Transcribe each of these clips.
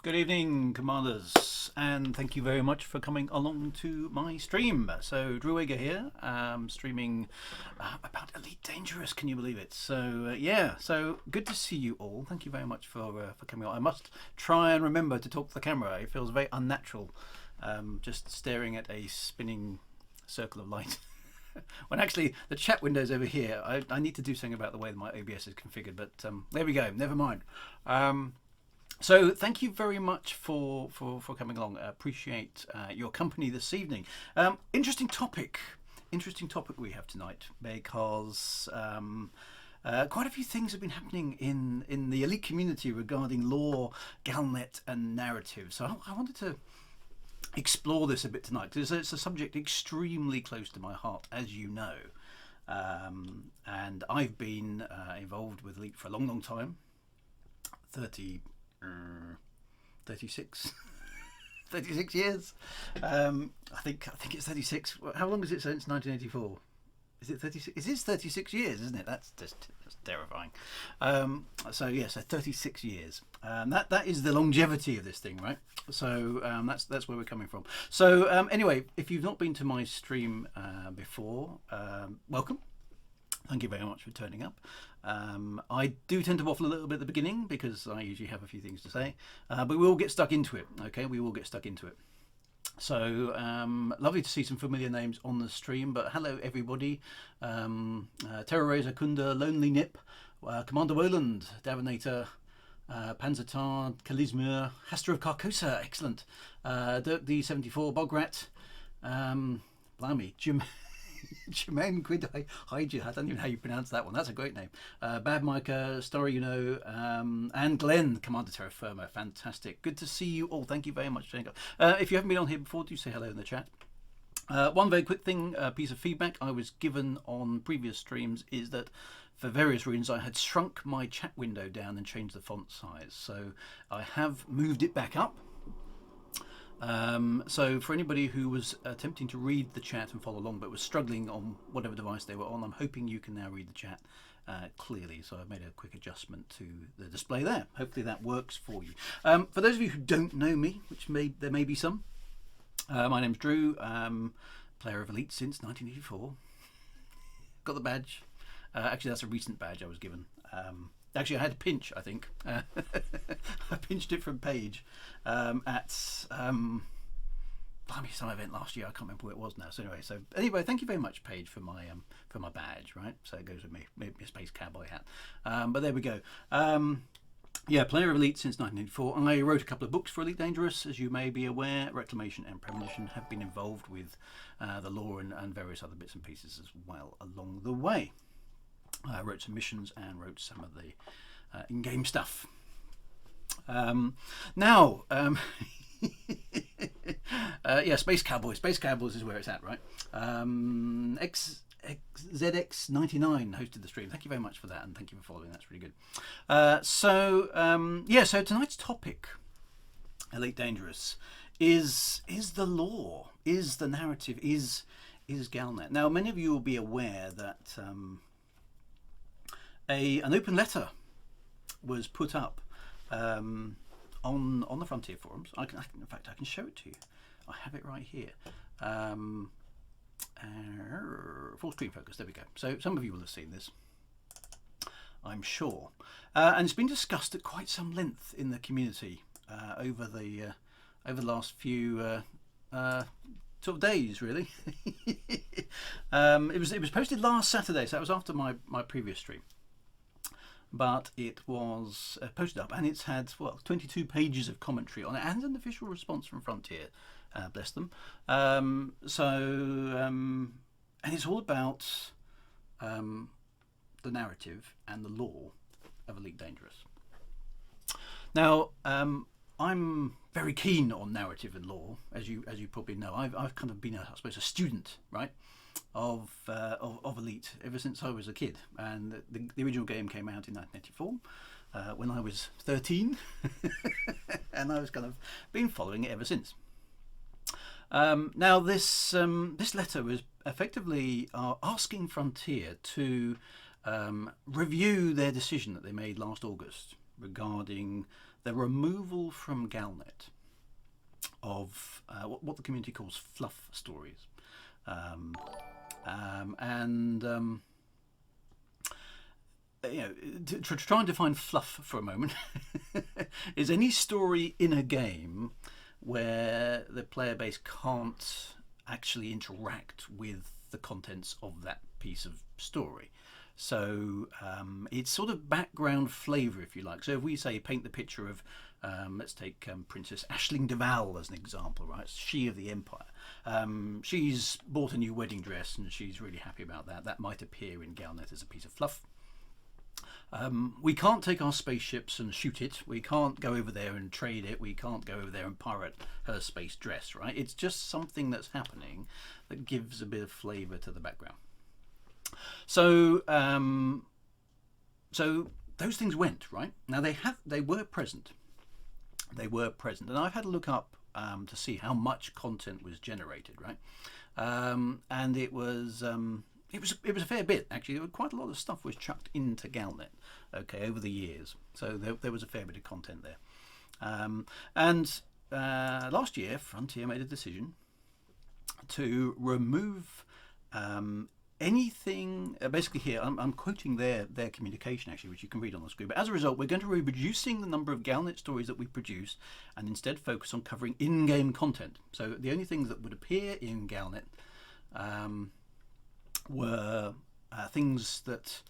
Good evening, Commanders, and thank you very much for coming along to my stream. So, drewwagar here, streaming about Elite Dangerous. Can you believe it? So, yeah, so good to see you all. Thank you very much for coming on. I must try and remember to talk to the camera. It feels very unnatural, just staring at a spinning circle of light. When actually the chat window's over here. I need to do something about the way that my OBS is configured, but there we go. Never mind. So thank you very much for coming along. I appreciate your company this evening. Interesting topic we have tonight because quite a few things have been happening in the elite community regarding lore, Galnet, and narrative. So I wanted to explore this a bit tonight because it's a subject extremely close to my heart, as you know. And I've been involved with elite for a long time. 36 36 years. I think it's 36. How long is it since 1984? Is it 36? It is 36 years, isn't it? That's terrifying. So yes, 36 years. That is the longevity of this thing, right? So that's where we're coming from. So anyway, if you've not been to my stream before, welcome. Thank you very much for turning up. I do tend to waffle a little bit at the beginning because I usually have a few things to say, but we will get stuck into it. Okay, we will get stuck into it. So lovely to see some familiar names on the stream. But hello everybody: Terra Razor, Kunda, Lonely Nip, Commander Woland, Davinator, Panzertar, Kalizmir, Hester of Carcosa, excellent. Dirk D74, Bograt, blimey, Jermaine Quid Hygia, I don't even know how you pronounce that one. That's a great name. Bad Micah, Story, and Glenn, Commander Terra Firma. Fantastic. Good to see you all. Thank you very much for showing up. If you haven't been on here before, do say hello in the chat. One very quick thing, piece of feedback I was given on previous streams is that for various reasons I had shrunk my chat window down and changed the font size. So I have moved it back up. So for anybody who was attempting to read the chat and follow along but was struggling on whatever device they were on, I'm hoping you can now read the chat clearly. So I've made a quick adjustment to the display there. Hopefully that works for you. For those of you who don't know me, which there may be some, my name's Drew, player of Elite since 1984. Got the badge. Actually, that's a recent badge I was given. Actually, I had a pinch, I think. I pinched it from Paige at some event last year. I can't remember what it was now. So anyway, thank you very much, Paige, for my badge, right? So it goes with me, my Space Cowboy hat. But there we go. Yeah, player of Elite since 1984. I wrote a couple of books for Elite Dangerous, as you may be aware. Reclamation and Premonition have been involved with the lore and various other bits and pieces as well along the way. I wrote some missions and wrote some of the in-game stuff. Now, yeah, Space Cowboys. Space Cowboys is where it's at, right? ZX99 hosted the stream. Thank you very much for that, and thank you for following. That's really good. So tonight's topic, Elite Dangerous, is the lore, is the narrative, is Galnet. Now, many of you will be aware that an open letter was put up on the Frontier forums. In fact, I can show it to you. I have it right here. Full screen focus. There we go. So some of you will have seen this, I'm sure, and it's been discussed at quite some length in the community over the last few sort of days, really. It was posted last Saturday, so that was after my previous stream. But it was posted up, and it's had 22 pages of commentary on it and an official response from Frontier. Bless them. And it's all about the narrative and the lore of Elite Dangerous. Now, I'm very keen on narrative and lore, as you probably know. I've kind of been, I suppose, a student, right, of Elite ever since I was a kid. And the original game came out in 1984 when I was 13, and I was kind of been following it ever since. Now this letter was effectively asking Frontier to review their decision that they made last August regarding the removal from Galnet of what the community calls fluff stories. And you know, to try and define fluff for a moment is any story in a game where the player base can't actually interact with the contents of that piece of story. So it's sort of background flavour, if you like. So if we say paint the picture of, let's take Princess Aisling de Val as an example, right? She of the Empire. She's bought a new wedding dress and she's really happy about that. That might appear in Galnet as a piece of fluff. We can't take our spaceships and shoot it. We can't go over there and trade it. We can't go over there and pirate her space dress, right? It's just something that's happening that gives a bit of flavour to the background. So, so those things went, right? Now they were present. They were present, and I've had to look up to see how much content was generated, right? And it was a fair bit actually. Quite a lot of stuff was chucked into Galnet, okay, over the years. So there was a fair bit of content there. And last year, Frontier made a decision to remove anything. Basically, here I'm quoting their communication actually, which you can read on the screen. But as a result, we're going to be reducing the number of Galnet stories that we produce, and instead focus on covering in-game content. So the only things that would appear in Galnet were things that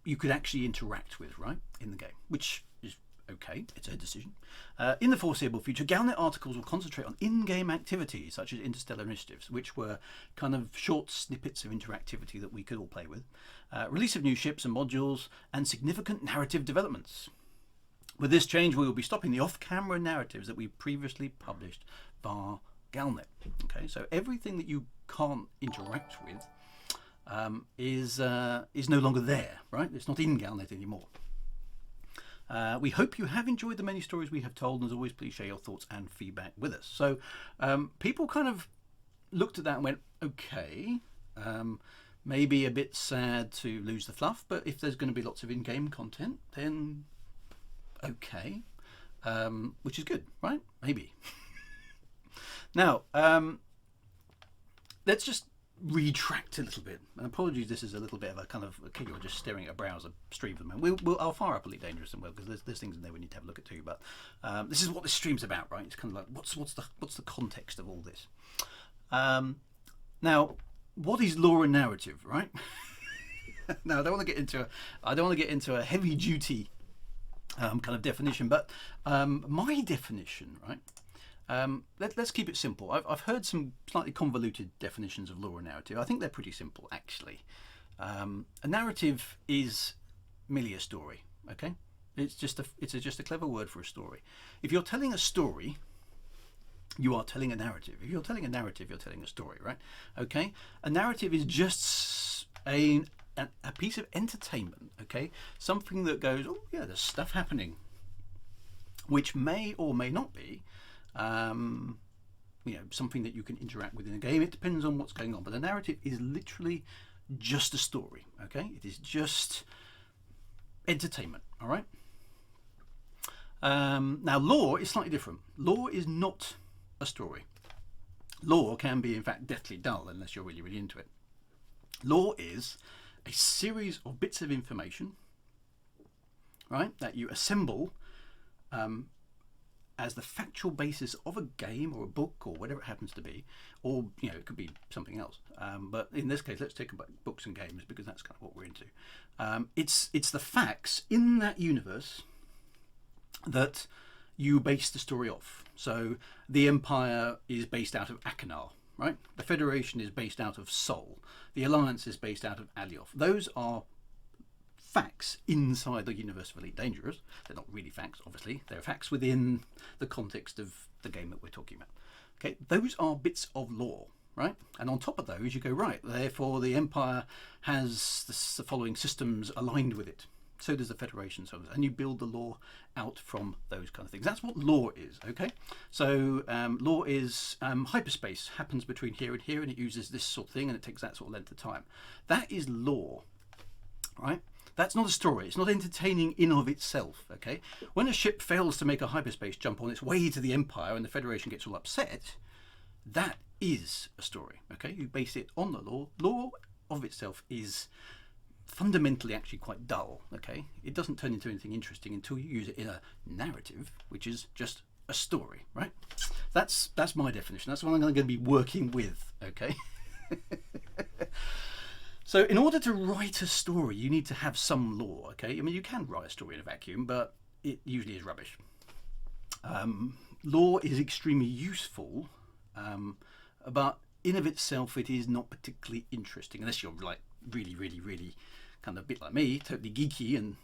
you could actually interact with, right, in the game, which is okay. It's a decision. In the foreseeable future, Galnet articles will concentrate on in-game activities such as interstellar initiatives, which were kind of short snippets of interactivity that we could all play with, release of new ships and modules, and significant narrative developments. With this change, we will be stopping the off-camera narratives that we previously published via Galnet. Okay, so everything that you can't interact with is no longer there, right? It's not in Galnet anymore. We hope you have enjoyed the many stories we have told, and as always, please share your thoughts and feedback with us. So people kind of looked at that and went, okay, maybe a bit sad to lose the fluff, but if there's going to be lots of in-game content, then okay, which is good, right? Maybe. Now, let's just retract a little bit. And apologies, this is a little bit of a kind of, okay, you're just staring at a browser stream at the moment. I'll fire up Elite Dangerous and because there's things in there we need to have a look at too. But this is what this stream's about, right? It's kind of like what's the context of all this? Now, what is lore and narrative, right? Now, I don't want to get into a heavy duty kind of definition, but my definition, right? Let's keep it simple. I've heard some slightly convoluted definitions of lore and narrative. I think they're pretty simple, actually. A narrative is merely a story. Okay, it's just a clever word for a story. If you're telling a story, you are telling a narrative. If you're telling a narrative, you're telling a story, right? Okay, a narrative is just a piece of entertainment. Okay, something that goes, oh yeah, there's stuff happening, which may or may not be. You know, something that you can interact with in a game. It depends on what's going on, but a narrative is literally just a story. Okay, it is just entertainment. All right. Now, lore is slightly different. Lore is not a story. Lore can be, in fact, deathly dull unless you're really, really into it. Lore is a series of bits of information, right, that you assemble as the factual basis of a game or a book or whatever it happens to be, or you know, it could be something else. But in this case, let's take about books and games because that's kind of what we're into. It's the facts in that universe that you base the story off. So the Empire is based out of Achenar, right? The Federation is based out of Sol. The Alliance is based out of Alioth. Those are facts inside the universe of Elite Dangerous. They're not really facts, obviously. They're facts within the context of the game that we're talking about. Okay, those are bits of lore, right? And on top of those, you go, right, therefore the Empire has the following systems aligned with it. So does the Federation, so and you build the lore out from those kind of things. That's what lore is, okay? So lore is hyperspace happens between here and here, and it uses this sort of thing, and it takes that sort of length of time. That is lore, right? That's not a story. It's not entertaining in of itself, okay? When a ship fails to make a hyperspace jump on its way to the Empire and the Federation gets all upset, that is a story, okay? You base it on the lore. Lore of itself is fundamentally actually quite dull, okay? It doesn't turn into anything interesting until you use it in a narrative, which is just a story, right? That's my definition. That's what I'm going to be working with, okay? So in order to write a story, you need to have some lore, okay? I mean, you can write a story in a vacuum, but it usually is rubbish. Lore is extremely useful, but in of itself, it is not particularly interesting, unless you're like really, really, really kind of a bit like me, totally geeky, and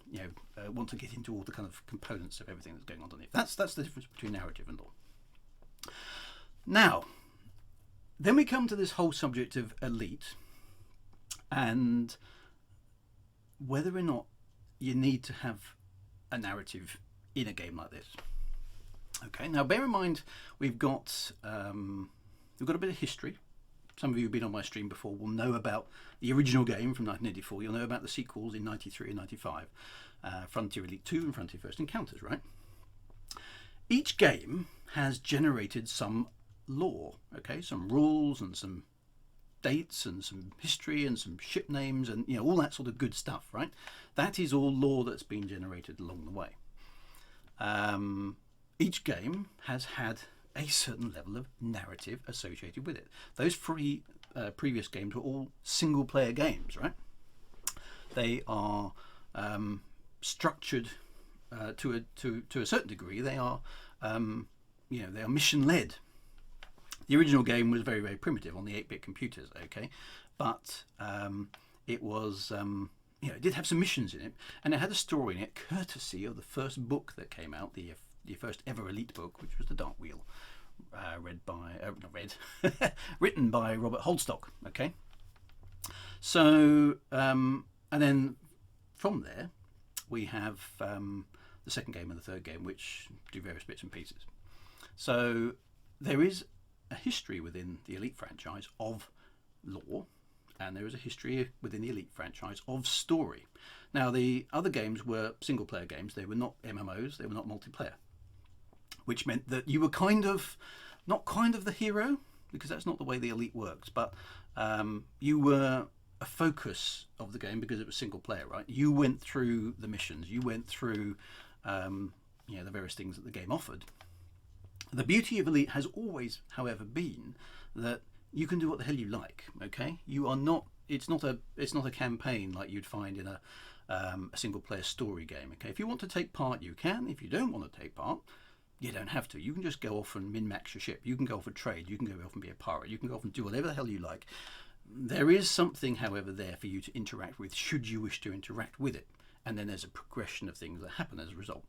want to get into all the kind of components of everything that's going on underneath. That's the difference between narrative and lore. Now, then we come to this whole subject of elite and whether or not you need to have a narrative in a game like this. Okay, now bear in mind we've got a bit of history. Some of you who've been on my stream before will know about the original game from 1984. You'll know about the sequels in 93 and 95, Frontier Elite 2 and Frontier First Encounters, right? Each game has generated some lore, okay, some rules and some dates and some history and some ship names and all that sort of good stuff, right? That is all lore that's been generated along the way. Each game has had a certain level of narrative associated with it. Those three previous games were all single-player games, right? They are structured to a certain degree. They are they are mission-led. The original game was very, very primitive on the 8-bit computers, okay, but it was it did have some missions in it, and it had a story in it, courtesy of the first book that came out, the first ever Elite book, which was the Dark Wheel, written by Robert Holdstock. Okay, so and then from there we have the second game and the third game, which do various bits and pieces. So there is a history within the Elite franchise of lore, and there is a history within the Elite franchise of story. Now, the other games were single-player games. They were not MMOs. They were not multiplayer, which meant that you were not the hero, because that's not the way the Elite works, but you were a focus of the game because it was single-player, right? You went through the missions. You went through the various things that the game offered. The beauty of Elite has always, however, been that you can do what the hell you like. Okay, you are not. It's not a campaign like you'd find in a single-player story game. Okay, if you want to take part, you can. If you don't want to take part, you don't have to. You can just go off and min-max your ship. You can go off and trade. You can go off and be a pirate. You can go off and do whatever the hell you like. There is something, however, there for you to interact with, should you wish to interact with it. And then there's a progression of things that happen as a result.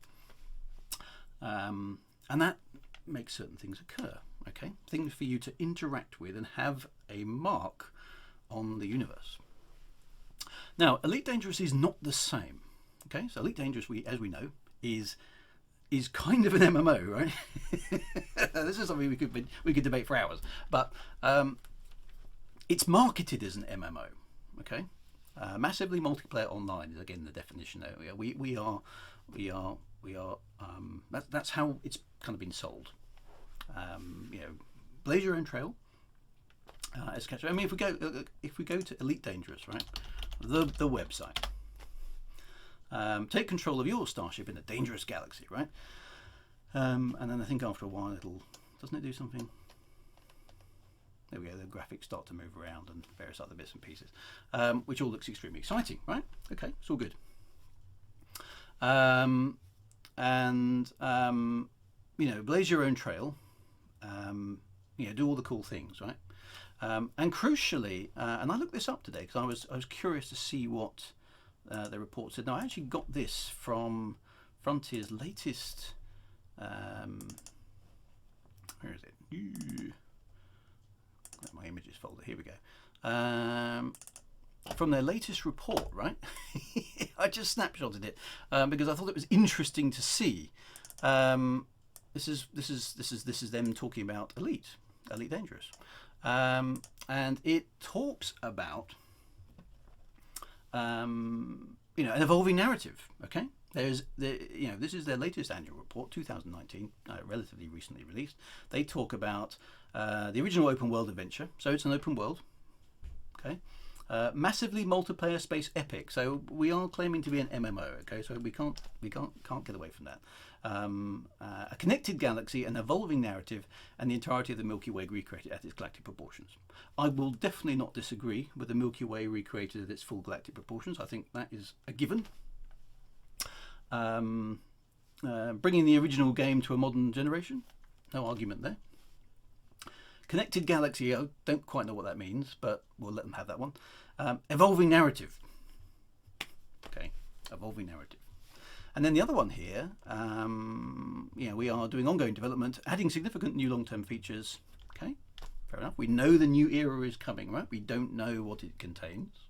And that makes certain things occur, okay? Things for you to interact with and have a mark on the universe. Now, Elite Dangerous is not the same, okay? So Elite Dangerous, as we know, is kind of an MMO, right? This is something we could debate for hours, but it's marketed as an MMO, okay? Massively multiplayer online is again the definition there. We are. That's how it's kind of been sold. Blaze your own trail. As catch. I mean, if we go to Elite Dangerous, right, the website. Take control of your starship in a dangerous galaxy, right? And then I think after a while doesn't it do something? There we go. The graphics start to move around and various other bits and pieces, which all looks extremely exciting, right? Okay, it's all good. Blaze your own trail. Do all the cool things, right? And crucially, and I looked this up today because I was curious to see what the report said. Now, I actually got this from Frontier's latest. Where is it? My images folder. Here we go. From their latest report, right? I just snapshotted it because I thought it was interesting to see. This is them talking about Elite Dangerous, and it talks about an evolving narrative. Okay, this is their latest annual report, 2019, relatively recently released. They talk about the original open world adventure. So it's an open world. Okay. Massively multiplayer space epic. So we are claiming to be an MMO. Okay, so we can't get away from that. A connected galaxy, an evolving narrative, and the entirety of the Milky Way recreated at its galactic proportions. I will definitely not disagree with the Milky Way recreated at its full galactic proportions. I think that is a given. Bringing the original game to a modern generation, no argument there. Connected galaxy, I don't quite know what that means, but we'll let them have that one. Evolving narrative. Okay, evolving narrative. And then the other one here, we are doing ongoing development, adding significant new long-term features. Okay, fair enough. We know the new era is coming, right? We don't know what it contains.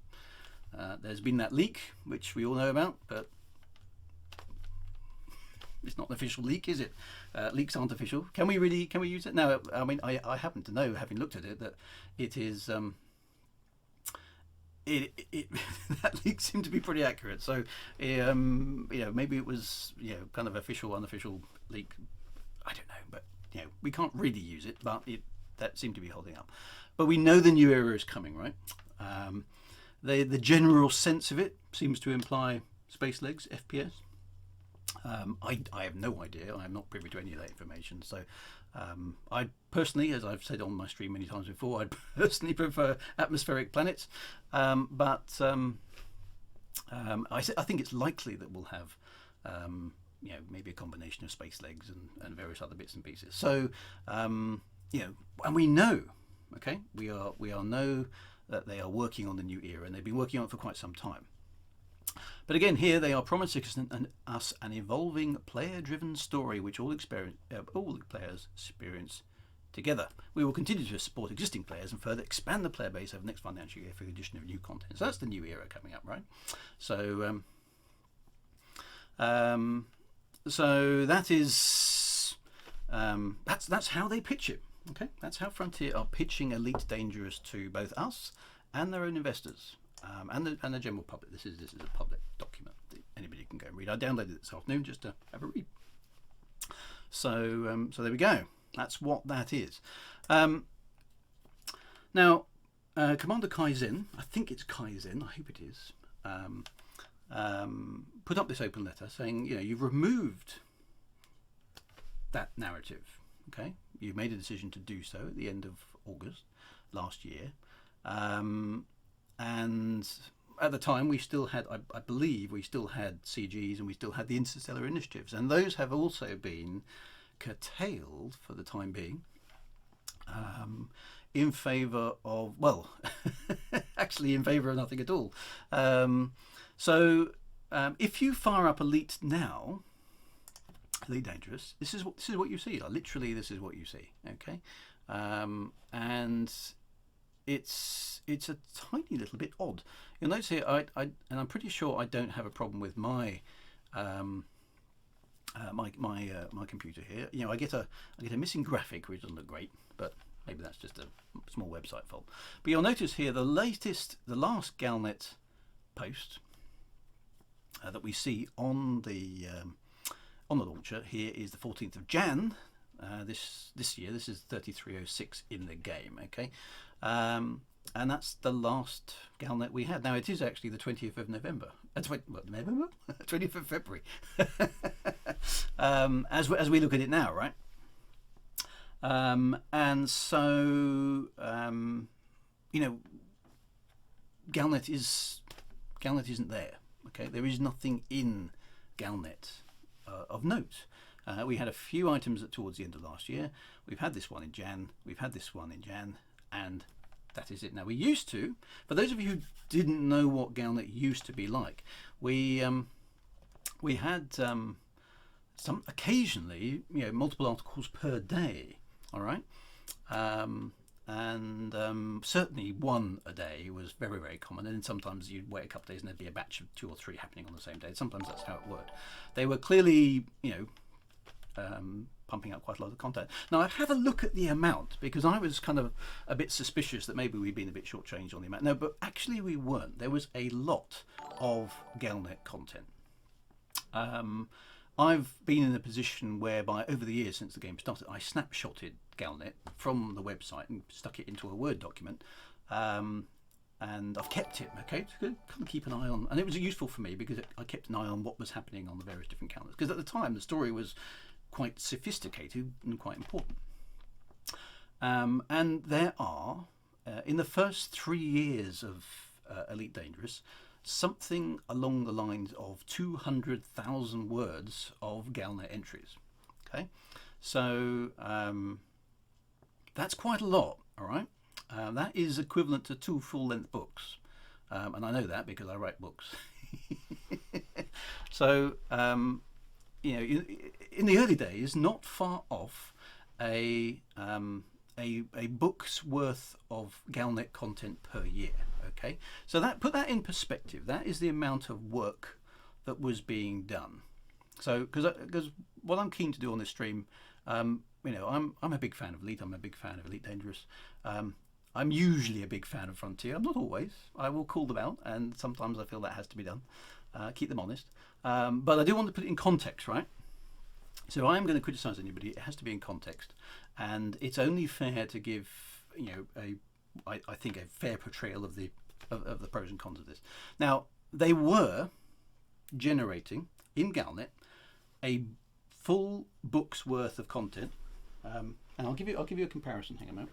There's been that leak, which we all know about, but it's not an official leak, is it? Leaks aren't official. Can we use it? No, I mean, I happen to know, having looked at it, that it is, that leak seemed to be pretty accurate. So, maybe it was, kind of official, unofficial leak. I don't know, but, we can't really use it, but that seemed to be holding up. But we know the new era is coming, right? The general sense of it seems to imply space legs, FPS. I have no idea. I'm not privy to any of that information. So I personally, as I've said on my stream many times before, I personally prefer atmospheric planets. But I think it's likely that we'll have maybe a combination of space legs and various other bits and pieces. So and we know, okay, we know that they are working on the new era, and they've been working on it for quite some time. But again, here they are promising us an evolving player-driven story which all the players experience together. We will continue to support existing players and further expand the player base over the next financial year for the addition of new content. So that's the new era coming up, right? So that is that's how they pitch it. Okay, that's how Frontier are pitching Elite Dangerous to both us and their own investors. And the general public. This is a public document that anybody can go and read. I downloaded it this afternoon just to have a read. So there we go. That's what that is. Now, Commander Kaizen, I think it's Kaizen, I hope it is, put up this open letter saying, you've removed that narrative. Okay, you made a decision to do so at the end of August last year. And at the time, we still had, I believe, we still had CGs and we still had the interstellar initiatives. And those have also been curtailed for the time being in favour of, actually in favour of nothing at all. So if you fire up Elite now, Elite Dangerous, this is what you see. Literally, this is what you see. Okay, and it's a tiny little bit odd. You'll notice here, and I'm pretty sure I don't have a problem with my my computer here. I get a missing graphic, which doesn't look great, but maybe that's just a small website fault. But you'll notice here the last Galnet post that we see on the launcher here is the 14th of Jan. This year, this is 3306 in the game. Okay. And that's the last Galnet we had. Now, it is actually the 20th of November. November? 20th of February. As we look at it now, right? And so, Galnet isn't there. Okay, there is nothing in Galnet of note. We had a few items towards the end of last year. We've had this one in Jan. We've had this one in Jan, and that is it. Now, we used to, for those of you who didn't know what Galnet used to be like, we had some occasionally, multiple articles per day. All right, and certainly one a day was very, very common. And then sometimes you'd wait a couple of days and there'd be a batch of 2 or 3 happening on the same day. Sometimes that's how it worked. They were clearly, pumping out quite a lot of content. Now I've had a look at the amount because I was kind of a bit suspicious that maybe we'd been a bit shortchanged on the amount. No, but actually we weren't. There was a lot of Galnet content. I've been in a position whereby over the years since the game started, I snapshotted Galnet from the website and stuck it into a Word document. And I've kept it, okay, to kind of keep an eye on. And it was useful for me because I kept an eye on what was happening on the various different calendars. Because at the time, the story was quite sophisticated and quite important. And there are, in the first 3 years of Elite Dangerous, something along the lines of 200,000 words of Galnet entries. Okay, so that's quite a lot, all right? That is equivalent to 2 full-length books, and I know that because I write books. So, you know, in the early days, not far off a book's worth of Galnet content per year. Okay, so that put that in perspective. That is the amount of work that was being done. So, because what I'm keen to do on this stream, you know, I'm a big fan of Elite. I'm a big fan of Elite Dangerous. I'm usually a big fan of Frontier. I'm not always. I will call them out, and sometimes I feel that has to be done. Keep them honest. But I do want to put it in context, right? So I'm going to criticise anybody. It has to be in context, and it's only fair to give, you know, I think a fair portrayal of the pros and cons of this. Now they were generating in Galnet a full book's worth of content, and I'll give you a comparison. Hang on a minute.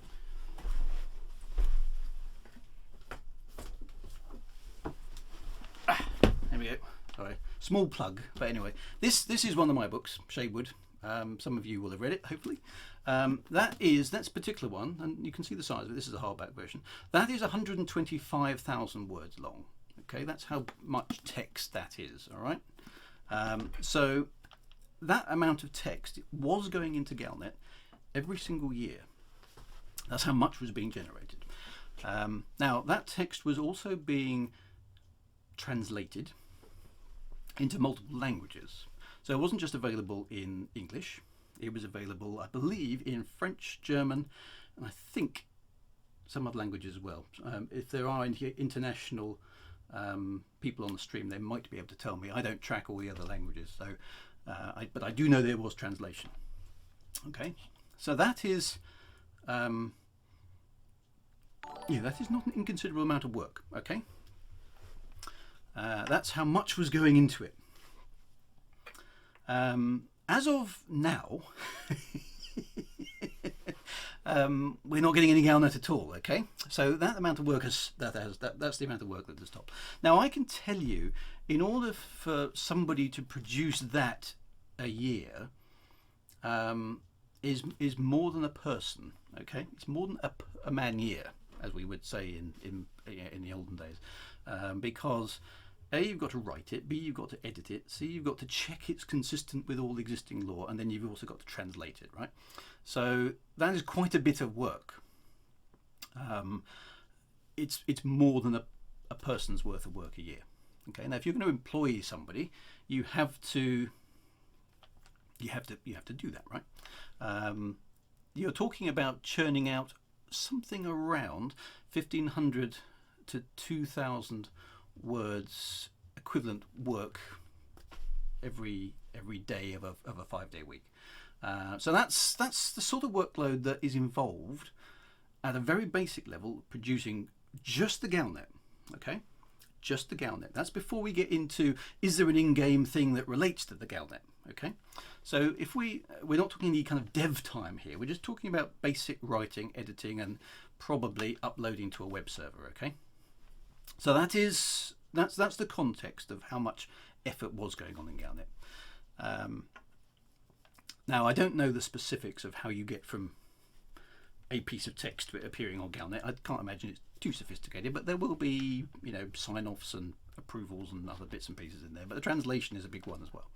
There we go. Sorry, small plug, but anyway, this is one of my books, Shadewood. Some of you will have read it, hopefully. That's a particular one, and you can see the size of it. This is a hardback version. That is 125,000 words long. Okay, that's how much text that is. All right. So that amount of text was going into Galnet every single year. That's how much was being generated. Now that text was also being translated into multiple languages. So it wasn't just available in English, it was available, I believe, in French, German, and I think some other languages as well. If there are international people on the stream, they might be able to tell me. I don't track all the other languages, so but I do know there was translation. Okay, so that is that is not an inconsiderable amount of work. Okay. That's how much was going into it. As of now, we're not getting any Galnet at all. Okay, so that amount of work that's the amount of work that has stopped. Now I can tell you, in order for somebody to produce that a year, is more than a person. Okay, it's more than a man year, as we would say in the olden days, because A, you've got to write it, B, you've got to edit it, C, you've got to check it's consistent with all existing law, and then you've also got to translate it, right? So that is quite a bit of work. It's more than a person's worth of work a year. Okay, now if you're going to employ somebody, you have to do that, right? You're talking about churning out something around 1,500 to 2,000 words equivalent work every day of a 5-day week. So that's the sort of workload that is involved at a very basic level, producing just the Galnet. Okay, just the Galnet. That's before we get into, is there an in-game thing that relates to the Galnet? Okay, so if we're not talking any kind of dev time here, we're just talking about basic writing, editing, and probably uploading to a web server. Okay, so that's the context of how much effort was going on in Galnet. Now I don't know the specifics of how you get from a piece of text to it appearing on Galnet. I can't imagine it's too sophisticated, but there will be, sign-offs and approvals and other bits and pieces in there. But the translation is a big one as well.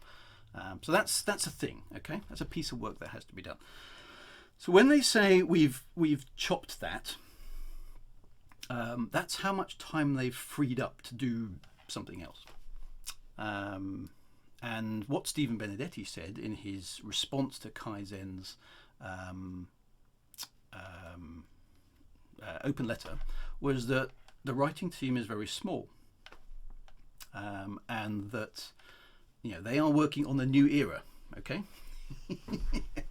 So that's a thing. Okay, that's a piece of work that has to be done. So when they say we've chopped that, that's how much time they've freed up to do something else. And what Stephen Benedetti said in his response to Kaizen's open letter was that the writing team is very small, and that they are working on the new era. Okay,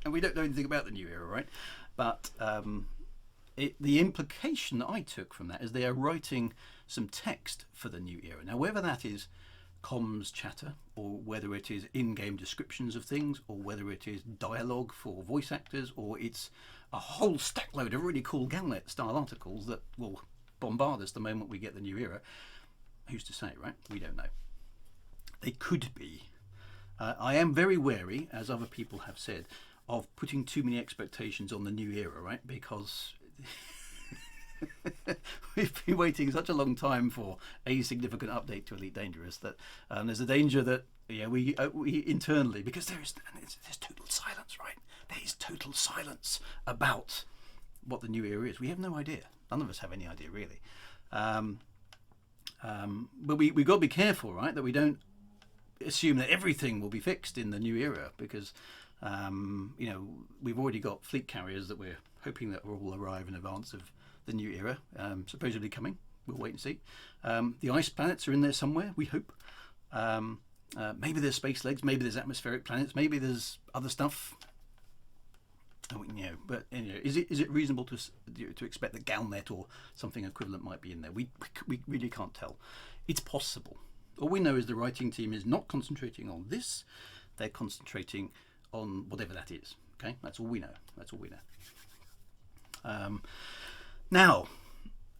and we don't know anything about the new era, right? But the implication that I took from that is they are writing some text for the new era. Now, whether that is comms chatter, or whether it is in-game descriptions of things, or whether it is dialogue for voice actors, or it's a whole stackload of really cool Galnet style articles that will bombard us the moment we get the new era. Who's to say, right? We don't know. They could be. I am very wary, as other people have said, of putting too many expectations on the new era, right? Because we've been waiting such a long time for a significant update to Elite Dangerous that there's a danger that we internally, because there's total silence, right? There is total silence about what the new era is. We have no idea. None of us have any idea really. But we've got to be careful, right, that we don't assume that everything will be fixed in the new era, because we've already got fleet carriers that we're hoping that will arrive in advance of the new era, supposedly coming. We'll wait and see. The ice planets are in there somewhere, we hope. Maybe there's space legs, maybe there's atmospheric planets, maybe there's other stuff. But is it reasonable to expect that Galnet or something equivalent might be in there? We really can't tell. It's possible. All we know is the writing team is not concentrating on this; they're concentrating on whatever that is. Okay, that's all we know. Now,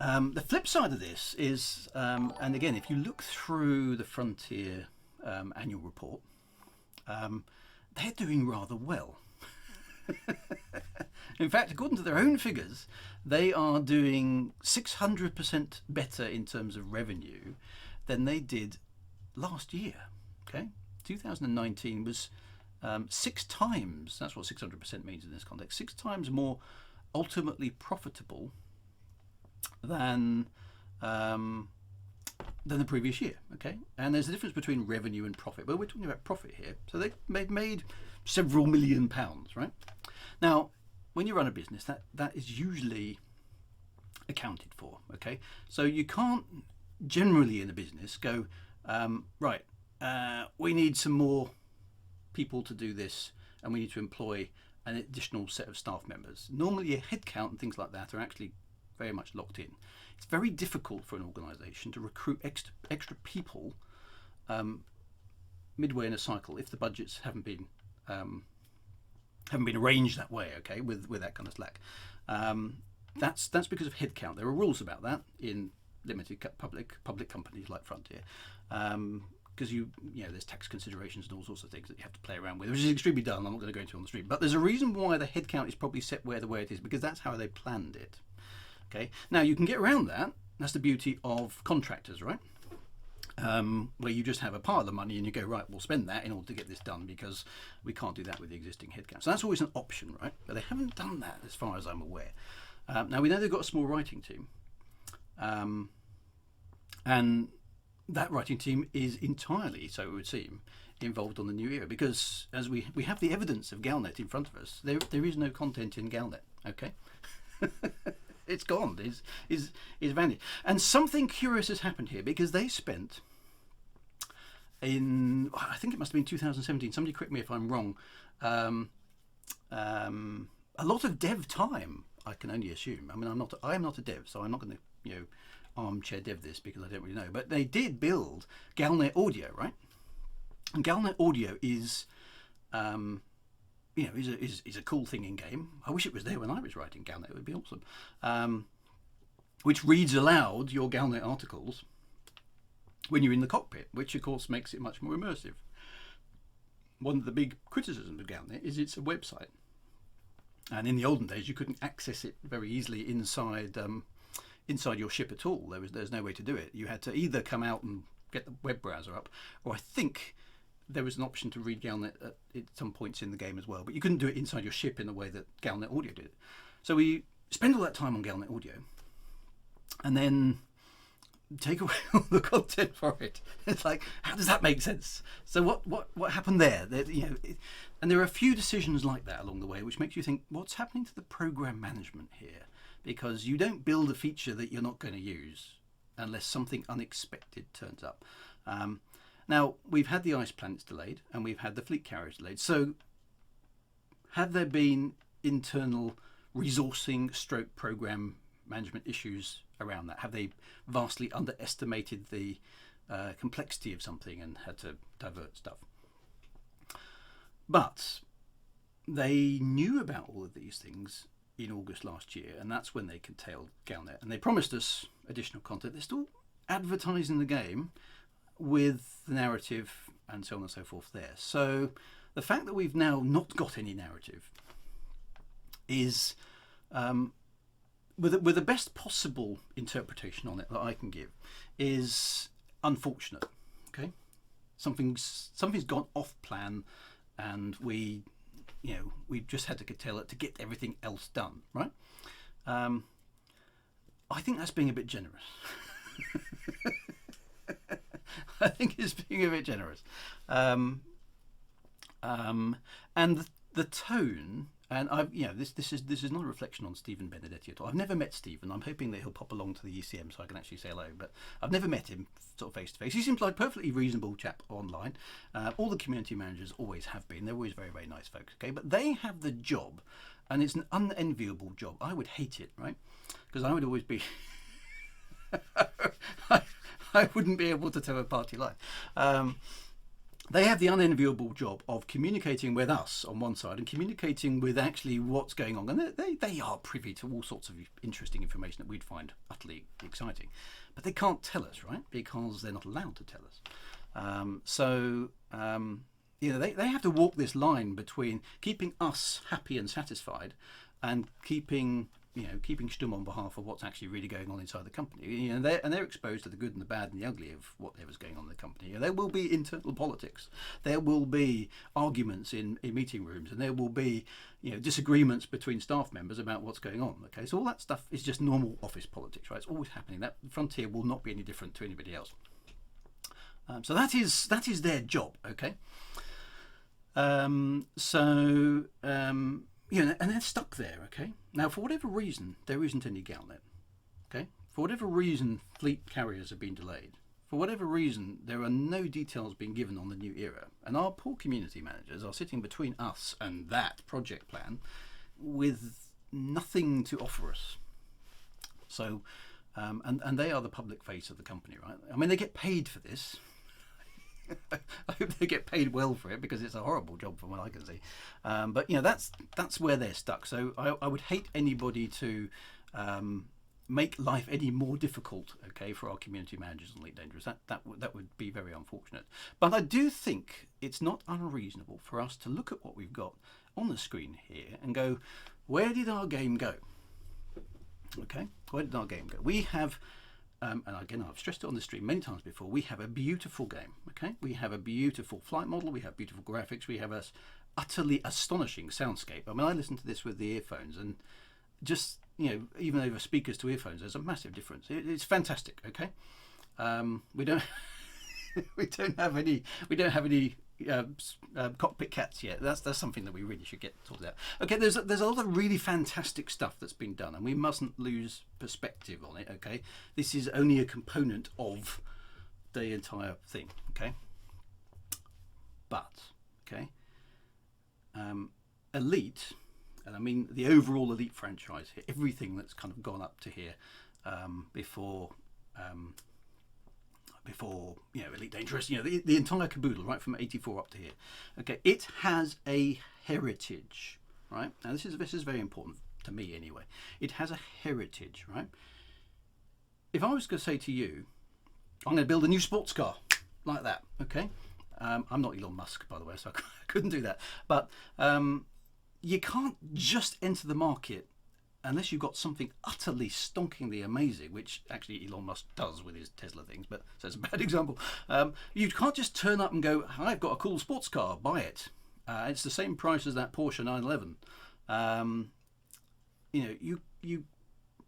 the flip side of this is, and again, if you look through the Frontier annual report, they're doing rather well. In fact, according to their own figures, they are doing 600% better in terms of revenue than they did last year. Okay, 2019 was 6 times. That's what 600% means in this context. 6 times more ultimately profitable than the previous year. Okay, and there's a difference between revenue and profit, but we're talking about profit here. So they've made several £million, right? Now, when you run a business, that is usually accounted for. Okay, so you can't generally in a business go right. We need some more people to do this, and we need to employ an additional set of staff members. Normally, a headcount and things like that are actually very much locked in. It's very difficult for an organisation to recruit extra people midway in a cycle if the budgets haven't been arranged that way. Okay, with that kind of slack. That's because of headcount. There are rules about that in limited public companies like Frontier, because there's tax considerations and all sorts of things that you have to play around with, which is extremely dull. I'm not going to go into on the stream, but there's a reason why the headcount is probably set the way it is, because that's how they planned it. Okay, now you can get around that. That's the beauty of contractors, right? Where you just have a pile of money and you go, right, we'll spend that in order to get this done, because we can't do that with the existing headcount. So that's always an option, right? But they haven't done that as far as I'm aware. Now we know they've got a small writing team, and that writing team is entirely, so it would seem, involved on the new era, because as we have the evidence of Galnet in front of us, there is no content in Galnet. Okay. It's gone. Is vanished. And something curious has happened here, because they spent I think it must have been 2017. Somebody correct me if I'm wrong. A lot of dev time, I can only assume. I mean, I am not a dev, so I'm not going to armchair dev this, because I don't really know. But they did build Galnet Audio, right? And Galnet Audio is is a cool thing in game. I wish it was there when I was writing Galnet. It would be awesome. Which reads aloud your Galnet articles when you're in the cockpit, which of course makes it much more immersive. One of the big criticisms of Galnet is it's a website, and in the olden days you couldn't access it very easily inside your ship at all. There's no way to do it. You had to either come out and get the web browser up, or I think there was an option to read Galnet at some points in the game as well, but you couldn't do it inside your ship in the way that Galnet Audio did it. So we spend all that time on Galnet Audio, and then take away all the content for it. It's like, how does that make sense? So what happened there? And there are a few decisions like that along the way, which makes you think, what's happening to the program management here? Because you don't build a feature that you're not going to use unless something unexpected turns up. Now, we've had the ice planets delayed and we've had the fleet carriers delayed. So have there been internal resourcing stroke program management issues around that? Have they vastly underestimated the complexity of something and had to divert stuff? But they knew about all of these things in August last year, and that's when they curtailed Galnet, and they promised us additional content. They're still advertising the game with the narrative and so on and so forth there. So the fact that we've now not got any narrative is, with the best possible interpretation on it that I can give, is unfortunate. Okay, something's gone off plan, and we've just had to curtail it to get everything else done, right? I think that's being a bit generous. I think it's being a bit generous. And the tone, and this is not a reflection on Stephen Benedetti at all. I've never met Stephen. I'm hoping that he'll pop along to the ECM so I can actually say hello, but I've never met him sort of face to face. He seems like a perfectly reasonable chap online. All the community managers always have been. They're always very, very nice folks, okay? But they have the job, and it's an unenviable job. I would hate it, right? Because I would always be... I wouldn't be able to tell a party lie. They have the unenviable job of communicating with us on one side and communicating with actually what's going on. And they are privy to all sorts of interesting information that we'd find utterly exciting. But they can't tell us, right? Because they're not allowed to tell us. They have to walk this line between keeping us happy and satisfied and keeping Stum on behalf of what's actually really going on inside the company. They're exposed to the good and the bad and the ugly of whatever's going on in the company. There will be internal politics. There will be arguments in meeting rooms, and there will be disagreements between staff members about what's going on. Okay, so all that stuff is just normal office politics, right? It's always happening. That Frontier will not be any different to anybody else. So that is their job. Okay. And they're stuck there, okay? Now, for whatever reason, there isn't any Galnet, okay? For whatever reason, fleet carriers have been delayed. For whatever reason, there are no details being given on the new era. And our poor community managers are sitting between us and that project plan with nothing to offer us. So, and they are the public face of the company, right? I mean, they get paid for this. I hope they get paid well for it, because it's a horrible job from what I can see. But that's where they're stuck. So I would hate anybody to make life any more difficult, okay, for our community managers on Elite Dangerous. That would be very unfortunate. But I do think it's not unreasonable for us to look at what we've got on the screen here and go, where did our game go? Okay, where did our game go? We have... and again, I've stressed it on the stream many times before, we have a beautiful game, okay? We have a beautiful flight model, we have beautiful graphics, we have a utterly astonishing soundscape. I mean, I listen to this with the earphones, and just, even over speakers to earphones, there's a massive difference. It's fantastic, okay? We don't have any cockpit cats yet. That's something that we really should get sorted out. Okay, there's a lot of really fantastic stuff that's been done, and we mustn't lose perspective on it. Okay, this is only a component of the entire thing. Okay, but okay, Elite, and I mean the overall Elite franchise here, everything that's kind of gone up to here before Elite Dangerous, the entire caboodle, right from 84 up to here. Okay, it has a heritage, right? Now this is very important to me anyway. It has a heritage, right? If I was going to say to you, I'm going to build a new sports car like that, okay? I'm not Elon Musk, by the way, so I couldn't do that. But you can't just enter the market unless you've got something utterly stonkingly amazing, which actually Elon Musk does with his Tesla things, but so it's a bad example. You can't just turn up and go, I've got a cool sports car, buy it. It's the same price as that Porsche 911.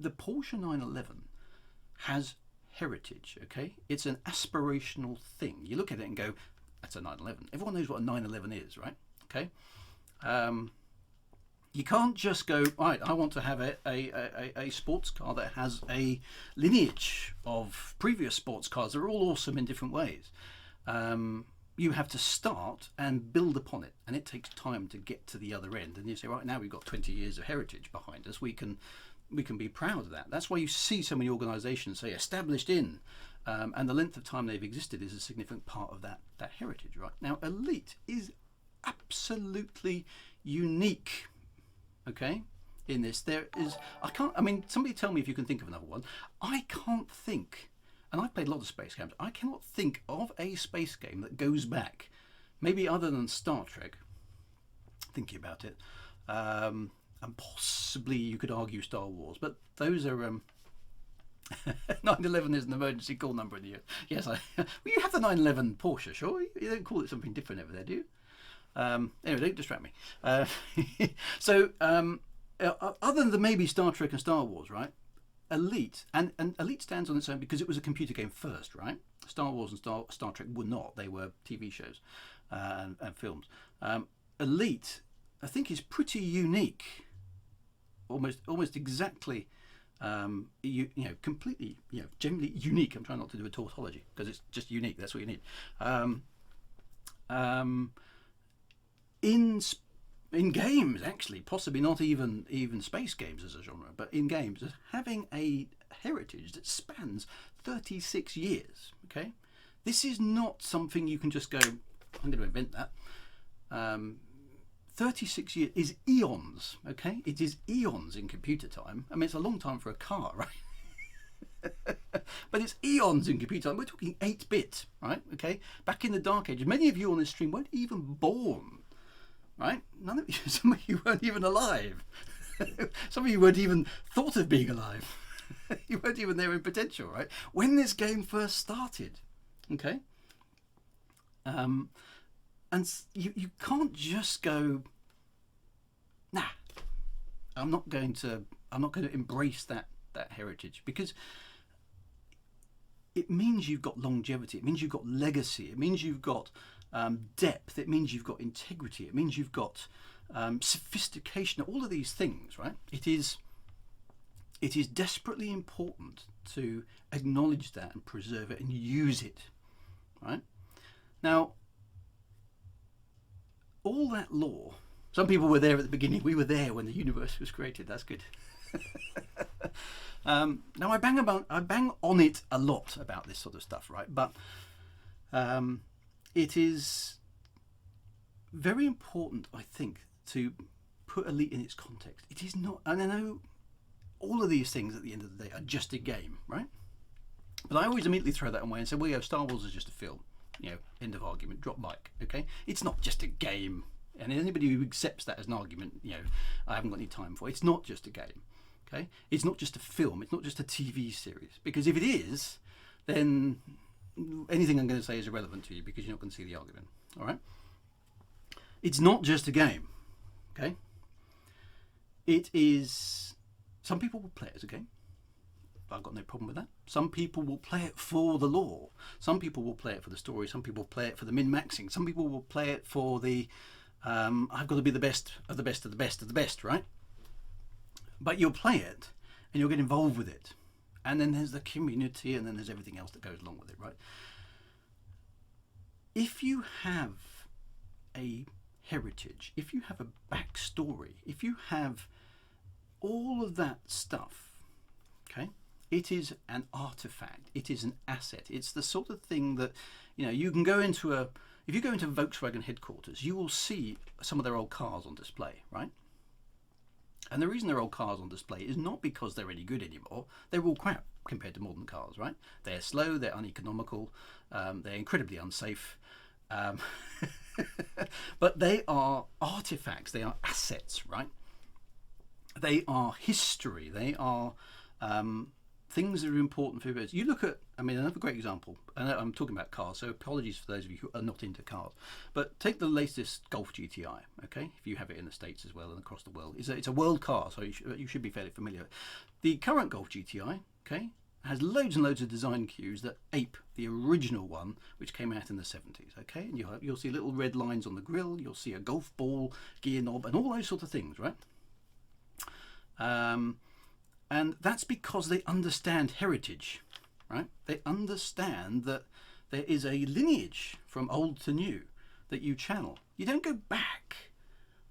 The Porsche 911 has heritage, okay? It's an aspirational thing. You look at it and go, that's a 911. Everyone knows what a 911 is, right? Okay. You can't just go, right, I want to have a sports car that has a lineage of previous sports cars. They're all awesome in different ways. You have to start and build upon it, and it takes time to get to the other end. And you say, right, now we've got 20 years of heritage behind us. We can be proud of that. That's why you see so many organisations say established in, and the length of time they've existed is a significant part of that heritage, right? Now, Elite is absolutely unique, okay, in this. There is, somebody tell me if you can think of another one. I can't think, and I've played a lot of space games, I cannot think of a space game that goes back, maybe other than Star Trek, thinking about it, and possibly you could argue Star Wars, but those are 911 is an emergency call number in the US. Yes, well, you have the 911 Porsche, sure. You don't call it something different over there, do you? Anyway, don't distract me. So, other than maybe Star Trek and Star Wars, right? Elite, and Elite stands on its own because it was a computer game first, right? Star Wars and Star Trek were not. They were TV shows and films. Elite, I think, is pretty unique. Almost exactly, completely, generally unique. I'm trying not to do a tautology because it's just unique. That's what you need. In games, actually, possibly not even space games as a genre, but in games, having a heritage that spans 36 years. Okay, this is not something you can just go, I'm going to invent that. 36 years is eons. Okay, it is eons in computer time. I mean, it's a long time for a car, right? But it's eons in computer time. We're talking 8-bit, right? Okay, back in the dark ages, many of you on this stream weren't even born. Right? None of you, some of you weren't even alive. Some of you weren't even thought of being alive. You weren't even there in potential, right? When this game first started, okay? And you can't just go, nah, I'm not going to embrace that heritage, because it means you've got longevity. It means you've got legacy. It means you've got depth. It means you've got integrity. It means you've got sophistication. All of these things, right? It is desperately important to acknowledge that and preserve it and use it, right? Now, all that lore. Some people were there at the beginning. We were there when the universe was created. That's good. Now I bang on it a lot about this sort of stuff, right? But it is very important, I think, to put Elite in its context. It is not, and I know all of these things at the end of the day are just a game, right? But I always immediately throw that away and say, well, yeah, Star Wars is just a film. End of argument, drop mic, okay? It's not just a game. And anybody who accepts that as an argument, I haven't got any time for. It's not just a game, okay? It's not just a film. It's not just a TV series. Because if it is, then anything I'm going to say is irrelevant to you because you're not going to see the argument, all right? It's not just a game, okay? It is, some people will play it as a game. I've got no problem with that. Some people will play it for the lore. Some people will play it for the story. Some people will play it for the min-maxing. Some people will play it for the, I've got to be the best of the best of the best of the best, right? But you'll play it and you'll get involved with it. And then there's the community and then there's everything else that goes along with it, right? If you have a heritage, if you have a backstory, if you have all of that stuff, okay? It is an artifact. It is an asset. It's the sort of thing that, you can go into if you go into Volkswagen headquarters, you will see some of their old cars on display, right? And the reason they're old cars on display is not because they're any good anymore. They're all crap compared to modern cars, right? They're slow, they're uneconomical, they're incredibly unsafe. But they are artifacts, they are assets, right? They are history, they are things that are important for us. You look at, another great example, and I'm talking about cars, so apologies for those of you who are not into cars, but take the latest Golf GTI, okay, if you have it in the States as well and across the world. It's a world car, so you should be fairly familiar. The current Golf GTI, okay, has loads and loads of design cues that ape the original one, which came out in the 70s. Okay, and you'll see little red lines on the grill. You'll see a golf ball gear knob and all those sort of things, right? And that's because they understand heritage, right? They understand that there is a lineage from old to new that you channel. You don't go back.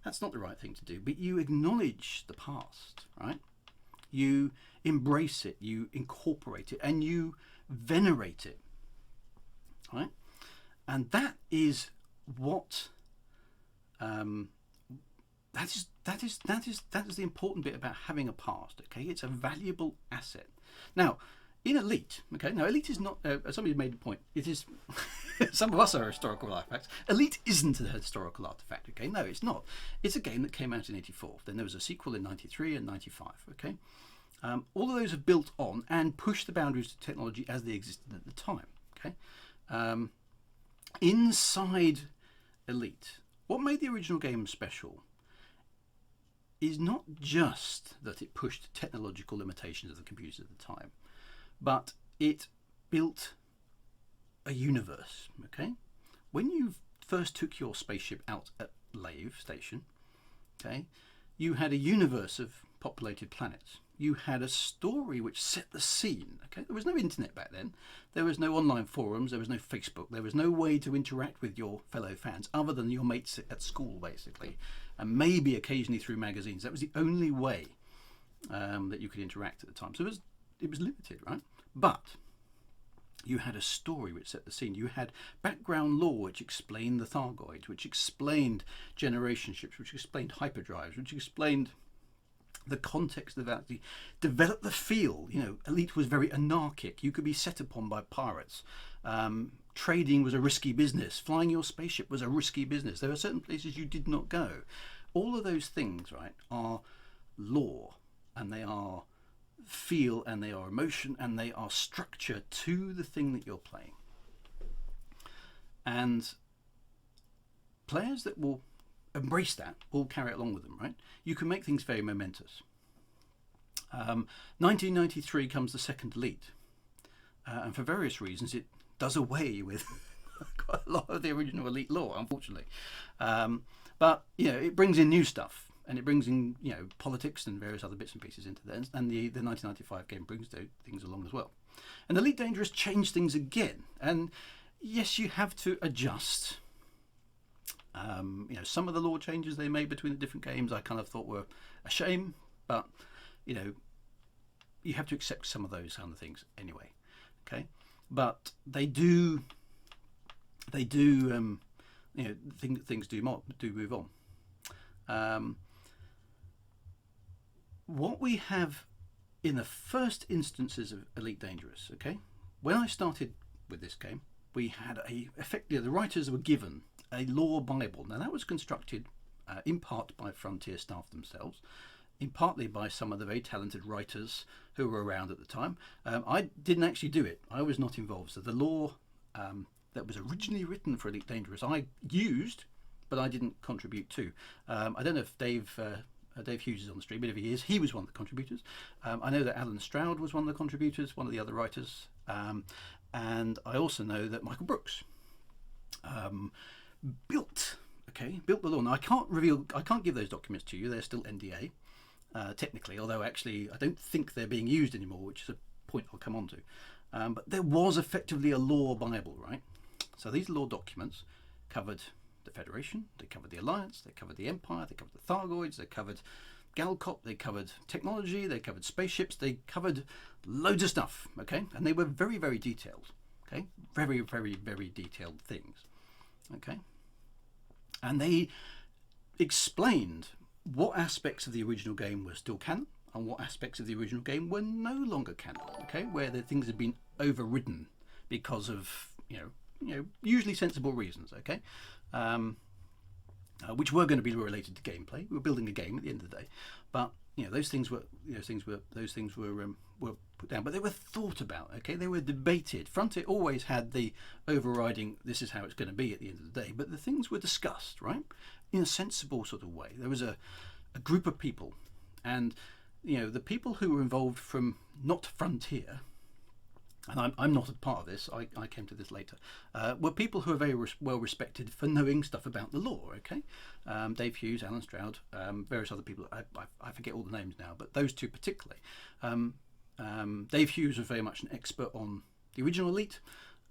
That's not the right thing to do, but you acknowledge the past, right? You embrace it, you incorporate it, and you venerate it, right? And that is what that is the important bit about having a past. Okay, it's a valuable asset. Now, in Elite, okay, now Elite is not. Somebody made a point. It is. Some of us are historical artifacts. Elite isn't a historical artifact. Okay, no, it's not. It's a game that came out in '84. Then there was a sequel in '93 and '95. Okay, all of those are built on and push the boundaries of technology as they existed at the time. Okay, inside Elite, what made the original game special is not just that it pushed technological limitations of the computers at the time, but it built a universe. Okay, when you first took your spaceship out at Lave Station, okay, you had a universe of populated planets. You had a story which set the scene. Okay, there was no internet back then. There was no online forums. There was no Facebook. There was no way to interact with your fellow fans other than your mates at school, basically, and maybe occasionally through magazines. That was the only way that you could interact at the time. So it was limited, right? But you had a story which set the scene. You had background lore which explained the Thargoids, which explained generation ships, which explained hyperdrives, which explained the context of that, develop the feel. You know, Elite was very anarchic. You could be set upon by pirates. Trading was a risky business. Flying your spaceship was a risky business. There were certain places you did not go. All of those things, right, are lore, and they are feel, and they are emotion, and they are structure to the thing that you're playing. And players that will embrace that will carry it along with them, right? You can make things very momentous. 1993 comes the second Elite, and for various reasons it does away with quite a lot of the original Elite lore, unfortunately. But you know, it brings in new stuff, and it brings in, you know, politics and various other bits and pieces into there, and the 1995 game brings things along as well. And Elite Dangerous changed things again, and yes, you have to adjust. You know, some of the lore changes they made between the different games I kind of thought were a shame, but you know, you have to accept some of those kind of things anyway. Okay, but they do you know, things do move on. What we have in the first instances of Elite Dangerous, okay, when I started with this game, we had effectively the writers were given a lore bible. Now that was constructed in part by Frontier staff themselves, in partly by some of the very talented writers who were around at the time. I didn't actually do it. I was not involved. So the lore that was originally written for Elite Dangerous I used, but I didn't contribute to. I don't know if Dave Hughes is on the stream, but if he is, he was one of the contributors. I know that Alan Stroud was one of the contributors, one of the other writers, and I also know that Michael Brooks built the lore. Now I can't give those documents to you. They're still NDA technically, although actually I don't think they're being used anymore, which is a point I'll come on to. But there was effectively a lore bible, right? So these lore documents covered the Federation, they covered the Alliance, they covered the Empire, they covered the Thargoids, they covered Galcop, they covered technology, they covered spaceships, they covered loads of stuff, okay? And they were very, very detailed, okay? Very, very, very detailed things, okay? And they explained what aspects of the original game were still canon and what aspects of the original game were no longer canon, okay? Where the things had been overridden because of, you know, usually sensible reasons, okay? Which were going to be related to gameplay. We were building a game at the end of the day, but you know, those things were put down, but they were thought about. Okay, they were debated. Frontier always had the overriding, "This is how it's going to be" at the end of the day, but the things were discussed, right, in a sensible sort of way. There was a group of people, and you know, the people who were involved from not Frontier, and I'm not a part of this, I came to this later, were people who are very well respected for knowing stuff about the law, okay? Dave Hughes, Alan Stroud, various other people, I forget all the names now, but those two particularly. Dave Hughes was very much an expert on the original Elite,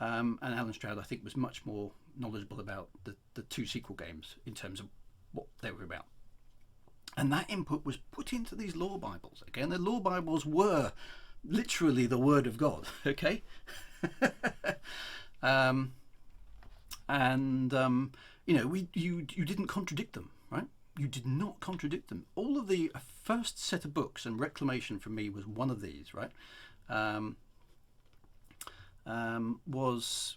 and Alan Stroud, I think, was much more knowledgeable about the two sequel games in terms of what they were about. And that input was put into these law Bibles, okay? And the law Bibles were literally the Word of God, okay? You know, you didn't contradict them, right? You did not contradict them. All of the first set of books, and Reclamation for me was one of these, right? Was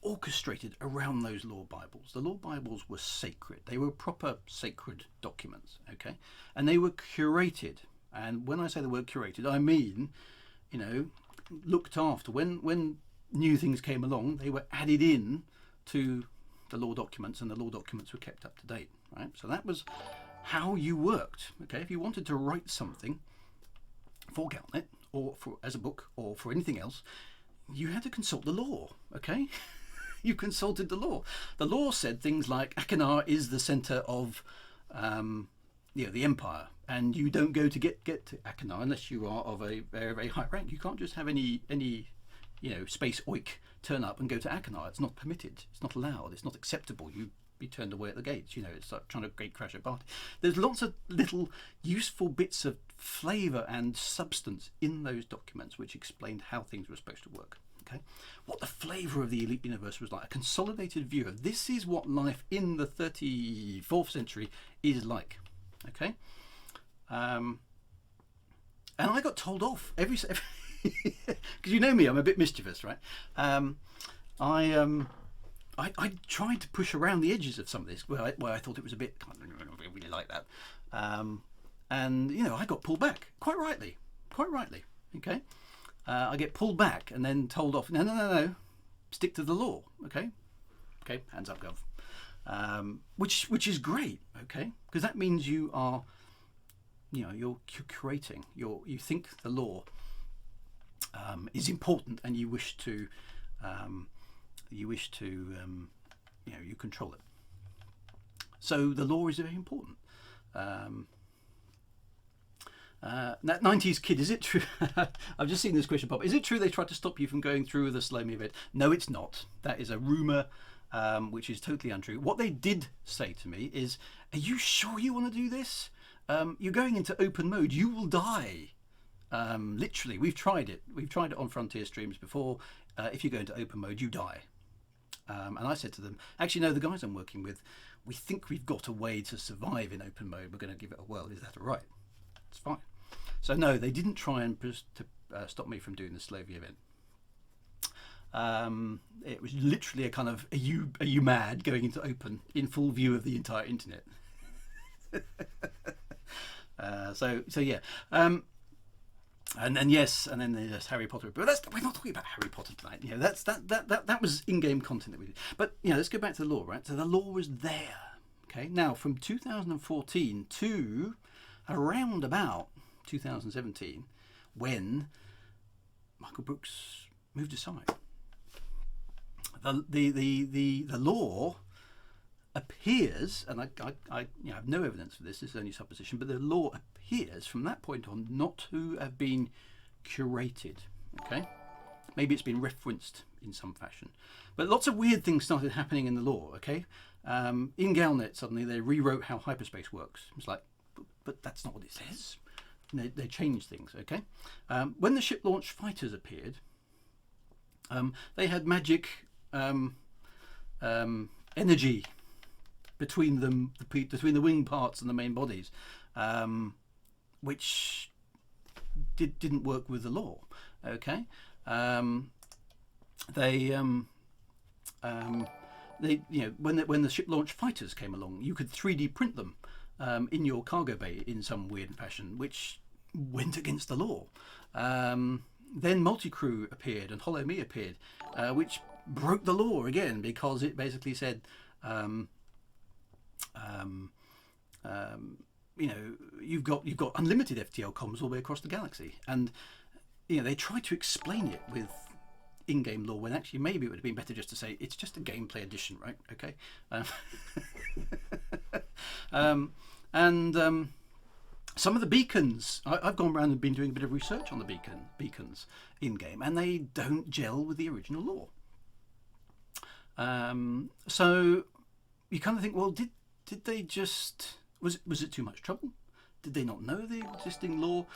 orchestrated around those law Bibles. The law Bibles were sacred. They were proper sacred documents, okay? And they were curated. And when I say the word curated, I mean, you know, looked after. When new things came along, they were added in to the law documents, and the law documents were kept up to date, right? So that was how you worked, okay? If you wanted to write something for Galnet, or for as a book, or for anything else, you had to consult the law, okay? You consulted the law. The law said things like Akinar is the centre of you know, the empire, and you don't go to get to Akinar unless you are of a very, very high rank. You can't just have any you know, space oik turn up and go to Akinar. It's not permitted. It's not allowed. It's not acceptable. You'd be turned away at the gates. You know, it's like trying to gate crash a party. There's lots of little useful bits of flavour and substance in those documents which explained how things were supposed to work. Okay, what the flavour of the Elite universe was like, a consolidated view of this is what life in the 34th century is like. Okay, and I got told off every because you know me, I'm a bit mischievous, right? I tried to push around the edges of some of this where I thought it was a bit, I don't really like that, and you know, I got pulled back quite rightly, okay. I get pulled back and then told off. No, stick to the law, okay, hands up, gov. Which is great, okay, because that means you are, you know, you're curating. You think the law is important, and you wish to, you know, you control it. So the law is very important. That 90s kid, is it true? I've just seen this question pop. Is it true they tried to stop you from going through the Slow Me event? No, it's not. That is a rumour, which is totally untrue. What they did say to me is, are you sure you want to do this? You're going into open mode. You will die. Literally, we've tried it. We've tried it on Frontier streams before. If you go into open mode, you die. And I said to them, actually, no, the guys I'm working with, we think we've got a way to survive in open mode. We're going to give it a whirl. Is that all right? It's fine. So no, they didn't try and stop me from doing the Slovia event. It was literally a kind of, are you mad, going into open in full view of the entire internet. So yeah. And then yes, and then there's Harry Potter. But we're not talking about Harry Potter tonight. You know, that was in-game content that we did. But you know, let's go back to the law, right? So the law was there. Okay. Now from 2014 to around about 2017, when Michael Brooks moved aside, the law appears, and I you know, have no evidence for this. This is only supposition, but the law appears from that point on not to have been curated. Okay, maybe it's been referenced in some fashion, but lots of weird things started happening in the law. Okay, in Galnet suddenly they rewrote how hyperspace works. It's like, but that's not what it says. They changed things. Okay, when the ship launched fighters appeared, they had magic energy between them, between the wing parts and the main bodies, which didn't work with the law. Okay, they you know, when the ship launched fighters came along, you could 3D print them in your cargo bay in some weird fashion, which went against the law. Then multi-crew appeared and Hollow Me appeared, which broke the law again, because it basically said, you know, you've got unlimited FTL comms all the way across the galaxy, and you know, they tried to explain it with in-game lore, when actually maybe it would have been better just to say it's just a gameplay addition, right? Okay. Some of the beacons, I've gone around and been doing a bit of research on the beacons in-game, and they don't gel with the original lore. So you kind of think, well, did they just, was it too much trouble? Did they not know the existing lore?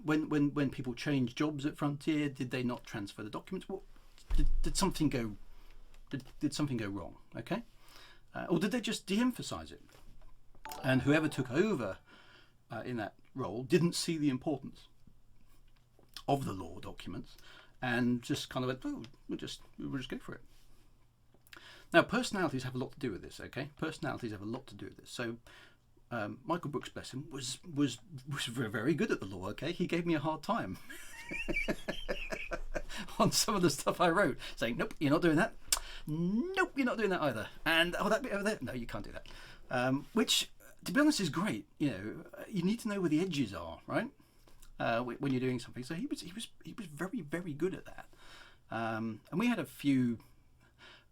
When people change jobs at Frontier, did they not transfer the documents? What did something go? Did something go wrong? Okay, or did they just de-emphasize it? And whoever took over in that role didn't see the importance of the lore documents, and just kind of went, oh, we'll just go for it. Now, personalities have a lot to do with this. Okay, personalities have a lot to do with this. So. Michael Brooks, bless him, was very good at the lore. Okay, he gave me a hard time on some of the stuff I wrote, saying, "Nope, you're not doing that. Nope, you're not doing that either." And that bit over there, no, you can't do that. Which, to be honest, is great. You know, you need to know where the edges are, right? When you're doing something. So he was very good at that. And we had a few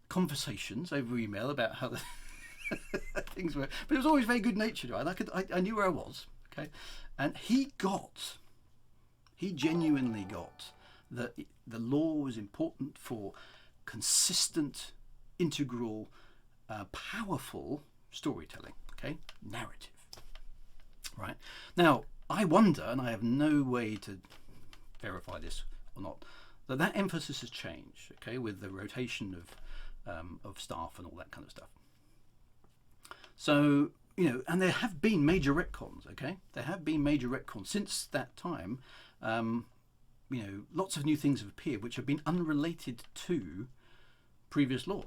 conversations over email about how the things were, but it was always very good natured, right? I knew where I was, okay, and he genuinely got that the lore was important for consistent, integral, powerful storytelling, okay, narrative, right? Now I wonder, and I have no way to verify this or not, that emphasis has changed, okay, with the rotation of staff and all that kind of stuff. So, you know, and there have been major retcons, okay? There have been major retcons since that time. You know, lots of new things have appeared which have been unrelated to previous lore.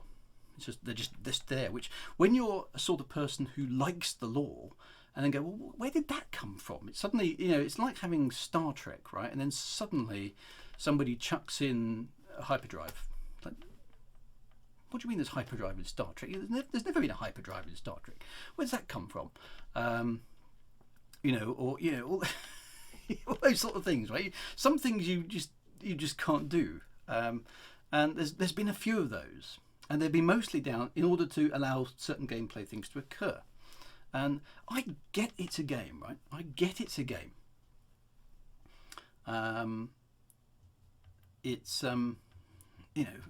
It's just they're just there. Which, when you're a sort of person who likes the lore, and then go, well, where did that come from? It's suddenly, you know, it's like having Star Trek, right? And then suddenly somebody chucks in a hyperdrive. Like, what do you mean there's hyperdrive in Star Trek? There's never been a hyperdrive in Star Trek. Where does that come from? You know, or you know, all those sort of things, right? Some things you just can't do. And there's been a few of those, and they've been mostly down in order to allow certain gameplay things to occur. And I get it's a game, right? I get it's a game. It's you know.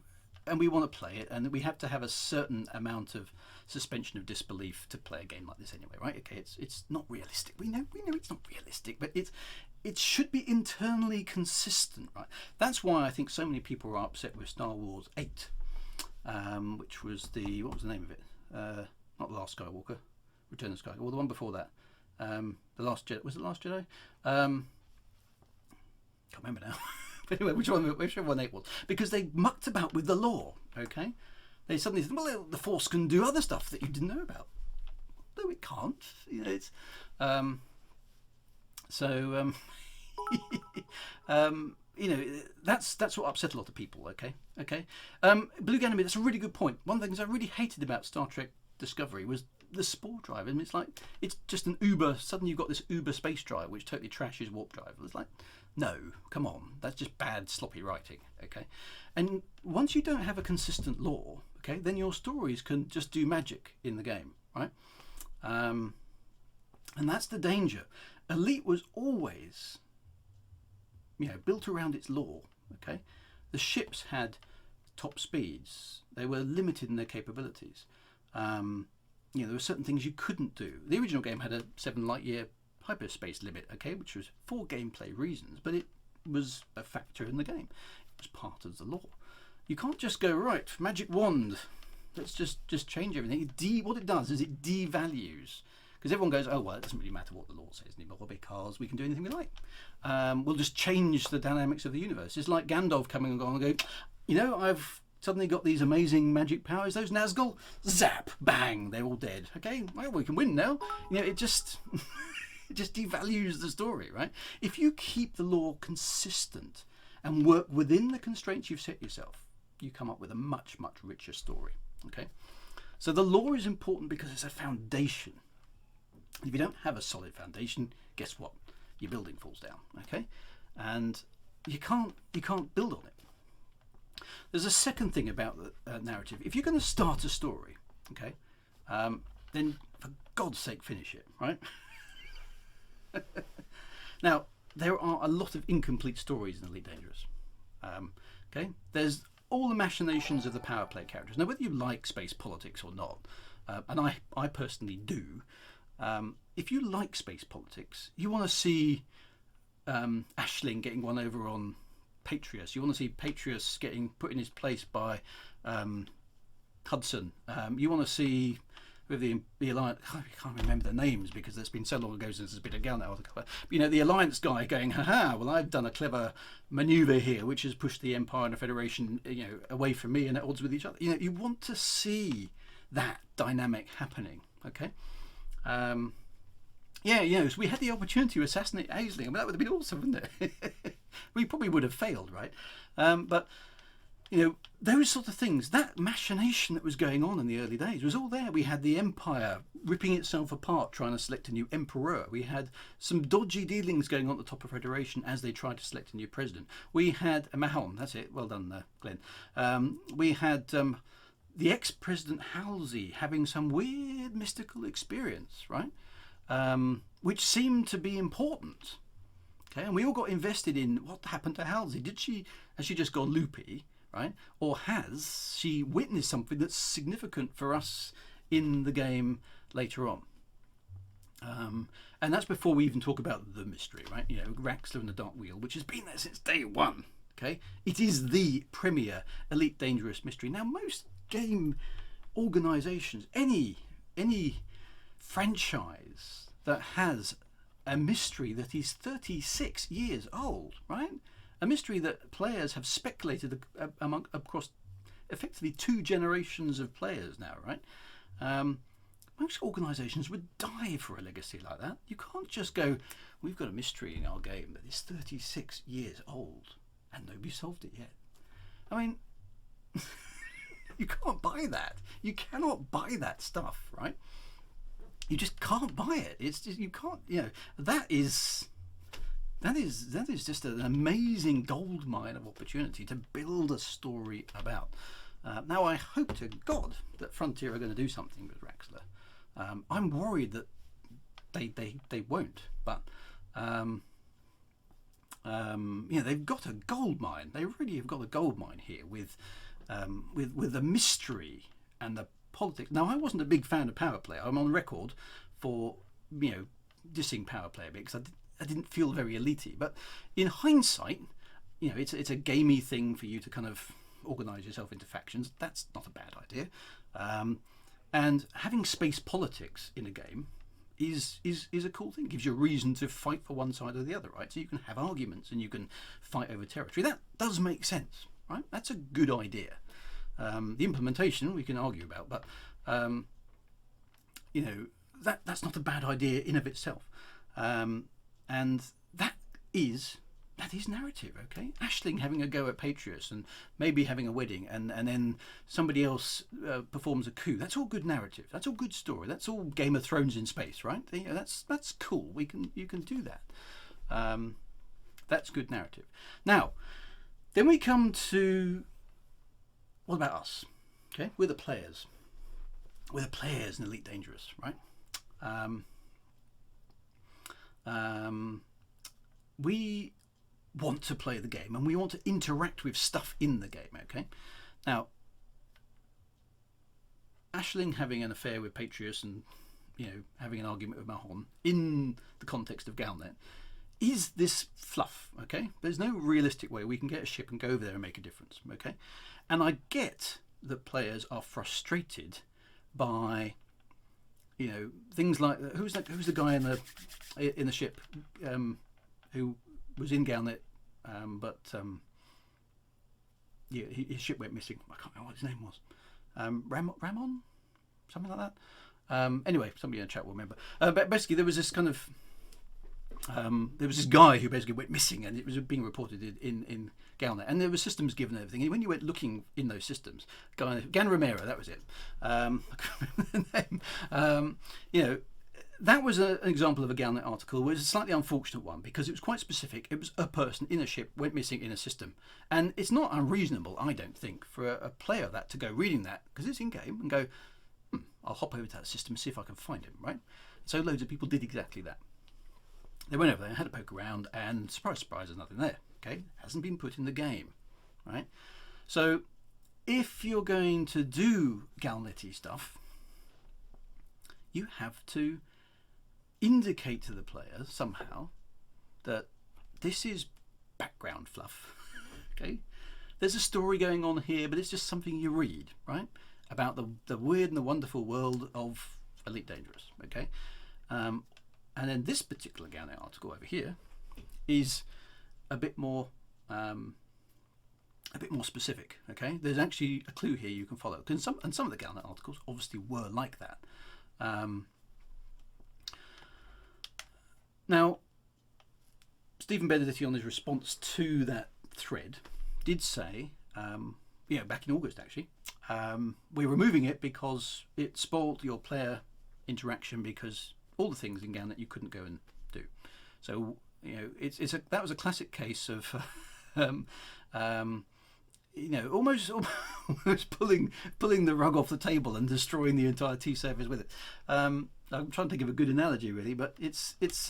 And we want to play it, and we have to have a certain amount of suspension of disbelief to play a game like this anyway, right? Okay, it's not realistic. We know it's not realistic, but it should be internally consistent, right? That's why I think so many people are upset with Star Wars 8, which was what was the name of it? Not The Last Skywalker, Return of Skywalker, or the one before that. The Last Jedi, was it Last Jedi? Can't remember now. Anyway, whichever one 8 was, because they mucked about with the lore. Okay, they suddenly said, well, the Force can do other stuff that you didn't know about. No, it can't. You know, it's you know, that's what upset a lot of people. Okay. Blue Ganymede, that's a really good point. One of the things I really hated about Star Trek Discovery was the spore drive. I mean, it's like it's just an Uber. Suddenly you've got this Uber space drive which totally trashes warp drive. It's like, no, come on, that's just bad, sloppy writing, okay? And once you don't have a consistent lore, okay, then your stories can just do magic in the game, right? And that's the danger. Elite was always, you know, built around its lore, okay? The ships had top speeds. They were limited in their capabilities. You know, there were certain things you couldn't do. The original game had a 7 light year hyperspace limit, okay, which was for gameplay reasons, but it was a factor in the game. It was part of the lore. You can't just go, right, magic wand, let's just change everything. What it does is it devalues, because everyone goes, oh well, it doesn't really matter what the lore says anymore because we can do anything we like. We'll just change the dynamics of the universe. It's like Gandalf coming and going and go, you know, I've suddenly got these amazing magic powers. Those Nazgul, zap, bang, they're all dead. Okay, well, we can win now. You know, it just it just devalues the story, right? If you keep the lore consistent and work within the constraints you've set yourself, you come up with a much richer story. Okay, so the lore is important because it's a foundation. If you don't have a solid foundation, guess what? Your building falls down. Okay, and you can't build on it. There's a second thing about the narrative. If you're going to start a story, okay, then for God's sake, finish it, right? Now, there are a lot of incomplete stories in Elite Dangerous. Okay, there's all the machinations of the power play characters. Now, whether you like space politics or not, and I personally do, if you like space politics, you want to see Aisling getting one over on Patrius. You want to see Patrius getting put in his place by Hudson. You want to see with the Alliance, I can't remember the names because it's been so long ago since there's been a Galnet article. But, you know, the Alliance guy going, haha, well, I've done a clever manoeuvre here, which has pushed the Empire and the Federation, you know, away from me and at odds with each other. You know, you want to see that dynamic happening, okay? Yeah, you know, so we had the opportunity to assassinate Aisling. I mean, that would have been awesome, wouldn't it? We probably would have failed, right? But, you know, those sort of things, that machination that was going on in the early days was all there. We had the Empire ripping itself apart, trying to select a new emperor. We had some dodgy dealings going on at the top of Federation as they tried to select a new president. We had Mahon, that's it, well done, Glenn. We had the ex-president Halsey having some weird mystical experience, right? Which seemed to be important. Okay, and we all got invested in what happened to Halsey. Has she just gone loopy, right? Or has she witnessed something that's significant for us in the game later on? And that's before we even talk about the mystery, right? You know, Raxler and the Dark Wheel, which has been there since day one. Okay, it is the premier Elite Dangerous mystery. Now, most game organisations, any franchise that has a mystery that is 36 years old, right? A mystery that players have speculated across effectively 2 generations of players now, right? Most organisations would die for a legacy like that. You can't just go, we've got a mystery in our game that is 36 years old and nobody solved it yet. I mean, you can't buy that. You cannot buy that stuff, right? You just can't buy it. It's just, you can't, you know, that is just an amazing goldmine of opportunity to build a story about. Now, I hope to God that Frontier are going to do something with Raxler. I'm worried that they won't, but you know, they've got a goldmine. They really have got a goldmine here with the mystery and the politics. Now, I wasn't a big fan of power play. I'm on record for, you know, dissing power play because I didn't feel very elite-y. But in hindsight, you know, it's a gamey thing for you to kind of organise yourself into factions. That's not a bad idea. And having space politics in a game is a cool thing. It gives you a reason to fight for one side or the other, right? So you can have arguments and you can fight over territory. That does make sense, right? That's a good idea. The implementation we can argue about, but you know, that's not a bad idea in of itself. And that is narrative, okay? Aisling having a go at Patrius and maybe having a wedding, and then somebody else performs a coup. That's all good narrative. That's all good story. That's all Game of Thrones in space, right? You know, that's cool. You can do that. That's good narrative. Now, then we come to, what about us? Okay, we're the players. We're the players in Elite Dangerous, right? We want to play the game and we want to interact with stuff in the game, okay? Now, Aisling having an affair with Patrius and, you know, having an argument with Mahon in the context of Galnet is this fluff, okay? There's no realistic way we can get a ship and go over there and make a difference, okay? And I get that players are frustrated by, you know, things like who's the guy in the ship who was in Galnet, but yeah, his ship went missing. I can't remember what his name was. Ramon, something like that. Anyway, somebody in the chat will remember. But basically, there was this kind of there was this guy who basically went missing, and it was being reported in Galnet, and there were systems given and everything. And when you went looking in those systems, Gan Romero, that was it. I can't remember the name. You know, that was an example of a Galnet article. It was a slightly unfortunate one because it was quite specific. It was a person in a ship went missing in a system. And it's not unreasonable, I don't think, for a player of that to go reading that, because it's in-game, and go, I'll hop over to that system and see if I can find him, right? So loads of people did exactly that. They went over there, had a poke around, and surprise, surprise, there's nothing there. Okay, hasn't been put in the game, right? So if you're going to do Galnet-y stuff, you have to indicate to the player somehow that this is background fluff. Okay, there's a story going on here, but it's just something you read, right? About the weird and the wonderful world of Elite Dangerous. Okay, and then this particular Galnet article over here is a bit more specific. Okay, there's actually a clue here you can follow. And some of the Galnet articles obviously were like that. Now, Stephen Benedetti, on his response to that thread, did say, back in August actually, we're removing it because it spoiled your player interaction, because all the things in Galnet you couldn't go and do. So that was a classic case of almost pulling the rug off the table and destroying the entire T surface with it. I'm trying to think of a good analogy really, but it's it's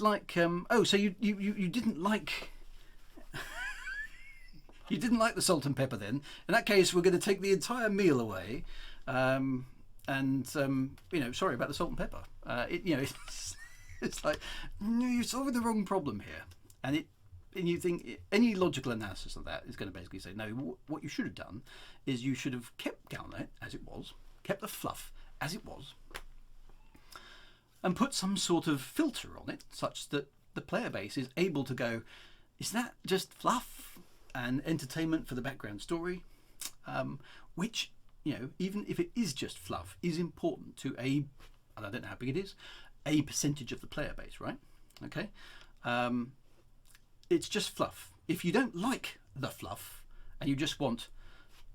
like so you didn't like you didn't like the salt and pepper then. In that case, we're going to take the entire meal away, and sorry about the salt and pepper. It's like, no, you're solving the wrong problem here, and you think any logical analysis of that is going to basically say, no, what you should have done is you should have kept Galnet as it was, kept the fluff as it was, and put some sort of filter on it such that the player base is able to go, is that just fluff and entertainment for the background story? Which, even if it is just fluff, is important to and I don't know how big it is, a percentage of the player base, right? Okay. It's just fluff. If you don't like the fluff and you just want,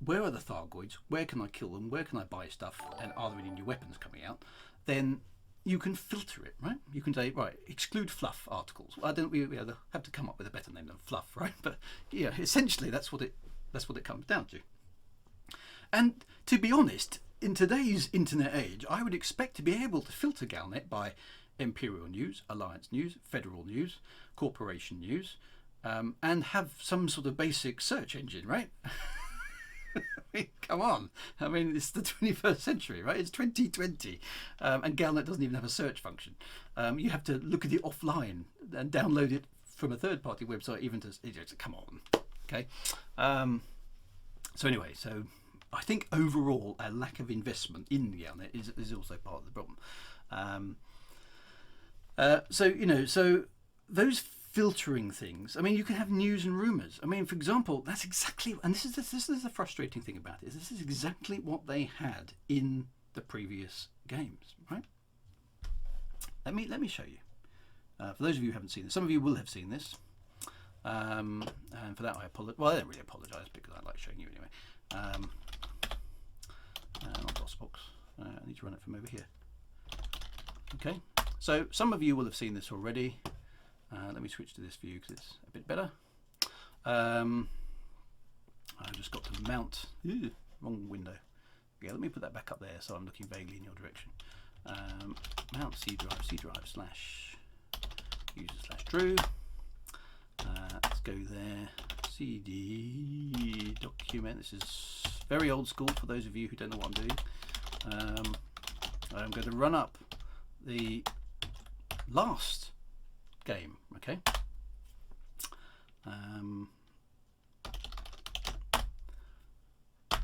where are the Thargoids? Where can I kill them? Where can I buy stuff? And are there any new weapons coming out? Then you can filter it, right? You can say, right, exclude fluff articles. I don't. We have to come up with a better name than fluff, right? But yeah, essentially that's what it comes down to. And to be honest, in today's internet age, I would expect to be able to filter Galnet by Imperial News, Alliance News, Federal News, Corporation News, and have some sort of basic search engine, right? I mean, come on. I mean, it's the 21st century, right? It's 2020, and Galnet doesn't even have a search function. You have to look at it offline and download it from a third-party website, even to come on, okay? So anyway, I think overall a lack of investment in Galnet is also part of the problem. So those filtering things. I mean, you can have news and rumours. I mean, for example, that's exactly, and this is the frustrating thing about it, is this is exactly what they had in the previous games, right? Let me show you. For those of you who haven't seen this, some of you will have seen this, and for that I apologise. Well, I don't really apologise because I like showing you anyway. Not DOSBox. I need to run it from over here. Okay, so some of you will have seen this already. Let me switch to this view because it's a bit better. I've just got to mount. Wrong window. Yeah, let me put that back up there so I'm looking vaguely in your direction. Mount C drive /user/drew. Let's go there. CD document. This is very old school for those of you who don't know what I'm doing. I'm going to run up the last game, okay?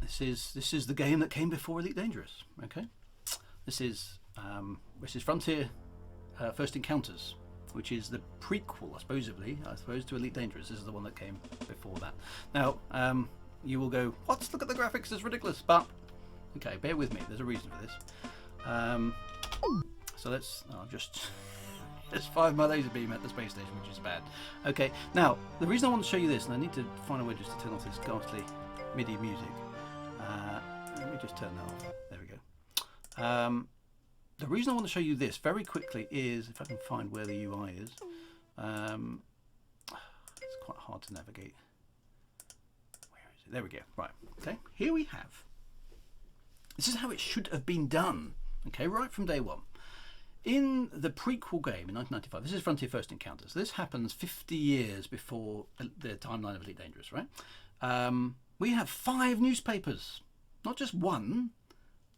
This is the game that came before Elite Dangerous, okay? This is Frontier First Encounters, which is the prequel, supposedly, to Elite Dangerous. This is the one that came before that. Now, you will go, what? Look at the graphics, it's ridiculous. But, okay, bear with me. There's a reason for this. So let's fire my laser beam at the space station, which is bad. Okay, now, the reason I want to show you this, and I need to find a way just to turn off this ghastly MIDI music. Let me just turn that off. There we go. the reason I want to show you this very quickly is, if I can find where the UI is, it's quite hard to navigate. Where is it? There we go. Right. Okay. Here we have. This is how it should have been done. Okay, right from day one. In the prequel game in 1995, this is Frontier First Encounters. This happens 50 years before the timeline of Elite Dangerous, right? We have 5 newspapers, not just one,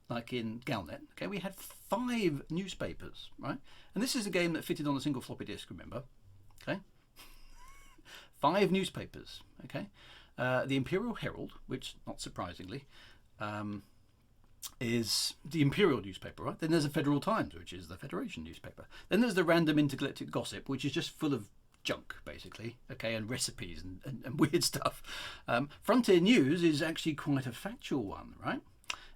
like in Galnet. Okay, we had 5 newspapers, right? And this is a game that fitted on a single floppy disk, remember? Okay, 5 newspapers. Okay, the Imperial Herald, which, not surprisingly, is the Imperial newspaper, right? Then there's the Federal Times, which is the Federation newspaper. Then there's the Random Intergalactic Gossip, which is just full of junk, basically, okay, and recipes and weird stuff. Frontier News is actually quite a factual one, right?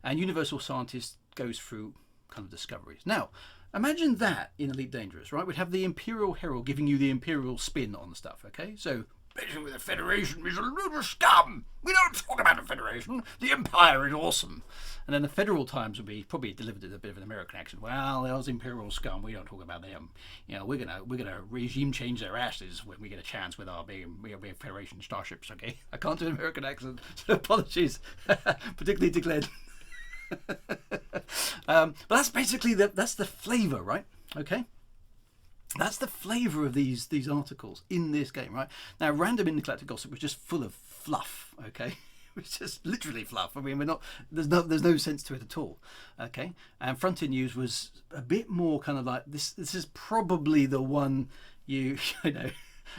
And Universal Scientist goes through kind of discoveries. Now, imagine that in Elite Dangerous, right? We'd have the Imperial Herald giving you the Imperial spin on stuff, okay? So, basically the Federation is a load of scum. We don't talk about the Federation. The Empire is awesome. And then the Federal Times would be probably delivered in a bit of an American accent. Well, those Imperial scum, we don't talk about them. You know, we're gonna regime change their asses when we get a chance with our big Federation starships. Okay, I can't do an American accent, so apologies, particularly to Glenn. But that's basically that's the flavour, right? Okay. That's the flavour of these articles in this game, right? Now, Random Intergalactic Gossip was just full of fluff, okay? It was just literally fluff. I mean, there's no sense to it at all, okay? And Frontier News was a bit more kind of like this. This is probably the one you know.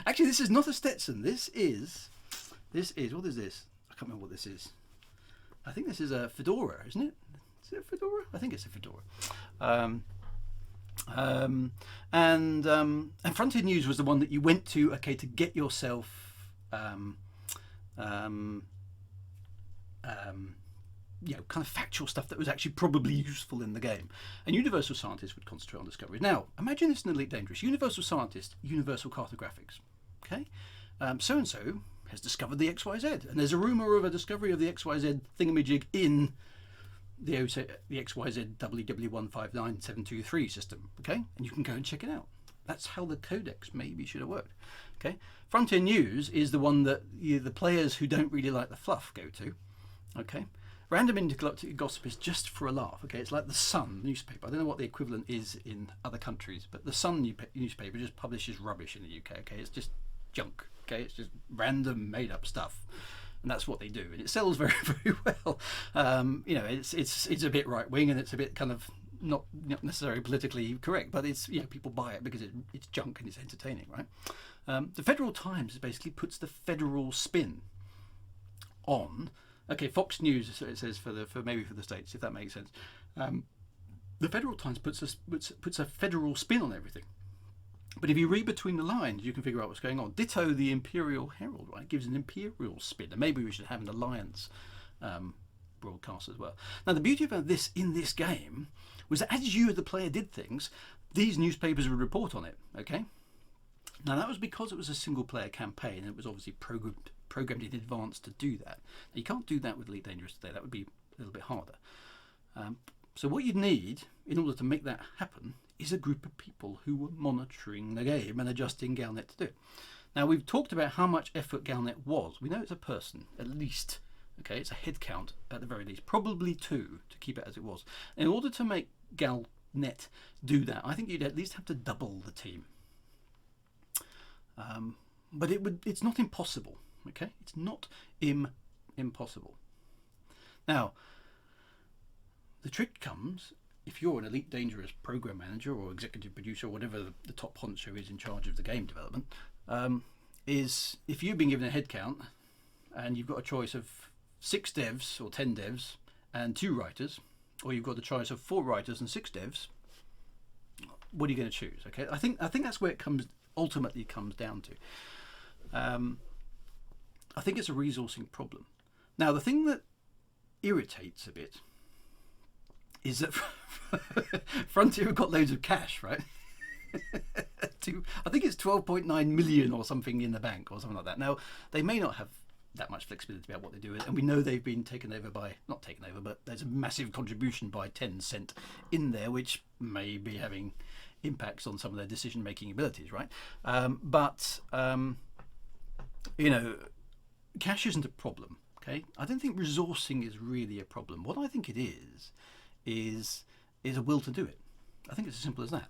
Actually, this is not a Stetson. This is what is this? I can't remember what this is. I think this is a fedora, isn't it? Is it a fedora? I think it's a fedora. And Frontier News was the one that you went to, okay, to get yourself, you know, kind of factual stuff that was actually probably useful in the game. And Universal Scientist would concentrate on discoveries. Now, imagine this in Elite Dangerous. Universal Scientist, Universal Cartographics. Okay, so and so has discovered the XYZ, and there's a rumor of a discovery of the XYZ thingamajig in the XYZ WW159723 system, okay? And you can go and check it out. That's how the codex maybe should have worked, okay? Frontier News is the one that the players who don't really like the fluff go to, okay? Random Intergalactic Gossip is just for a laugh, okay? It's like the Sun newspaper. I don't know what the equivalent is in other countries, but the Sun newspaper just publishes rubbish in the UK, okay? It's just junk, okay? It's just random made-up stuff. And that's what they do, and it sells very, very well. You know, it's a bit right wing, and it's a bit kind of not necessarily politically correct, but it's, you know, people buy it because it's junk and it's entertaining, right? The Federal Times basically puts the federal spin on. Okay, Fox News, so it says for maybe for the States, if that makes sense. The Federal Times puts a federal spin on everything. But if you read between the lines, you can figure out what's going on. Ditto the Imperial Herald, right? It gives an Imperial spin. And maybe we should have an Alliance broadcast as well. Now, the beauty about this in this game was that as you, the player, did things, these newspapers would report on it, okay? Now, that was because it was a single-player campaign, and it was obviously programmed in advance to do that. Now, you can't do that with Elite Dangerous today. That would be a little bit harder. So what you'd need, in order to make that happen, is a group of people who were monitoring the game and adjusting Galnet to do it. Now, we've talked about how much effort Galnet was. We know it's a person, at least. Okay, it's a head count at the very least, probably 2 to keep it as it was. In order to make Galnet do that, I think you'd at least have to double the team. But it's not impossible. Okay, it's not impossible. Now, the trick comes if you're an Elite Dangerous program manager or executive producer or whatever the top honcho is in charge of the game development, is if you've been given a head count and you've got a choice of 6 devs or 10 devs and 2 writers, or you've got the choice of 4 writers and 6 devs, what are you going to choose? Okay, I think that's where it ultimately comes down to. I think it's a resourcing problem. Now, the thing that irritates a bit is that Frontier have got loads of cash, right? I think it's 12.9 million or something in the bank or something like that. Now, they may not have that much flexibility about what they do, and we know they've been taken over by, not taken over, but there's a massive contribution by Tencent in there, which may be having impacts on some of their decision-making abilities, right? But you know, cash isn't a problem. Okay, I don't think resourcing is really a problem. What I think it is a will to do it. I think it's as simple as that.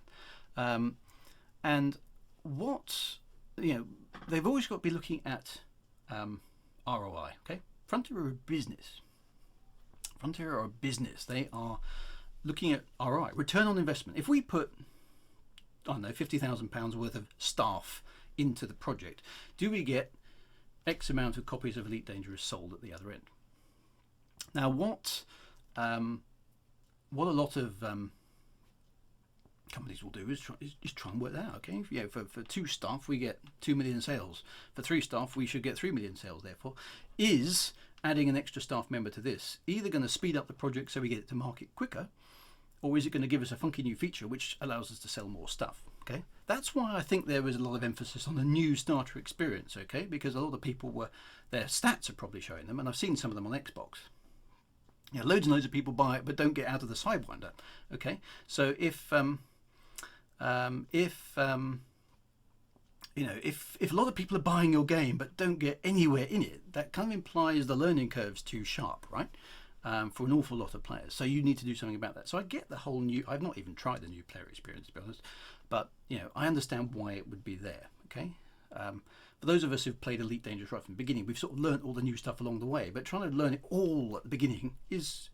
And what, you know, they've always got to be looking at ROI. Okay, Frontier are a business. Frontier are a business. They are looking at ROI, return on investment. If we put, I don't know, £50,000 worth of staff into the project, do we get X amount of copies of Elite Dangerous sold at the other end? Now, what a lot of companies will do is try and work that out. Okay, yeah, for 2 staff we get 2 million sales. For 3 staff we should get 3 million sales. Therefore, is adding an extra staff member to this either going to speed up the project so we get it to market quicker, or is it going to give us a funky new feature which allows us to sell more stuff? Okay, that's why I think there was a lot of emphasis on the new starter experience. Okay, because a lot of people their stats are probably showing them, and I've seen some of them on Xbox. You know, loads and loads of people buy it but don't get out of the Sidewinder. Okay, so if you know, if a lot of people are buying your game but don't get anywhere in it, that kind of implies the learning curve's too sharp, right? For an awful lot of players. So you need to do something about that. So I get the whole new, I've not even tried the new player experience, to be honest, but you know, I understand why it would be there. Okay, for those of us who've played Elite Dangerous right from the beginning, we've sort of learned all the new stuff along the way, but trying to learn it all at the beginning is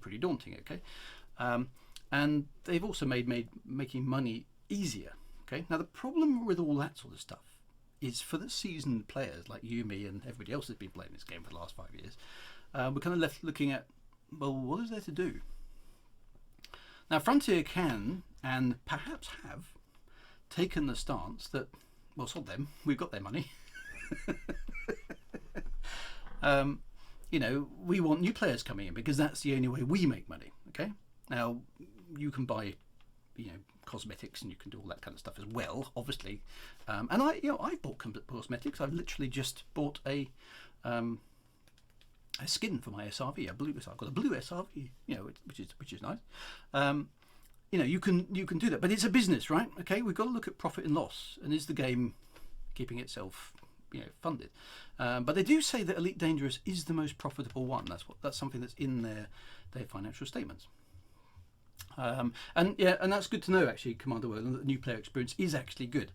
pretty daunting. Okay, and they've also made making money easier. Okay, now the problem with all that sort of stuff is for the seasoned players like you, me, and everybody else that's been playing this game for the last 5 years, we're kind of left looking at, well, what is there to do? Now, Frontier can, and perhaps have, taken the stance that, well, sod them, we've got their money. You know, we want new players coming in because that's the only way we make money. Okay, now you can buy, you know, cosmetics and you can do all that kind of stuff as well, obviously. And I bought cosmetics. I've literally just bought a skin for my SRV, I've got a blue SRV, you know, which is nice. You know, you can do that, but it's a business, right? Okay, we've got to look at profit and loss, and is the game keeping itself, you know, funded? But they do say that Elite Dangerous is the most profitable one. That's something that's in their financial statements. And that's good to know, actually, Commander World, that the new player experience is actually good.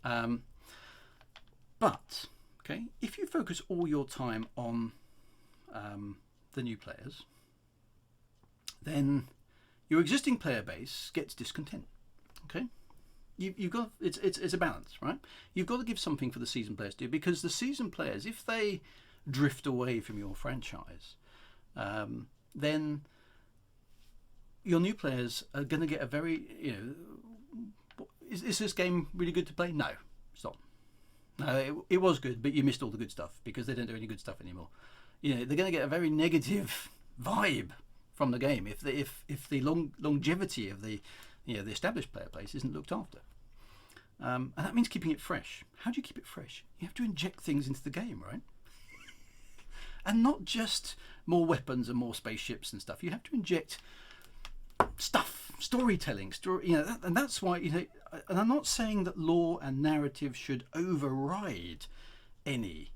But okay, if you focus all your time on the new players, then your existing player base gets discontent. Okay, you've got it's a balance, right? You've got to give something for the seasoned players to do, because the seasoned players, if they drift away from your franchise, then your new players are going to get a very, you know, is this game really good to play? No, it's not. No, it was good, but you missed all the good stuff because they don't do any good stuff anymore. You know, they're going to get a very negative vibe from the game if the longevity of the, you know, the established player base isn't looked after. And that means keeping it fresh. How do you keep it fresh? You have to inject things into the game, right? And not just more weapons and more spaceships and stuff. You have to inject stuff, storytelling, you know, and that's why, you know, and I'm not saying that lore and narrative should override any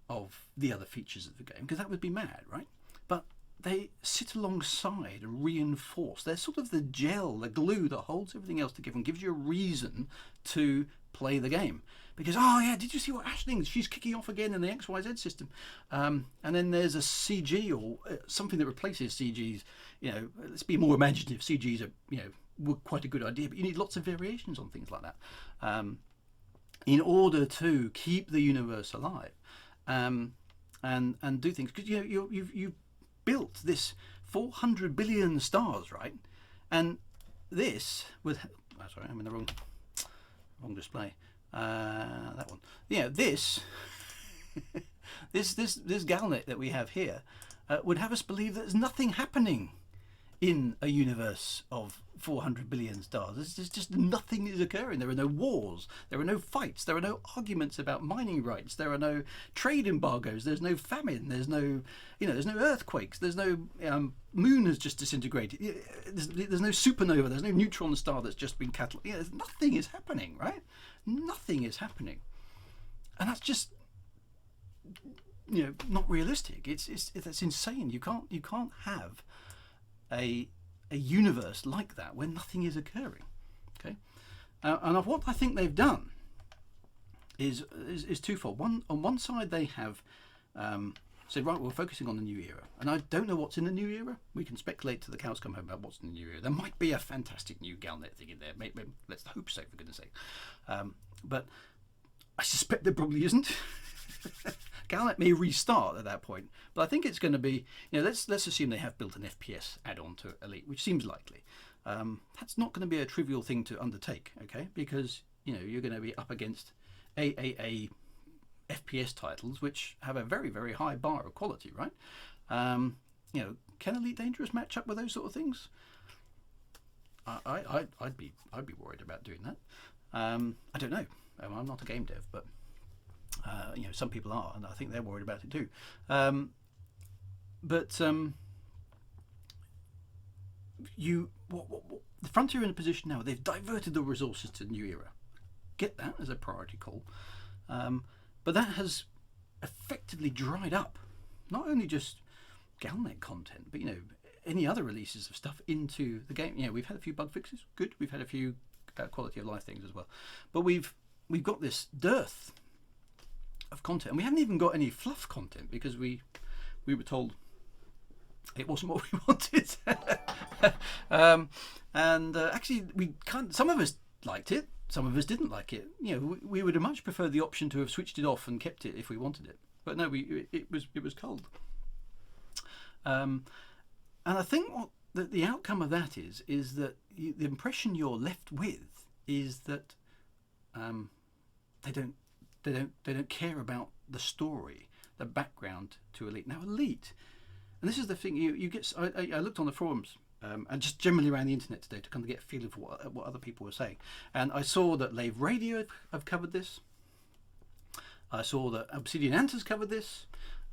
of the other features of the game, because that would be mad, right? But they sit alongside and reinforce. They're sort of the gel, the glue that holds everything else together and gives you a reason to play the game. Because, oh yeah, did you see what Ashling's? She's kicking off again in the XYZ system. And then there's a CG or something that replaces CGs. You know, let's be more imaginative. CGs are, you know, were quite a good idea, but you need lots of variations on things like that in order to keep the universe alive and do things. Because, you know, you've built this 400 billion stars, right? And this with, oh, sorry, I'm in the wrong display. That one. Yeah, this Galnet that we have here would have us believe that there's nothing happening in a universe of 400 billion stars. There's just nothing is occurring. There are no wars. There are no fights. There are no arguments about mining rights. There are no trade embargoes. There's no famine. There's no, there's no earthquakes. There's no moon has just disintegrated. There's no supernova. There's no neutron star that's just been catalyzed. Nothing is happening, right? Nothing is happening, and that's just not realistic. That's insane. You can't have a universe like that where nothing is occurring. Okay, and what I think they've done is twofold. On one side they have said, right, we're focusing on the new era, and I don't know what's in the new era. We can speculate till the cows come home about what's in the new era. There might be a fantastic new Galnet thing in there. Maybe, let's hope so, for goodness sake. But I suspect there probably isn't. Galnet may restart at that point, but I think it's going to be, let's assume they have built an FPS add-on to Elite, which seems likely. That's not going to be a trivial thing to undertake, okay? Because you're going to be up against AAA FPS titles, which have a very, very high bar of quality, right? Can Elite Dangerous match up with those sort of things? I'd be worried about doing that. I don't know. I'm not a game dev, but some people are, and I think they're worried about it too. The Frontier are in a position now where they've diverted the resources to the new era. Get that as a priority call, but that has effectively dried up not only just Galnet content, but any other releases of stuff into the game. We've had a few bug fixes, good. We've had a few quality of life things as well, but we've got this dearth of content, and we haven't even got any fluff content because we were told it wasn't what we wanted. Actually, some of us liked it, some of us didn't like it. We would have much preferred the option to have switched it off and kept it if we wanted it, but no, it was cold. And I think what the outcome of that is that the impression you're left with is that they don't care about the story, the background to Elite. Now Elite, and this is the thing, you get. I looked on the forums and just generally around the internet today to kind of get a feel of what other people were saying, and I saw that Lave Radio have covered this. I saw that Obsidian Ant has covered this.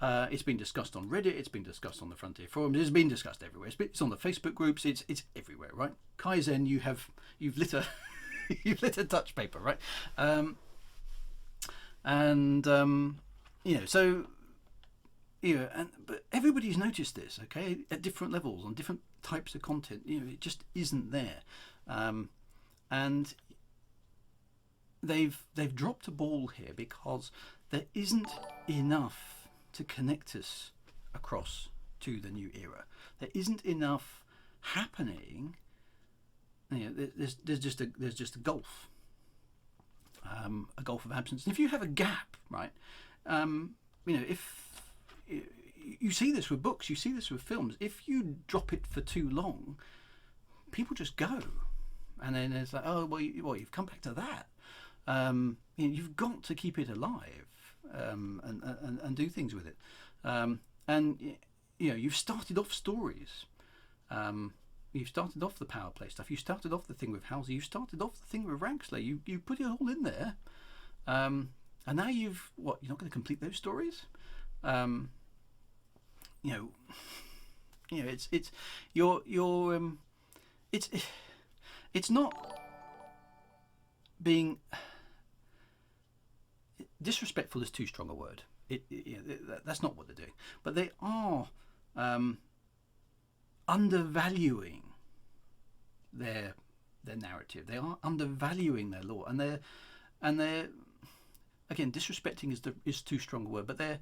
It's been discussed on Reddit. It's been discussed on the Frontier forums. It's been discussed everywhere. It's on the Facebook groups. It's everywhere, right? Kaizen, you've lit a you've lit a touch paper, right? But everybody's noticed this, okay, at different levels on different types of content. It just isn't there, and they've dropped a ball here because there isn't enough to connect us across to the new era. There isn't enough happening. There's just a gulf. A gulf of absence. And if you have a gap, right, if you see this with books, you see this with films, if you drop it for too long, people just go, and then it's like, oh well, you've come back to that. You've got to keep it alive and do things with it. You've started off stories. You've started off the power play stuff. You started off the thing with Halsey. You started off the thing with Ranksley. You put it all in there, and now you're not going to complete those stories. It's not being disrespectful is too strong a word. That's not what they're doing, but they are undervaluing their narrative. They are undervaluing their lore, and they're again, disrespecting is too strong a word, but they're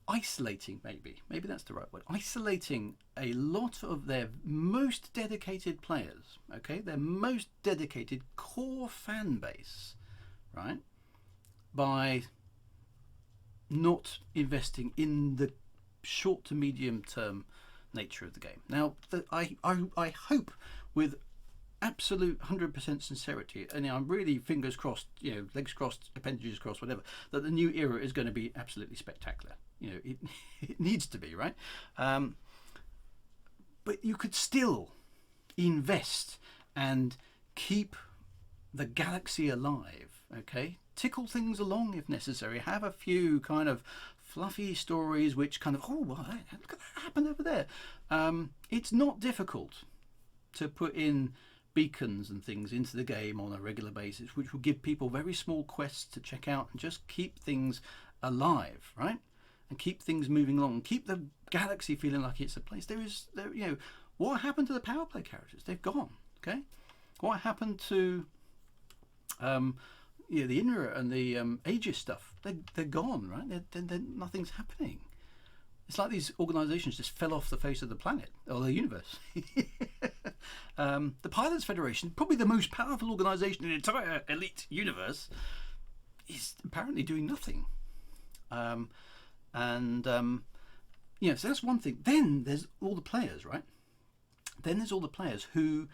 isolating, maybe that's the right word, isolating a lot of their most dedicated players, okay, their most dedicated core fan base, right, by not investing in the short to medium term nature of the game. Now, I hope with absolute 100% sincerity, and I'm really fingers crossed, legs crossed, appendages crossed, whatever, that the new era is going to be absolutely spectacular. It needs to be, right? But you could still invest and keep the galaxy alive. Okay, tickle things along if necessary. Have a few kind of fluffy stories which kind of, oh, well, look at that happened over there. It's not difficult to put in beacons and things into the game on a regular basis, which will give people very small quests to check out and just keep things alive, right? And keep things moving along, keep the galaxy feeling like it's a place. What happened to the power play characters? They've gone. Okay, what happened to the Inra and the Aegis stuff? They're gone, right? Nothing's happening. It's like these organisations just fell off the face of the planet or the universe. The Pilots Federation, probably the most powerful organisation in the entire elite universe, is apparently doing nothing. So that's one thing. Then there's all the players, right? Then there's all the players who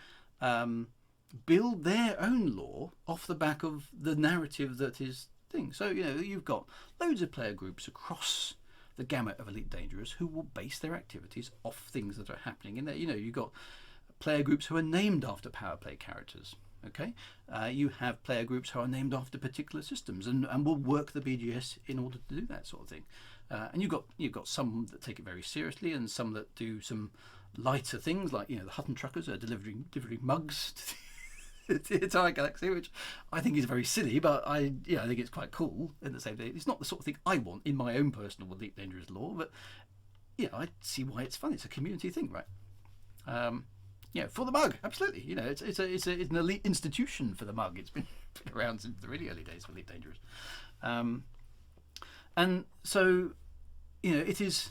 build their own lore off the back of the narrative that is thing. So you've got loads of player groups across the gamut of Elite Dangerous who will base their activities off things that are happening in there. You've got player groups who are named after power play characters. Okay, you have player groups who are named after particular systems and will work the BGS in order to do that sort of thing. And you've got some that take it very seriously and some that do some lighter things, like the Hutton Truckers are delivering mugs to the entire galaxy, which I think is very silly, but I think it's quite cool. In the same day, it's not the sort of thing I want in my own personal Elite Dangerous lore, but I see why it's fun. It's a community thing, right? For the mug, absolutely. It's an elite institution for the mug. It's been around since the really early days of Elite Dangerous, and so it is.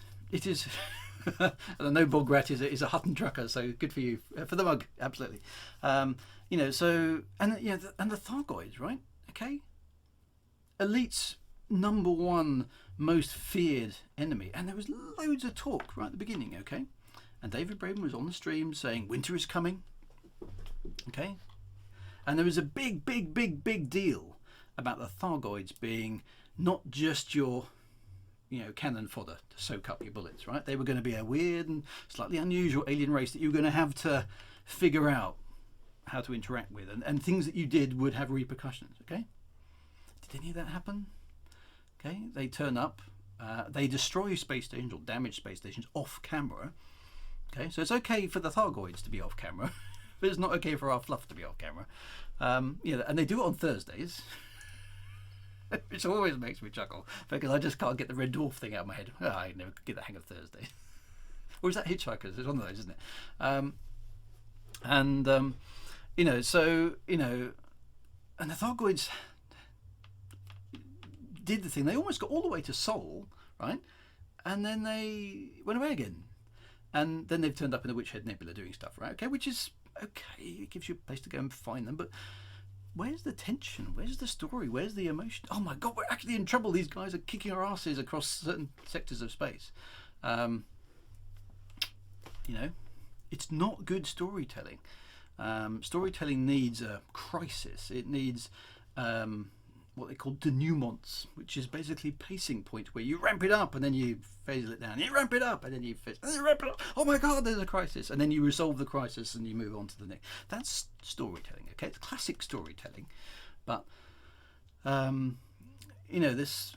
I know Bograt is a Hutton Trucker, so good for you for the mug, absolutely. So and the Thargoids, right? Okay, Elite's number one most feared enemy, and there was loads of talk right at the beginning. Okay. And David Braben was on the stream saying winter is coming. Okay. And there was a big deal about the Thargoids being not just your cannon fodder to soak up your bullets, right? They were going to be a weird and slightly unusual alien race that you were going to have to figure out how to interact with, and things that you did would have repercussions. Okay. Did any of that happen? Okay. They turn up, they destroy space stations or damage space stations off camera. Okay, so it's okay for the Thargoids to be off camera, but it's not okay for our fluff to be off camera. And they do it on Thursdays, which always makes me chuckle because I just can't get the Red Dwarf thing out of my head. I never get the hang of Thursday. Or is that Hitchhikers? It's one of those, isn't it? And the Thargoids did the thing. They almost got all the way to Sol, right? And then they went away again. And then they've turned up in the Witchhead Nebula doing stuff, right? Okay, which is okay. It gives you a place to go and find them. But where's the tension? Where's the story? Where's the emotion? Oh my God, we're actually in trouble. These guys are kicking our asses across certain sectors of space. It's not good storytelling. Storytelling needs a crisis. It needs what they call denouements, which is basically pacing point where you ramp it up and then you phase it down. You ramp it up and then you ramp it up. Oh my God, there's a crisis, and then you resolve the crisis and you move on to the next. That's storytelling. Okay, it's classic storytelling, but there's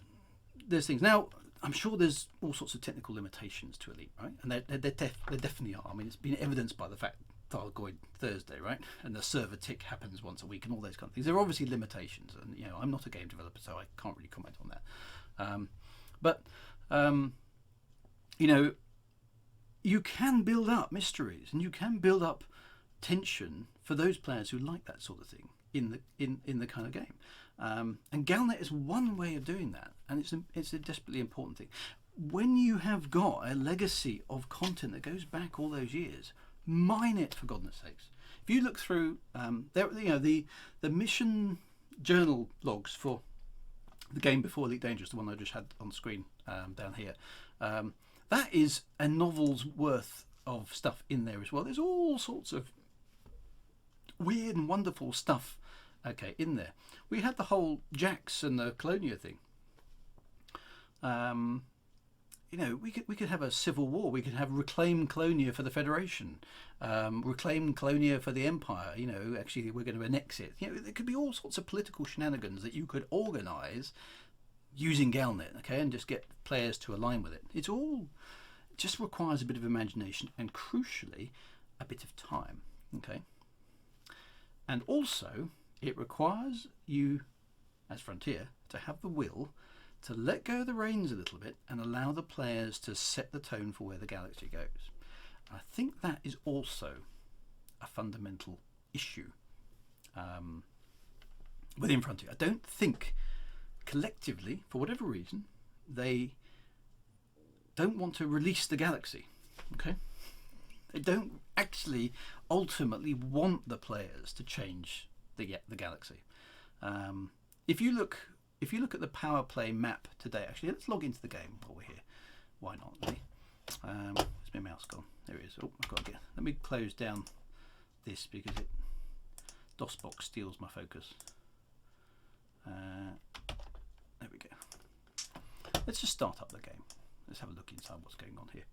things. Now I'm sure there's all sorts of technical limitations to Elite, right? And there definitely are. I mean, it's been evidenced by the fact Thargoid Thursday, right? And the server tick happens once a week and all those kind of things. There are obviously limitations, and I'm not a game developer, so I can't really comment on that. You can build up mysteries and you can build up tension for those players who like that sort of thing in the kind of game. And Galnet is one way of doing that, and it's a desperately important thing. When you have got a legacy of content that goes back all those years, mine it, for goodness sakes. If you look through the mission journal logs for the game before Elite Dangerous, the one I just had on the screen down here, that is a novel's worth of stuff in there as well. There's all sorts of weird and wonderful stuff in there. We had the whole Jax and the Colonia thing. you know, we could have a civil war. We could have reclaim Colonia for the Federation, reclaim Colonia for the Empire. You know, actually we're going to annex it. You know, there could be all sorts of political shenanigans that you could organise using Galnet, okay, and just get players to align with it. It just requires a bit of imagination and, crucially, a bit of time, okay. And also, it requires you, as Frontier, to have the will to let go of the reins a little bit and allow the players to set the tone for where the galaxy goes. I think that is also a fundamental issue within Frontier. I don't think collectively, for whatever reason, they don't want to release the galaxy. Okay, they don't actually ultimately want the players to change the galaxy. If you look at the power play map today, actually, let's log into the game while we're here. Why not? Where's my mouse gone? There it is. Oh, I've got to let me close down this because DOSBox steals my focus. There we go. Let's just start up the game. Let's have a look inside what's going on here.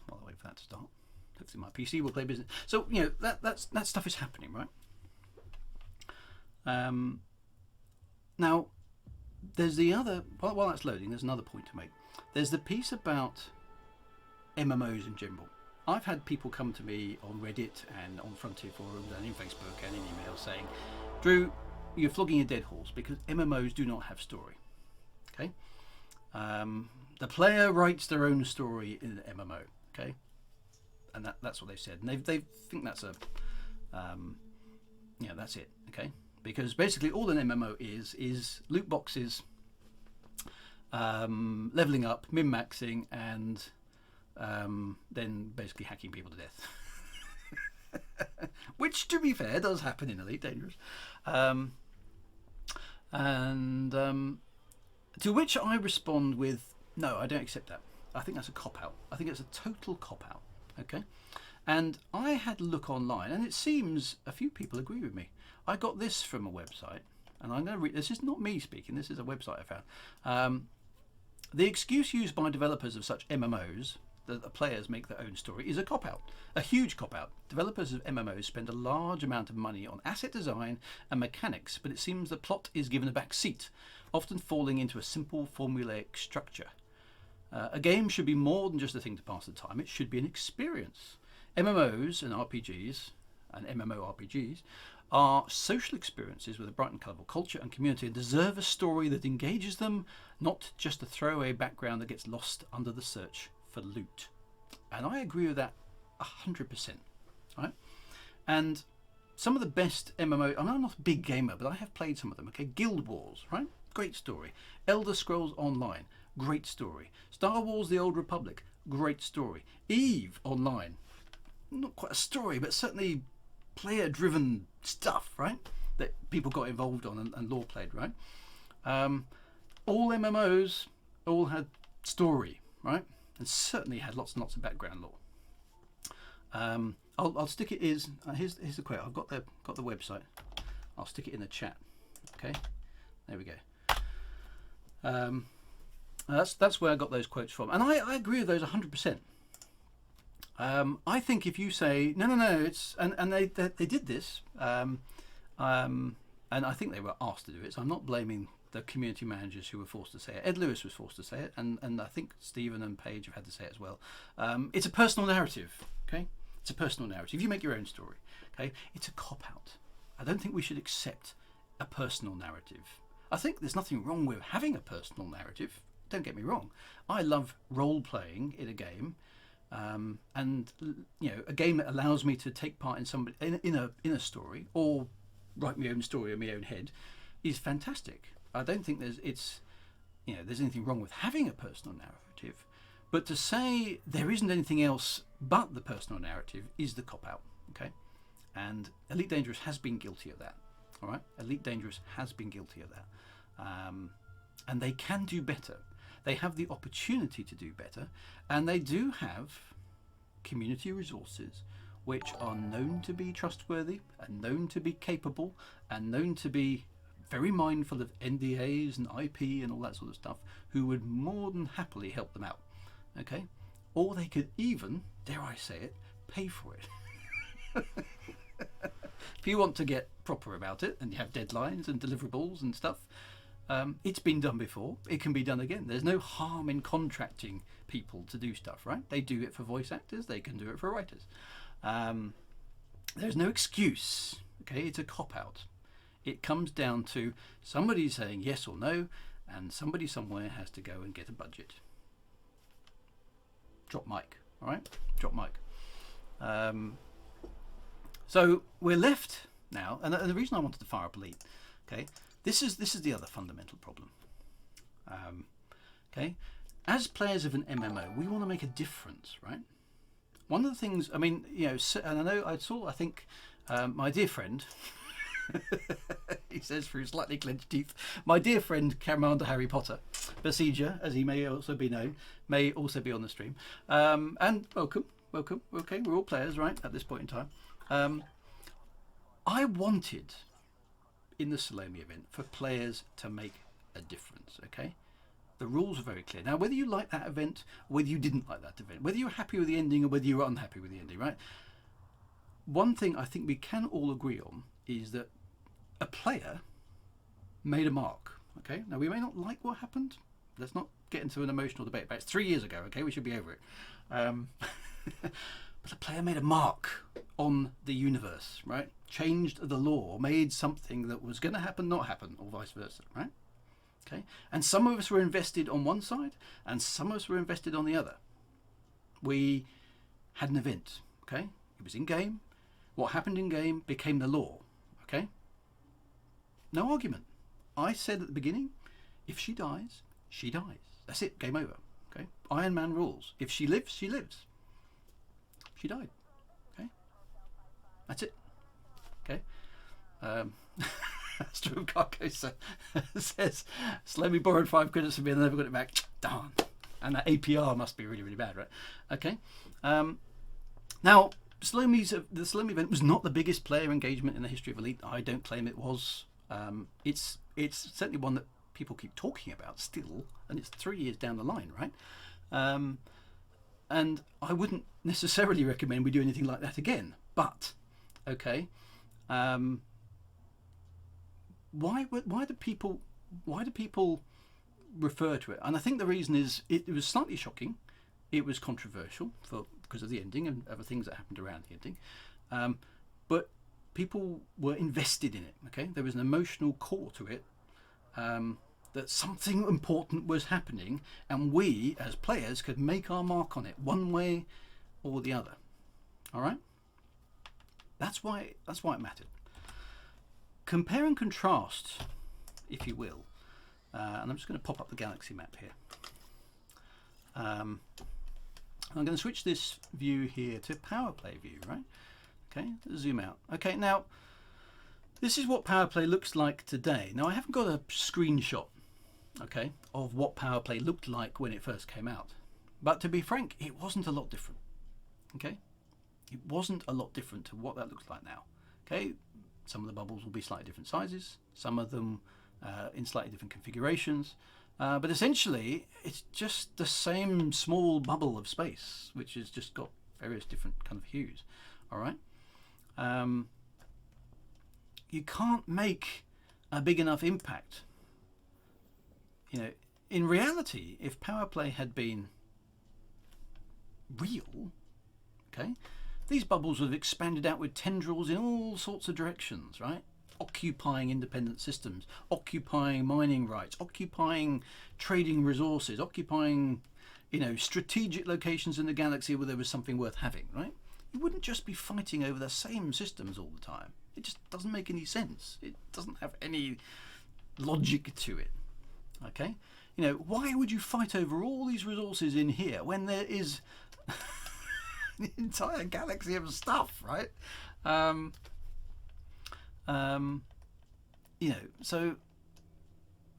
While I wait for that to start, hopefully my PC will play business. So you know that stuff is happening, right? Now, there's the other. While that's loading, there's another point to make. There's the piece about MMOs in general. I've had people come to me on Reddit and on Frontier forums and in Facebook and in email saying, Drew, you're flogging a dead horse because MMOs do not have story. Okay, the player writes their own story in an MMO. Okay, and that's what they've said, and they think that's that's it. Okay, because basically all an MMO is loot boxes, leveling up, min-maxing, and then basically hacking people to death. Which, to be fair, does happen in Elite Dangerous. To which I respond with, no, I don't accept that. I think that's a cop-out. I think it's a total cop-out. Okay? And I had a look online, and it seems a few people agree with me. I got this from a website, and I'm going to read. This is not me speaking. This is a website I found. The excuse used by developers of such MMOs that the players make their own story is a cop-out, a huge cop-out. Developers of MMOs spend a large amount of money on asset design and mechanics, but it seems the plot is given a back seat, often falling into a simple formulaic structure. A game should be more than just a thing to pass the time. It should be an experience. MMOs and RPGs, and MMORPGs, are social experiences with a bright and colourful culture and community and deserve a story that engages them, not just a throwaway background that gets lost under the search for loot. And I agree with that 100%. Right? And some of the best MMO, I'm not a big gamer, but I have played some of them. Okay, Guild Wars, right? Great story. Elder Scrolls Online, great story. Star Wars: The Old Republic, great story. EVE Online, not quite a story, but certainly player-driven stuff, right? That people got involved on and lore played, right? All MMOs all had story, right? And certainly had lots and lots of background lore. I'll stick it. Here's the quote. I've got the website. I'll stick it in the chat. Okay, there we go. That's where I got those quotes from, and I agree with those 100%. I think if you say no, it's and they did this, and I think they were asked to do it. So I'm not blaming the community managers who were forced to say it. Ed Lewis was forced to say it, and I think Stephen and Paige have had to say it as well. It's a personal narrative. Okay, it's a personal narrative. You make your own story. Okay, it's a cop-out. I don't think we should accept a personal narrative. I think there's nothing wrong with having a personal narrative. Don't get me wrong. I love role-playing in a game, and a game that allows me to take part in somebody in a story or write my own story in my own head is fantastic. I don't think there's anything wrong with having a personal narrative, but to say there isn't anything else but the personal narrative is the cop-out. Okay, and Elite Dangerous has been guilty of that. All right, Elite Dangerous has been guilty of that, and they can do better. They have the opportunity to do better, and they do have community resources which are known to be trustworthy and known to be capable and known to be very mindful of NDAs and IP and all that sort of stuff, who would more than happily help them out. Okay, or they could even, dare I say it, pay for it. If you want to get proper about it and you have deadlines and deliverables and stuff, it's been done before. It can be done again. There's no harm in contracting people to do stuff, right? They do it for voice actors. They can do it for writers. There's no excuse. Okay, it's a cop-out. It comes down to somebody saying yes or no, and somebody somewhere has to go and get a budget. Drop mic, all right? Drop mic. So we're left now, and the reason I wanted to fire up Elite, okay, this is the other fundamental problem. Okay, as players of an MMO, we want to make a difference, right? One of the things, I mean, you know, and I think my dear friend, he says through slightly clenched teeth, my dear friend Commander Harry Potter, Besieger, as he may also be known, may also be on the stream, and welcome. Okay, we're all players, right, at this point in time. I wanted, in the Salome event, for players to make a difference, okay? The rules are very clear. Now, whether you like that event, or whether you didn't like that event, whether you were happy with the ending or whether you were unhappy with the ending, right? One thing I think we can all agree on is that a player made a mark, okay? Now, we may not like what happened. Let's not get into an emotional debate about it. It's 3 years ago, okay? We should be over it. But the player made a mark on the universe, right? Changed the law, made something that was going to happen, not happen, or vice versa, right? Okay, and some of us were invested on one side, and some of us were invested on the other. We had an event, okay? It was in game. What happened in game became the law, okay? No argument. I said at the beginning, if she dies, she dies. That's it, game over, okay? Iron Man rules. If she lives, she lives. She died. Okay, that's it. Okay. Stromkarko says, Salome borrowed 5 credits from me and I never got it back. Darn. And that APR must be really, really bad, right? Okay. Now, the Salome event was not the biggest player engagement in the history of Elite. I don't claim it was. It's certainly one that people keep talking about still, and it's 3 years down the line, right? And I wouldn't necessarily recommend we do anything like that again. But, okay, why do people refer to it? And I think the reason is it was slightly shocking. It was controversial because of the ending and other things that happened around the ending. But people were invested in it. Okay, there was an emotional core to it. That something important was happening, and we as players could make our mark on it one way or the other. All right, that's why it mattered. Compare and contrast, if you will, and I'm just going to pop up the galaxy map here. I'm going to switch this view here to power play view, right? Okay, zoom out. Okay, now this is what power play looks like today. Now I haven't got a screenshot, okay, of what power play looked like when it first came out, but to be frank, it wasn't a lot different. Okay, it wasn't a lot different to what that looks like now. Okay, some of the bubbles will be slightly different sizes, some of them in slightly different configurations, but essentially it's just the same small bubble of space which has just got various different kind of hues. All right, you can't make a big enough impact. You know, in reality, if power play had been real, okay, these bubbles would have expanded out with tendrils in all sorts of directions, right? Occupying independent systems, occupying mining rights, occupying trading resources, occupying, you know, strategic locations in the galaxy where there was something worth having, right? You wouldn't just be fighting over the same systems all the time. It just doesn't make any sense. It doesn't have any logic to it. Okay, you know, why would you fight over all these resources in here when there is an entire galaxy of stuff, right? You know, so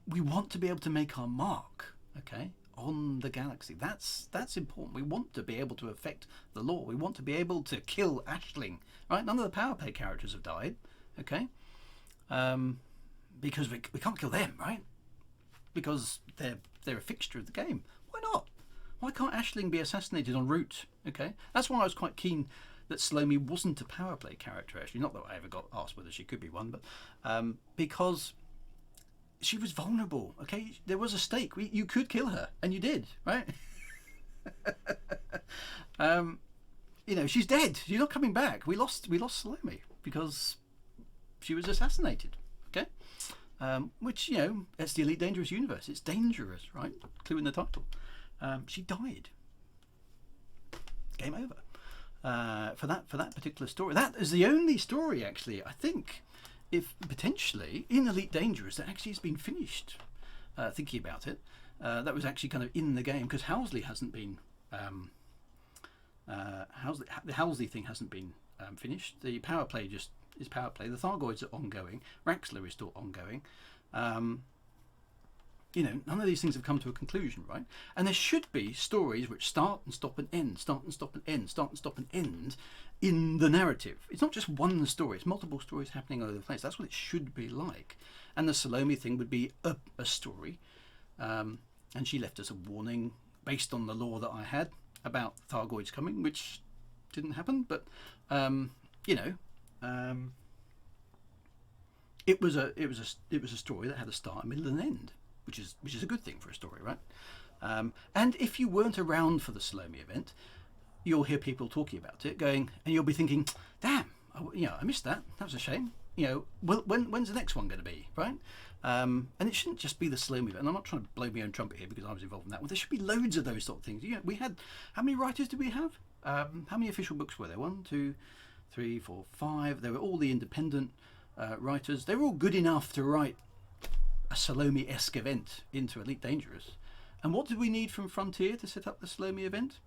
we want to be able to make our mark, okay, on the galaxy. That's important. We want to be able to affect the law. We want to be able to kill Ashling, right? None of the power play characters have died, okay. because we can't kill them, right? Because they're a fixture of the game. Why not? Why can't Aisling be assassinated en route? Okay, that's why I was quite keen that Salome wasn't a power play character. Actually, not that I ever got asked whether she could be one, but because she was vulnerable. Okay, there was a stake. You could kill her, and you did, right? She's dead. She's not coming back. We lost Salome because she was assassinated. Okay, which it's the Elite Dangerous universe. It's dangerous, right? Clue in the title. She died. Game over. For that particular story. That is the only story, actually, I think, if potentially in Elite Dangerous that actually has been finished. Thinking about it, that was actually kind of in the game, because Housley hasn't been. The Housley thing hasn't been finished. The power play just is power play. The Thargoids are ongoing. Raxler is still ongoing. None of these things have come to a conclusion, right? And there should be stories which start and stop and end, start and stop and end, start and stop and end in the narrative. It's not just one story, it's multiple stories happening all over the place. That's what it should be like. And the Salome thing would be a story. And she left us a warning based on the lore that I had about Thargoids coming, which didn't happen, but it was a story that had a start, a middle, and an end. Which is a good thing for a story, right? And if you weren't around for the Salome event, you'll hear people talking about it, and you'll be thinking, "Damn, I missed that. That was a shame." When's the next one going to be, right? And it shouldn't just be the Salome event. And I'm not trying to blow my own trumpet here because I was involved in that one. There should be loads of those sort of things. We had, how many writers did we have? How many official books were there? 1, 2, 3, 4, 5. They were all the independent writers. They were all good enough to write a Salome-esque event into Elite Dangerous. And what did we need from Frontier to set up the Salome event?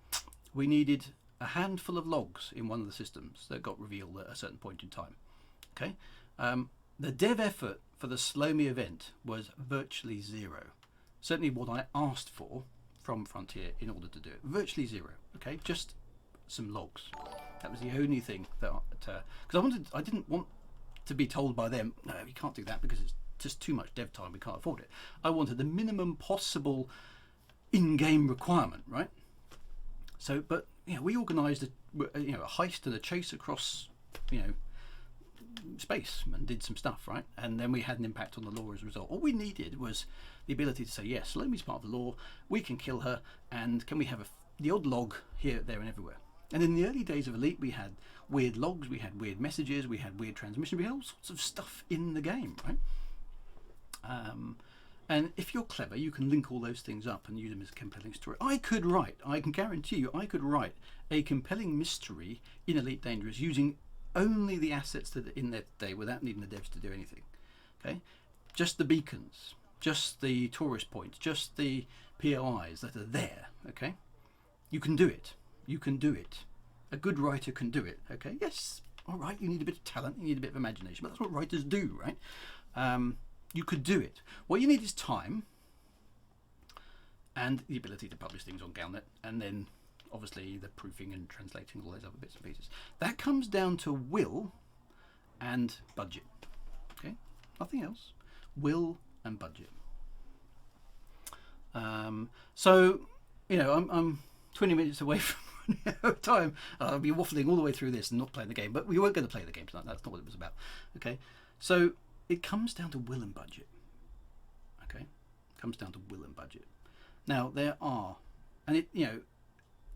We needed a handful of logs in one of the systems that got revealed at a certain point in time. Okay, the dev effort for the Salome event was virtually zero. Certainly what I asked for from Frontier in order to do it, virtually zero. Okay, just some logs. That was the only thing that because I didn't want to be told by them, no, you can't do that because it's just too much dev time, we can't afford it. I wanted the minimum possible in-game requirement, right? So, but we organised a heist and a chase across space and did some stuff, right? And then we had an impact on the lore as a result. All we needed was the ability to say, yes, Salome's part of the lore, we can kill her, and can we have the odd log here, there, and everywhere. And in the early days of Elite, we had weird logs, we had weird messages, we had weird transmissions, we had all sorts of stuff in the game, right? And if you're clever, you can link all those things up and use them as a compelling story. I can guarantee you, I could write a compelling mystery in Elite Dangerous using only the assets that are in there today without needing the devs to do anything. Okay, just the beacons, just the tourist points, just the POIs that are there. Okay, you can do it. You can do it. A good writer can do it. Okay, yes, all right. You need a bit of talent. You need a bit of imagination, but that's what writers do, right? You could do it. What you need is time and the ability to publish things on Galnet, and then obviously the proofing and translating all those other bits and pieces. That comes down to will and budget. Okay, nothing else. Will and budget. So I'm 20 minutes away from time. I'll be waffling all the way through this and not playing the game, but we weren't going to play the game tonight. That's not what it was about. Okay, so it comes down to will and budget. Okay, it comes down to will and budget. Now there are, and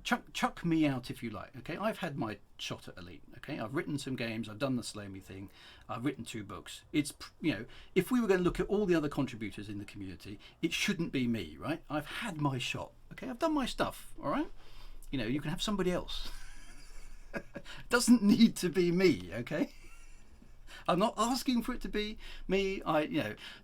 chuck me out if you like. Okay, I've had my shot at Elite. Okay, I've written some games. I've done the Salome thing. I've written 2 books. It's if we were going to look at all the other contributors in the community, it shouldn't be me, right? I've had my shot. Okay, I've done my stuff. All right, you can have somebody else. It doesn't need to be me. Okay. I'm not asking for it to be me.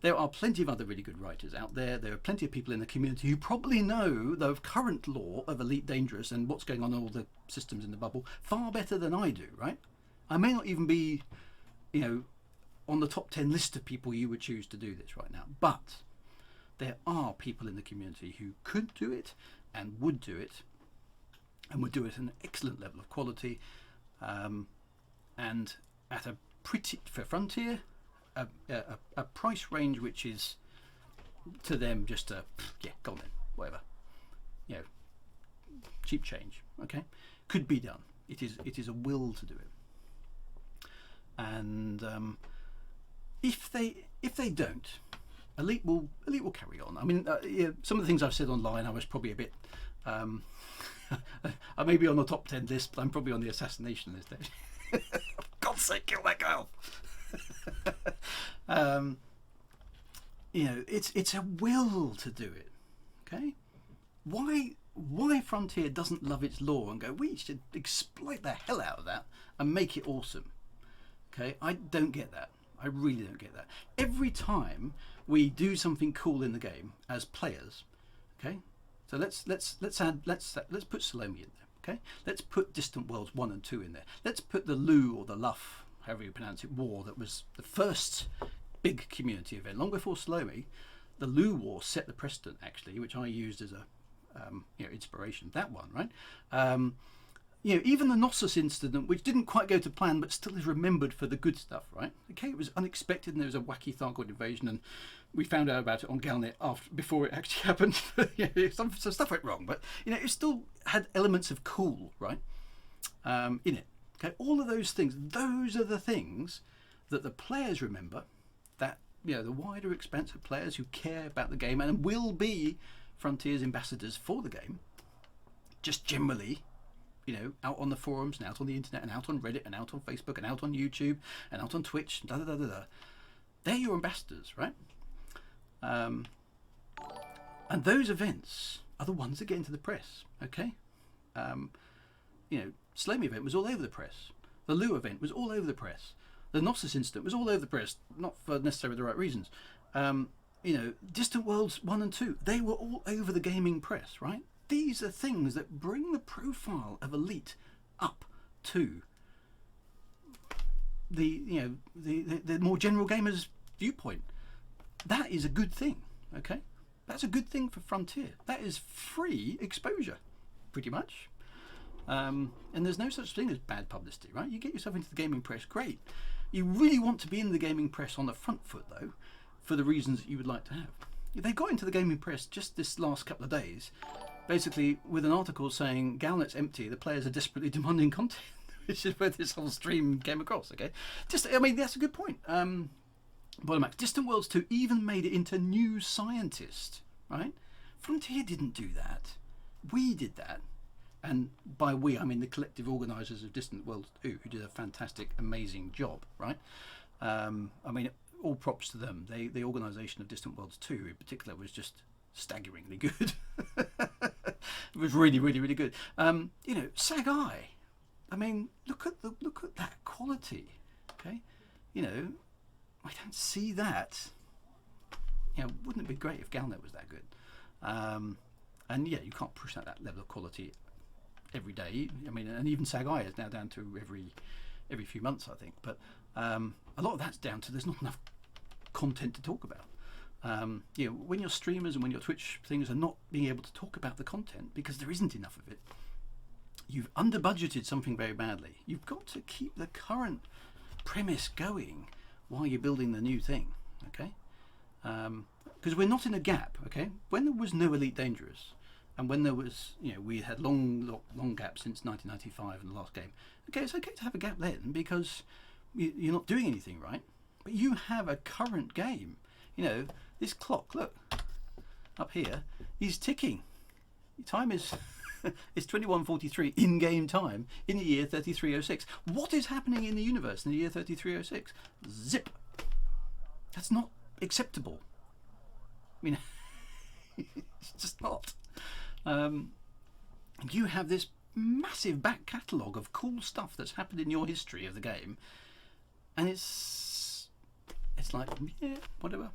There are plenty of other really good writers out there. There are plenty of people in the community who probably know the current lore of Elite Dangerous and what's going on in all the systems in the bubble far better than I do, right? I may not even be, on the top 10 list of people you would choose to do this right now, but there are people in the community who could do it and would do it at an excellent level of quality, and at a for Frontier, a price range which is to them just a Galnet, whatever, cheap change. Okay, could be done. It is a will to do it, and if they don't, Elite will carry on. I mean, some of the things I've said online, I was probably a bit. I may be on the top 10 list, but I'm probably on the assassination list. For God's sake, kill that girl! It's a will to do it. Okay, why Frontier doesn't love its lore and go, we should exploit the hell out of that and make it awesome? Okay, I don't get that. I really don't get that. Every time we do something cool in the game as players, okay. So let's put Salome in there. Okay, let's put Distant Worlds 1 and 2 in there. Let's put the Lu or the Luff, however you pronounce it, war that was the first big community event. Long before Salome, the Lu war set the precedent, actually, which I used as a inspiration. That one, right? Even the Knossos incident, which didn't quite go to plan, but still is remembered for the good stuff, right? Okay, it was unexpected, and there was a wacky Thargoid invasion, and we found out about it on Galnet before it actually happened. Some stuff went wrong, but it still had elements of cool, right? In it. Okay, all of those things. Those are the things that the players remember. That the wider expanse of players who care about the game and will be Frontier's ambassadors for the game, just generally. Out on the forums and out on the internet and out on Reddit and out on Facebook and out on YouTube and out on Twitch, they're your ambassadors, right? And those events are the ones that get into the press, okay? Salome event was all over the press. The Lu event was all over the press. The Knossos incident was all over the press, not for necessarily the right reasons. Distant Worlds 1 and 2, they were all over the gaming press, right? These are things that bring the profile of Elite up to the more general gamer's viewpoint. That is a good thing, okay? That's a good thing for Frontier. That is free exposure, pretty much. And there's no such thing as bad publicity, right? You get yourself into the gaming press, great. You really want to be in the gaming press on the front foot, though, for the reasons that you would like to have. They got into the gaming press just this last couple of days, basically with an article saying Galnet's empty, the players are desperately demanding content, which is where this whole stream came across, okay? That's a good point. Bottom up, Distant Worlds 2 even made it into New Scientist, right? Frontier didn't do that. We did that. And by we, I mean the collective organisers of Distant Worlds 2, who did a fantastic, amazing job, right? All props to them. The organisation of Distant Worlds 2 in particular was just staggeringly good. It was really, really, really good. Sag-Eye. Look at that quality. Okay, I don't see that. Wouldn't it be great if Galnet was that good? You can't push that level of quality every day. And even Sag-Eye is now down to every few months, I think. But a lot of that's down to there's not enough content to talk about. When your streamers and when your Twitch things are not being able to talk about the content because there isn't enough of it, you've under budgeted something very badly. You've got to keep the current premise going while you're building the new thing, okay? Because we're not in a gap, okay? When there was no Elite Dangerous, and when there was, we had long gaps since 1995 and the last game. Okay, it's okay to have a gap then because you're not doing anything, right? But you have a current game. This clock, look, up here, is ticking. Time is it's 21:43 in-game time in the year 3306. What is happening in the universe in the year 3306? Zip. That's not acceptable. It's just not. You have this massive back catalogue of cool stuff that's happened in your history of the game, and it's like, yeah, whatever.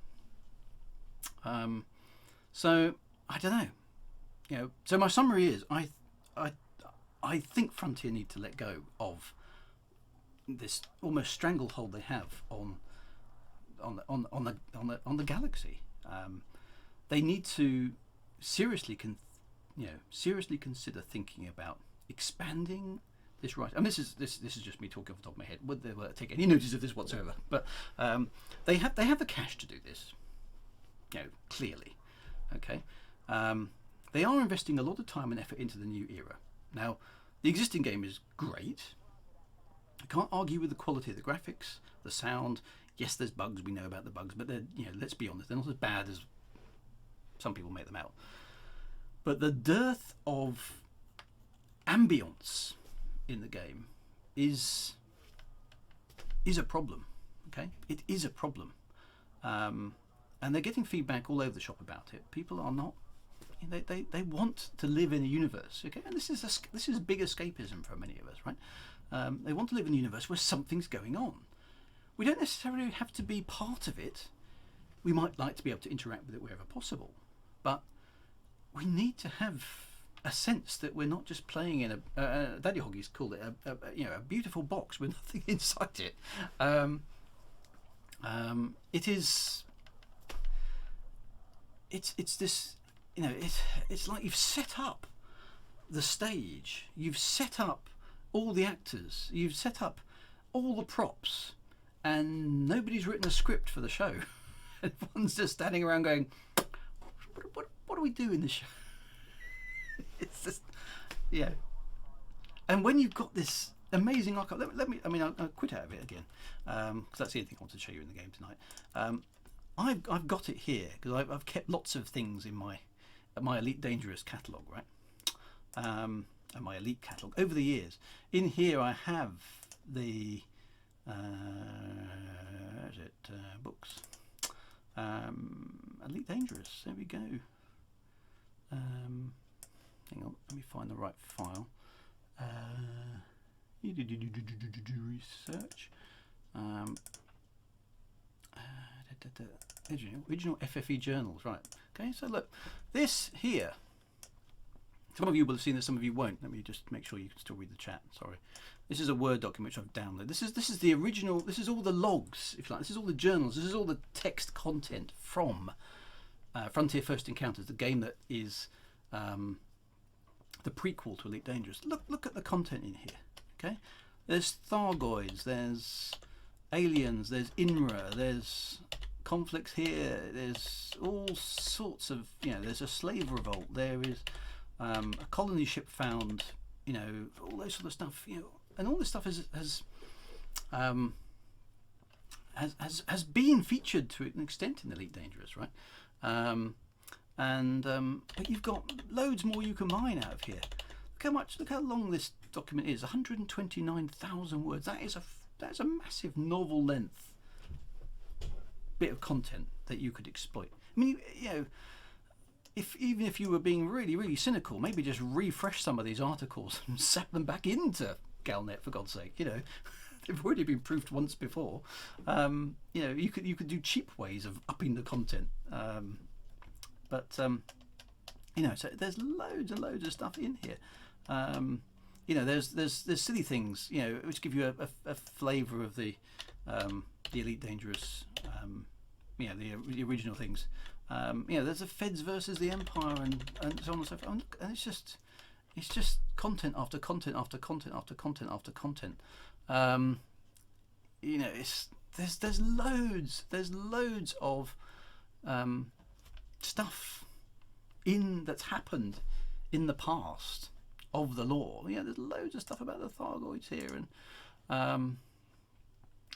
So I don't know. So my summary is, I think Frontier need to let go of this almost stranglehold they have on the galaxy. They need to seriously consider thinking about expanding this right. And this is just me talking off the top of my head. Would they take any notice of this whatsoever? But they have the cash to do this. Clearly, okay. They are investing a lot of time and effort into the new era. Now, the existing game is great. I can't argue with the quality of the graphics, the sound. Yes, there's bugs. We know about the bugs, but they're, let's be honest, they're not as bad as some people make them out. But the dearth of ambience in the game is a problem. Okay, it is a problem, and they're getting feedback all over the shop about it. People are not. They want to live in a universe. Okay, and this is big escapism for many of us, right? They want to live in a universe where something's going on. We don't necessarily have to be part of it. We might like to be able to interact with it wherever possible, but we need to have a sense that we're not just playing in a Daddy Hoggies called it a beautiful box with nothing inside it. It is. It's this. It's like you've set up the stage. You've set up all the actors. You've set up all the props, and nobody's written a script for the show. Everyone's just standing around going, "What do we do in the show?" It's just, And when you've got this amazing archive, I'll quit out of it again because that's the only thing I want to show you in the game tonight. I've got it here because I've kept lots of things in my Elite Dangerous catalogue, right? And my Elite catalogue over the years. In here I have the books. Elite Dangerous. There we go. Hang on, let me find the right file. Research. Original FFE journals, right? Okay, so look, this here. Some of you will have seen this, some of you won't. Let me just make sure you can still read the chat. Sorry, this is a Word document which I've downloaded. This is the original. This is all the logs, if you like. This is all the journals. This is all the text content from Frontier First Encounters, the game that is the prequel to Elite Dangerous. Look at the content in here. Okay, there's Thargoids, there's aliens, there's INRA, there's conflicts here, there's all sorts of, there's a slave revolt, there is a colony ship found, all those sort of stuff, and all this stuff has been featured to an extent in Elite Dangerous, right? But you've got loads more you can mine out of here. Look how long this document is. 129,000 words. That's a massive novel length bit of content that you could exploit. I mean, even if you were being really, really cynical, maybe just refresh some of these articles and sap them back into Galnet, for God's sake. They've already been proofed once before. You could do cheap ways of upping the content. So there's loads and loads of stuff in here. There's silly things, which give you a flavour of the Elite Dangerous, the original things. There's the Feds versus the Empire and so on and so forth. And it's just content after content after content after content after content. There's loads of stuff that's happened in the past of the lore. There's loads of stuff about the Thargoids here and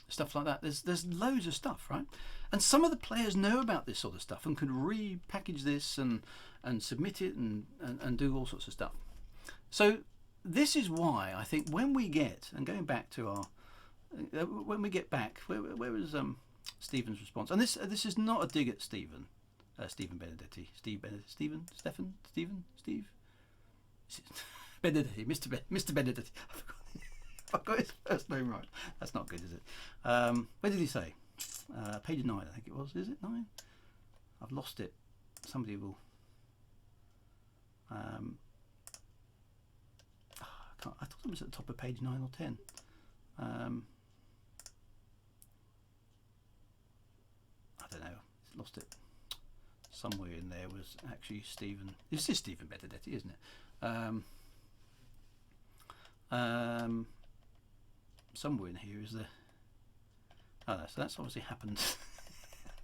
stuff like that. There's loads of stuff, right? And some of the players know about this sort of stuff and can repackage this and submit it and do all sorts of stuff. So this is why I think when we get, and going back to our, when we get back, where was Stephen's response? And this is not a dig at Stephen Benedetti. Steve Benedetti, Mr. Benedetti. I got his first name right. That's not good, is it? Where did he say? Page 9, I think it was. Is it 9? I've lost it. Somebody will. I thought it was at the top of page 9 or 10. I don't know. Lost it. Somewhere in there was actually Stephen. This is Stephen Benedetti, isn't it? Somewhere in here is the... Oh, no, so that's obviously happened.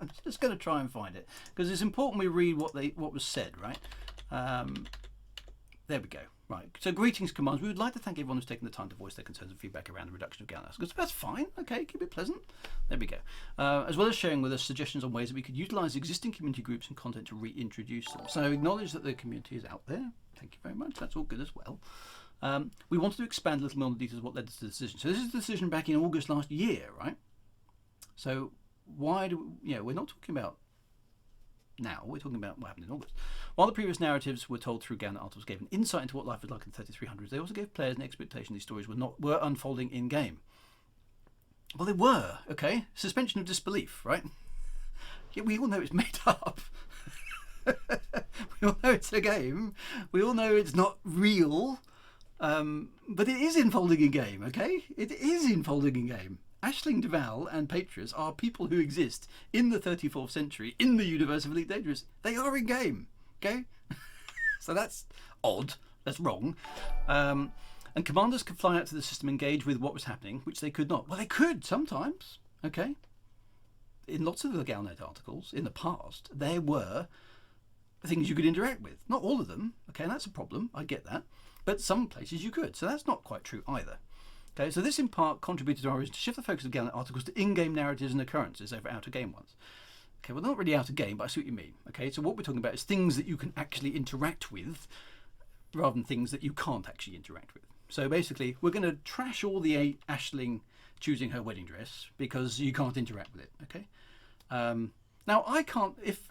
I'm just going to try and find it, because it's important we read what was said, right? There we go. Right. So, greetings, commands. We would like to thank everyone who's taken the time to voice their concerns and feedback around the reduction of Galnet. Because that's fine. Okay, keep it pleasant. There we go. As well as sharing with us suggestions on ways that we could utilise existing community groups and content to reintroduce them. So, acknowledge that the community is out there. Thank you very much. That's all good as well. We wanted to expand a little more on the details of what led to the decision. So, this is the decision back in August last year, right? So, why do we, we're not talking about now, we're talking about what happened in August. While the previous narratives were told through Galnet articles gave an insight into what life was like in the 3300s, they also gave players an expectation these stories were unfolding in game. Well, they were, okay? Suspension of disbelief, right? Yeah, we all know it's made up. We all know it's a game. We all know it's not real. But it is unfolding in game, okay? It is unfolding in game. Aisling Duval and Patrius are people who exist in the 34th century in the universe of Elite Dangerous. They are in game, okay? So that's odd. That's wrong. And commanders could fly out to the system, engage with what was happening, which they could not. Well, they could sometimes, okay? In lots of the Galnet articles in the past, there were things you could interact with. Not all of them, okay? That's a problem. I get that. But some places you could. So that's not quite true either. Okay, so this in part contributed to our reason to shift the focus of Galnet articles to in-game narratives and occurrences over out-of-game ones. Okay, well, they're not really out-of-game, but I see what you mean. Okay, so what we're talking about is things that you can actually interact with rather than things that you can't actually interact with. So basically, we're going to trash all the Aisling choosing her wedding dress because you can't interact with it, okay? Now, I can't... If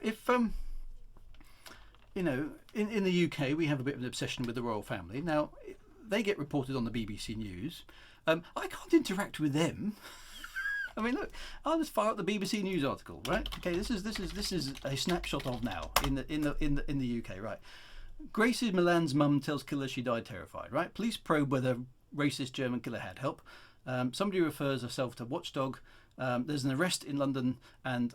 in the UK, we have a bit of an obsession with the royal family. Now, they get reported on the BBC News. I can't interact with them. I mean, look, I'll just fire up the BBC News article, right? Okay, this is a snapshot of now in the UK, right? Gracie Milan's mum tells killer she died terrified, right? Police probe whether racist German killer had help. Somebody refers herself to watchdog. There's an arrest in London and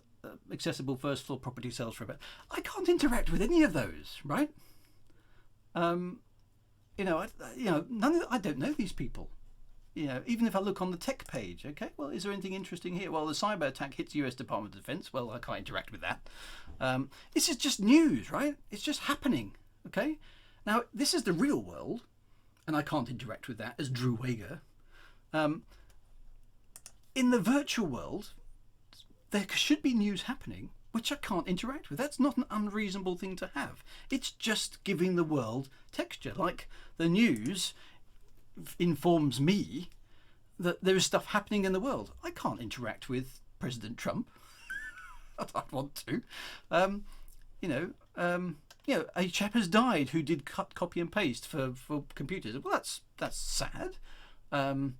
accessible first floor property sales for a bit. I can't interact with any of those, right? I don't know these people. Even if I look on the tech page, okay, well, is there anything interesting here? Well, the cyber attack hits US Department of Defense. Well, I can't interact with that. This is just news, right? It's just happening, okay? Now, this is the real world, and I can't interact with that as drewwagar. In the virtual world, there should be news happening, which I can't interact with. That's not an unreasonable thing to have. It's just giving the world texture. Like the news informs me that there is stuff happening in the world. I can't interact with President Trump. I'd want to. A chap has died who did copy and paste for computers. Well, that's sad. But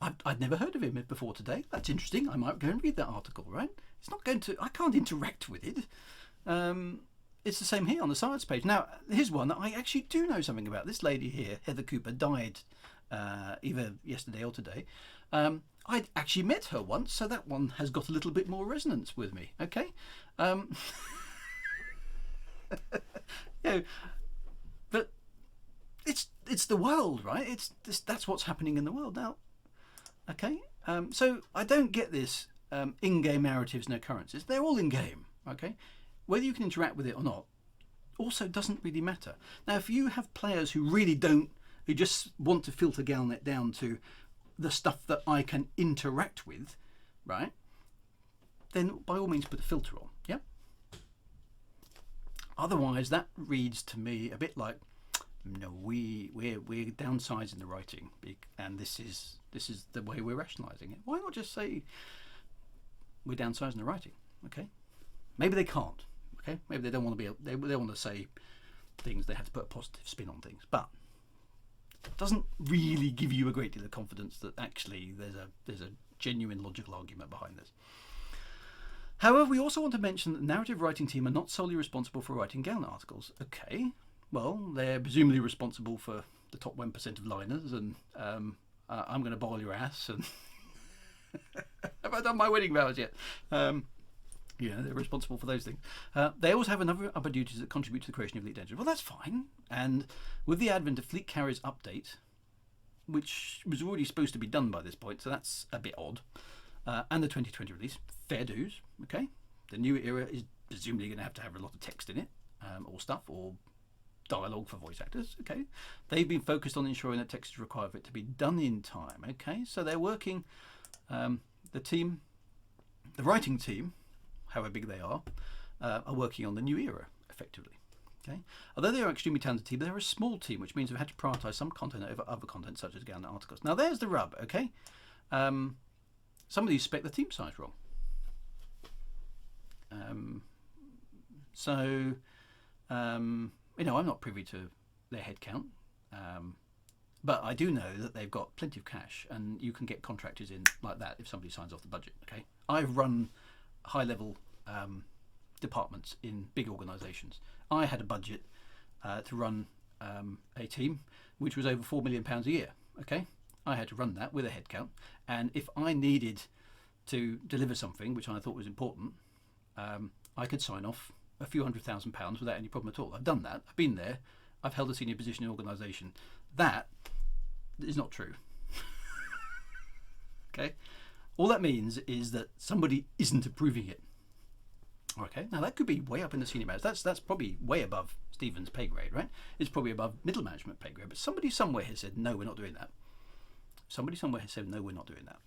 I'd never heard of him before today. That's interesting. I might go and read that article, right? It's not going to... I can't interact with it. It's the same here on the science page. Now, here's one that I actually do know something about. This lady here, Heather Cooper, died either yesterday or today. I'd actually met her once, so that one has got a little bit more resonance with me, okay? But it's the world, right? That's what's happening in the world now. Okay, so I don't get this in-game narratives and occurrences. They're all in-game, okay? Whether you can interact with it or not also doesn't really matter. Now, if you have players who who just want to filter Galnet down to the stuff that I can interact with, right, then by all means put a filter on, yeah? Otherwise, that reads to me a bit like, no, we're downsizing the writing, and this is the way we're rationalising it. Why not just say we're downsizing the writing? Okay, maybe they can't. Okay, maybe they don't want to be. They want to say things. They have to put a positive spin on things, but it doesn't really give you a great deal of confidence that actually there's a genuine logical argument behind this. However, we also want to mention that the narrative writing team are not solely responsible for writing Galnet articles. Okay. Well, they're presumably responsible for the top 1% of liners, and I'm going to boil your ass. And have I done my wedding vows yet? They're responsible for those things. They also have other duties that contribute to the creation of Elite Dangerous. Well, that's fine. And With the advent of Fleet Carriers Update, which was already supposed to be done by this point, so that's a bit odd, and the 2020 release, fair dues, okay? The new era is presumably going to have a lot of text in it, or stuff, or dialogue for voice actors, okay? They've been focused on ensuring that text is required for it to be done in time, okay? So they're working, the writing team, however big they are working on the new era, effectively. Okay. Although they are an extremely talented team, they're a small team, which means we've had to prioritise some content over other content, such as Galnet articles. Now, there's the rub, okay? Somebody spec the team size wrong. You know, I'm not privy to their headcount, but I do know that they've got plenty of cash, and you can get contractors in like that if somebody signs off the budget. Okay, I've run high-level departments in big organisations. I had a budget to run a team which was over £4 million a year. Okay, I had to run that with a headcount, and if I needed to deliver something which I thought was important, I could sign off a few £100,000 without any problem at all. I've done that. I've been there. I've held a senior position in an organisation. That is not true. Okay, all that means is that somebody isn't approving it. Okay, now that could be way up in the senior management. That's probably way above Stephen's pay grade, right? It's probably above middle management pay grade. But somebody somewhere has said, no, we're not doing that. Somebody somewhere has said, no, we're not doing that.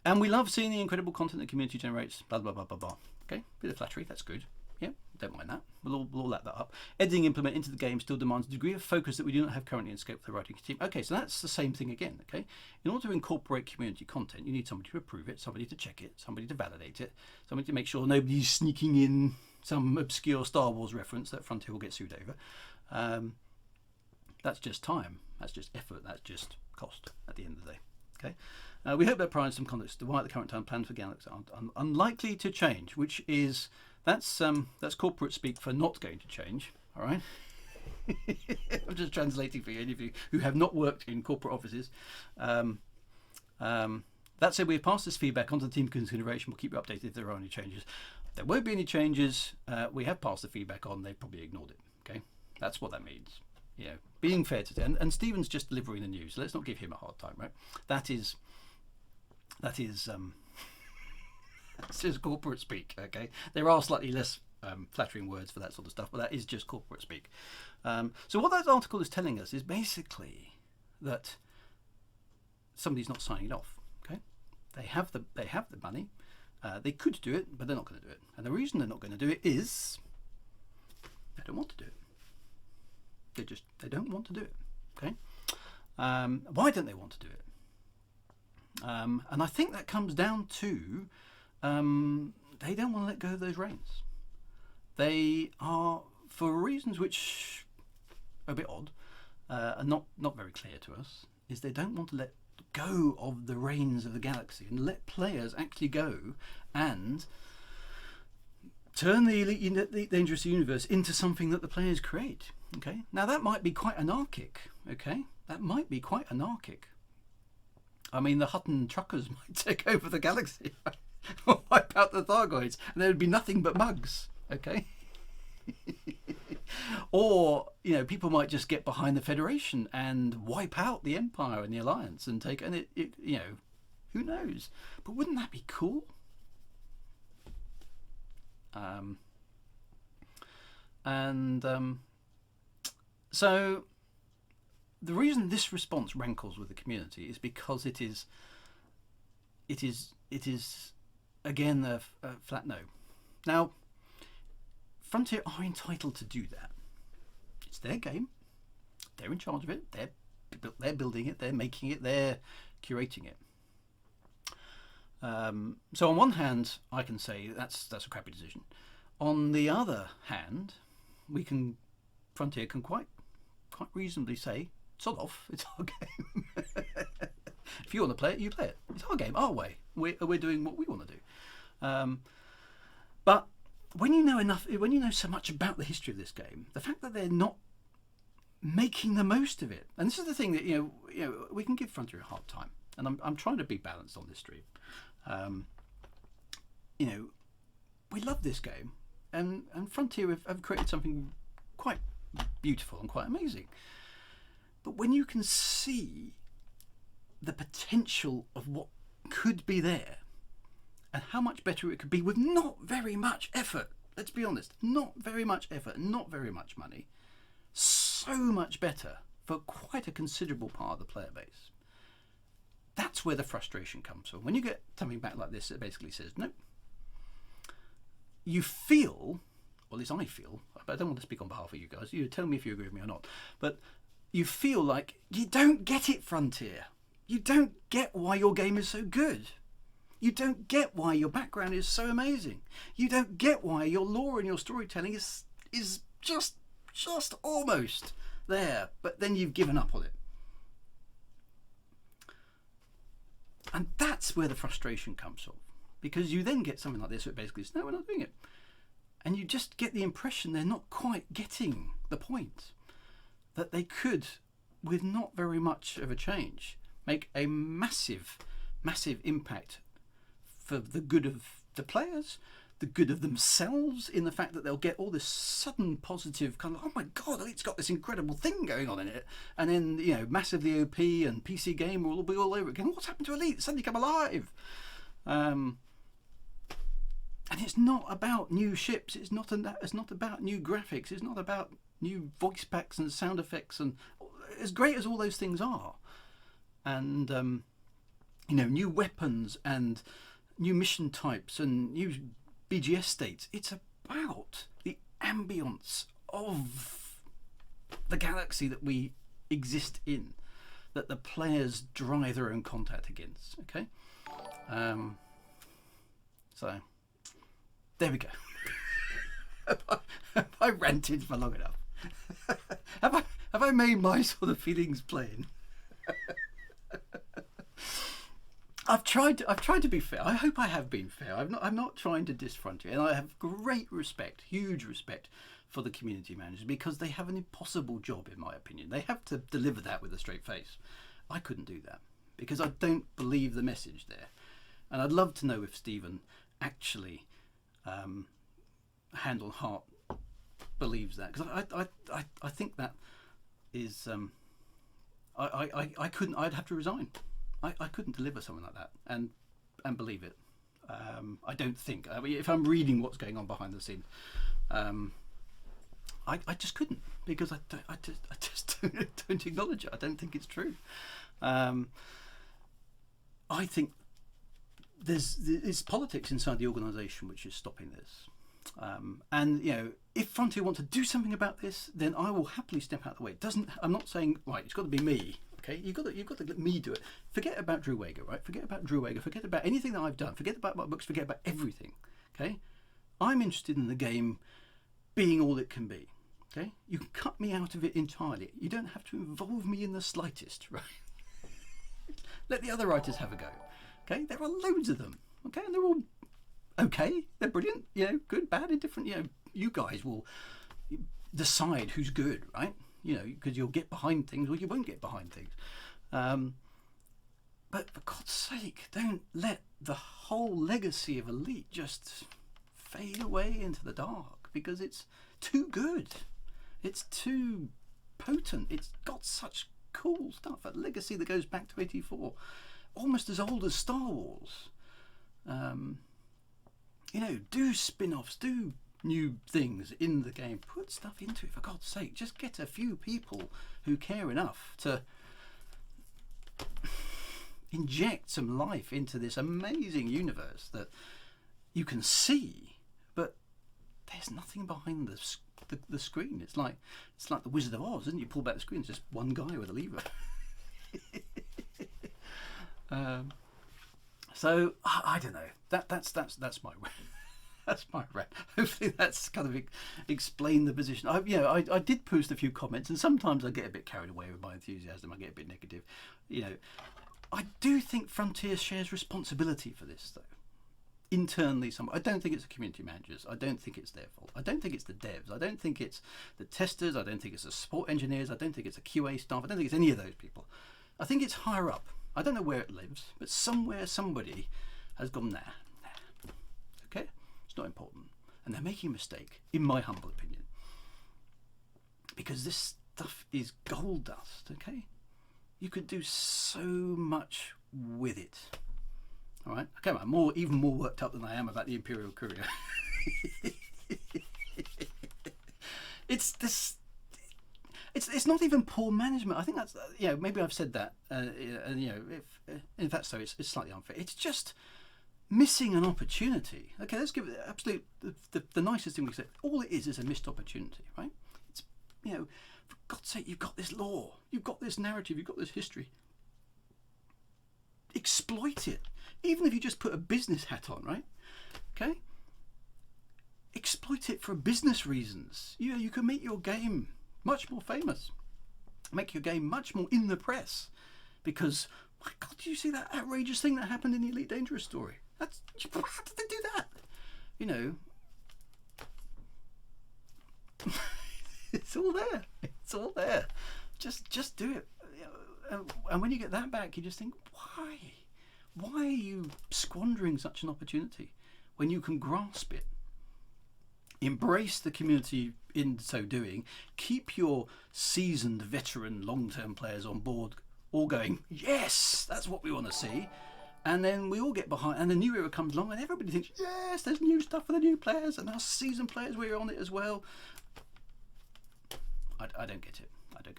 And we love seeing the incredible content the community generates, blah, blah, blah, blah, blah. Okay, bit of flattery, that's good. Yeah, don't mind that. We'll all let that up. Editing implement into the game still demands a degree of focus that we do not have currently in scope for the writing team. Okay, so that's the same thing again, okay? In order to incorporate community content, you need somebody to approve it, somebody to check it, somebody to validate it, somebody to make sure nobody's sneaking in some obscure Star Wars reference that Frontier will get sued over. That's just time, that's just effort, that's just cost at the end of the day, okay? We hope that provides some context to why at the current time plans for Galaxy are unlikely to change, which is, that's corporate speak for not going to change, all right? I'm just translating for you, any of you who have not worked in corporate offices. That said, we've passed this feedback onto the team consideration. We'll keep you updated if there are any changes. There won't be any changes. We have passed the feedback on. They've probably ignored it, okay? That's what that means. You know, being fair to them. And Stephen's just delivering the news. Let's not give him a hard time, right? That's just corporate speak, okay? There are slightly less flattering words for that sort of stuff, but that is just corporate speak. So what that article is telling us is basically that somebody's not signing it off, okay? They have the money. They could do it, but they're not going to do it. And the reason they're not going to do it is they don't want to do it. They don't want to do it, okay? Why don't they want to do it? And I think that comes down to they don't want to let go of those reins. They are, for reasons which are a bit odd and not very clear to us, is they don't want to let go of the reins of the galaxy and let players actually go and turn the Elite Dangerous Universe into something that the players create. Okay, now that might be quite anarchic. Okay, that might be quite anarchic. I mean, the Hutton truckers might take over the galaxy, or wipe out the Thargoids, and there would be nothing but mugs. Okay, or you know, people might just get behind the Federation and wipe out the Empire and the Alliance and take, and it you know, who knows? But wouldn't that be cool? So the reason this response rankles with the community is because it is again a flat no. Now, Frontier are entitled to do that. It's their game. They're in charge of it. They're building it. They're making it. They're curating it. So on one hand, I can say that's a crappy decision. On the other hand, Frontier can quite reasonably say, sod off, it's our game. If you want to play it, you play it. It's our game, our way. We're doing what we want to do. But when you know so much about the history of this game, the fact that they're not making the most of it, and this is the thing that you know we can give Frontier a hard time, and I'm trying to be balanced on this stream. You know, we love this game, and Frontier have created something quite beautiful and quite amazing. But when you can see the potential of what could be there and how much better it could be with not very much effort, let's be honest, not very much effort, not very much money, so much better for quite a considerable part of the player base. That's where the frustration comes from. When you get something back like this that basically says, no, you feel, or at least I feel, but I don't want to speak on behalf of you guys, you tell me if you agree with me or not, but you feel like you don't get it, Frontier. You don't get why your game is so good. You don't get why your background is so amazing. You don't get why your lore and your storytelling is just almost there, but then you've given up on it. And that's where the frustration comes from, because you then get something like this that basically says, no, we're not doing it. And you just get the impression they're not quite getting the point, that they could, with not very much of a change, make a massive impact for the good of the players, the good of themselves, in the fact that they'll get all this sudden positive kind of, oh my god, it's got this incredible thing going on in it, and then, you know, massively OP and PC game will be all over again. What's happened to Elite? It's suddenly come alive. And it's not about new ships. It's not about new graphics. It's not about new voice packs and sound effects, and as great as all those things are, and you know, new weapons and new mission types and new BGS states. It's about the ambience of the galaxy that we exist in, that the players drive their own contact against. Okay, so there we go. Have I ranted for long enough? have I made my sort of feelings plain? I've tried to be fair. I hope I have been fair. I'm not trying to diss Frontier, and I have great respect, huge respect for the community managers, because they have an impossible job, in my opinion. They have to deliver that with a straight face. I couldn't do that because I don't believe the message there, and I'd love to know if Stephen actually, hand on heart, believes that, because I think that is I couldn't. I'd have to resign. I couldn't deliver something like that and believe it. I don't think. I mean, if I'm reading what's going on behind the scenes, I just couldn't, because I just don't acknowledge it. I don't think it's true. I think there's politics inside the organisation which is stopping this. And you know, if Frontier want to do something about this, then I will happily step out of the way. It doesn't. I'm not saying, right, it's got to be me. Okay, you've got to let me do it. Forget about drewwagar, right? Forget about drewwagar. Forget about anything that I've done. Forget about my books. Forget about everything. Okay, I'm interested in the game being all it can be. Okay, you can cut me out of it entirely. You don't have to involve me in the slightest, right? Let the other writers have a go. Okay, there are loads of them. Okay, and they're all okay. They're brilliant. You know, good, bad, indifferent. You know, you guys will decide who's good, right? You know, because you'll get behind things or you won't get behind things. But for God's sake, don't let the whole legacy of Elite just fade away into the dark, because it's too good. It's too potent. It's got such cool stuff. A legacy that goes back to 84, almost as old as Star Wars. You know, do spin-offs, do new things in the game, put stuff into it, for God's sake. Just get a few people who care enough to inject some life into this amazing universe that you can see, but there's nothing behind the screen. It's like the Wizard of Oz, isn't it? You pull back the screen, it's just one guy with a lever. So I don't know. That's my way. That's my rant. Hopefully that's kind of explained the position. I did post a few comments, and sometimes I get a bit carried away with my enthusiasm. I get a bit negative. You know, I do think Frontier shares responsibility for this, though. Internally, I don't think it's the community managers. I don't think it's their fault. I don't think it's the devs. I don't think it's the testers. I don't think it's the support engineers. I don't think it's the QA staff. I don't think it's any of those people. I think it's higher up. I don't know where it lives, but somewhere somebody has gone, nah. Okay? It's not important. And they're making a mistake, in my humble opinion. because this stuff is gold dust. Okay, you could do so much with it. All right, okay, I'm even more worked up than I am about the Imperial Courier. It's not even poor management. I think that's maybe I've said that, and if that's so, it's slightly unfair. It's just missing an opportunity. Okay, let's give it the nicest thing we can say. All it is a missed opportunity, right? It's for God's sake, you've got this lore, you've got this narrative, you've got this history. Exploit it, even if you just put a business hat on, right? Okay. Exploit it for business reasons. You can make your game much more famous, make your game much more in the press, because my God, did you see that outrageous thing that happened in the Elite Dangerous story? How did they do that? It's all there. It's all there. Just do it. And when you get that back, you just think, why are you squandering such an opportunity when you can grasp it? Embrace the community in so doing. Keep your seasoned veteran long-term players on board, all going, yes, that's what we want to see. And then we all get behind, and the new era comes along and everybody thinks, yes, there's new stuff for the new players, and our seasoned players, we're on it as well. I don't get it.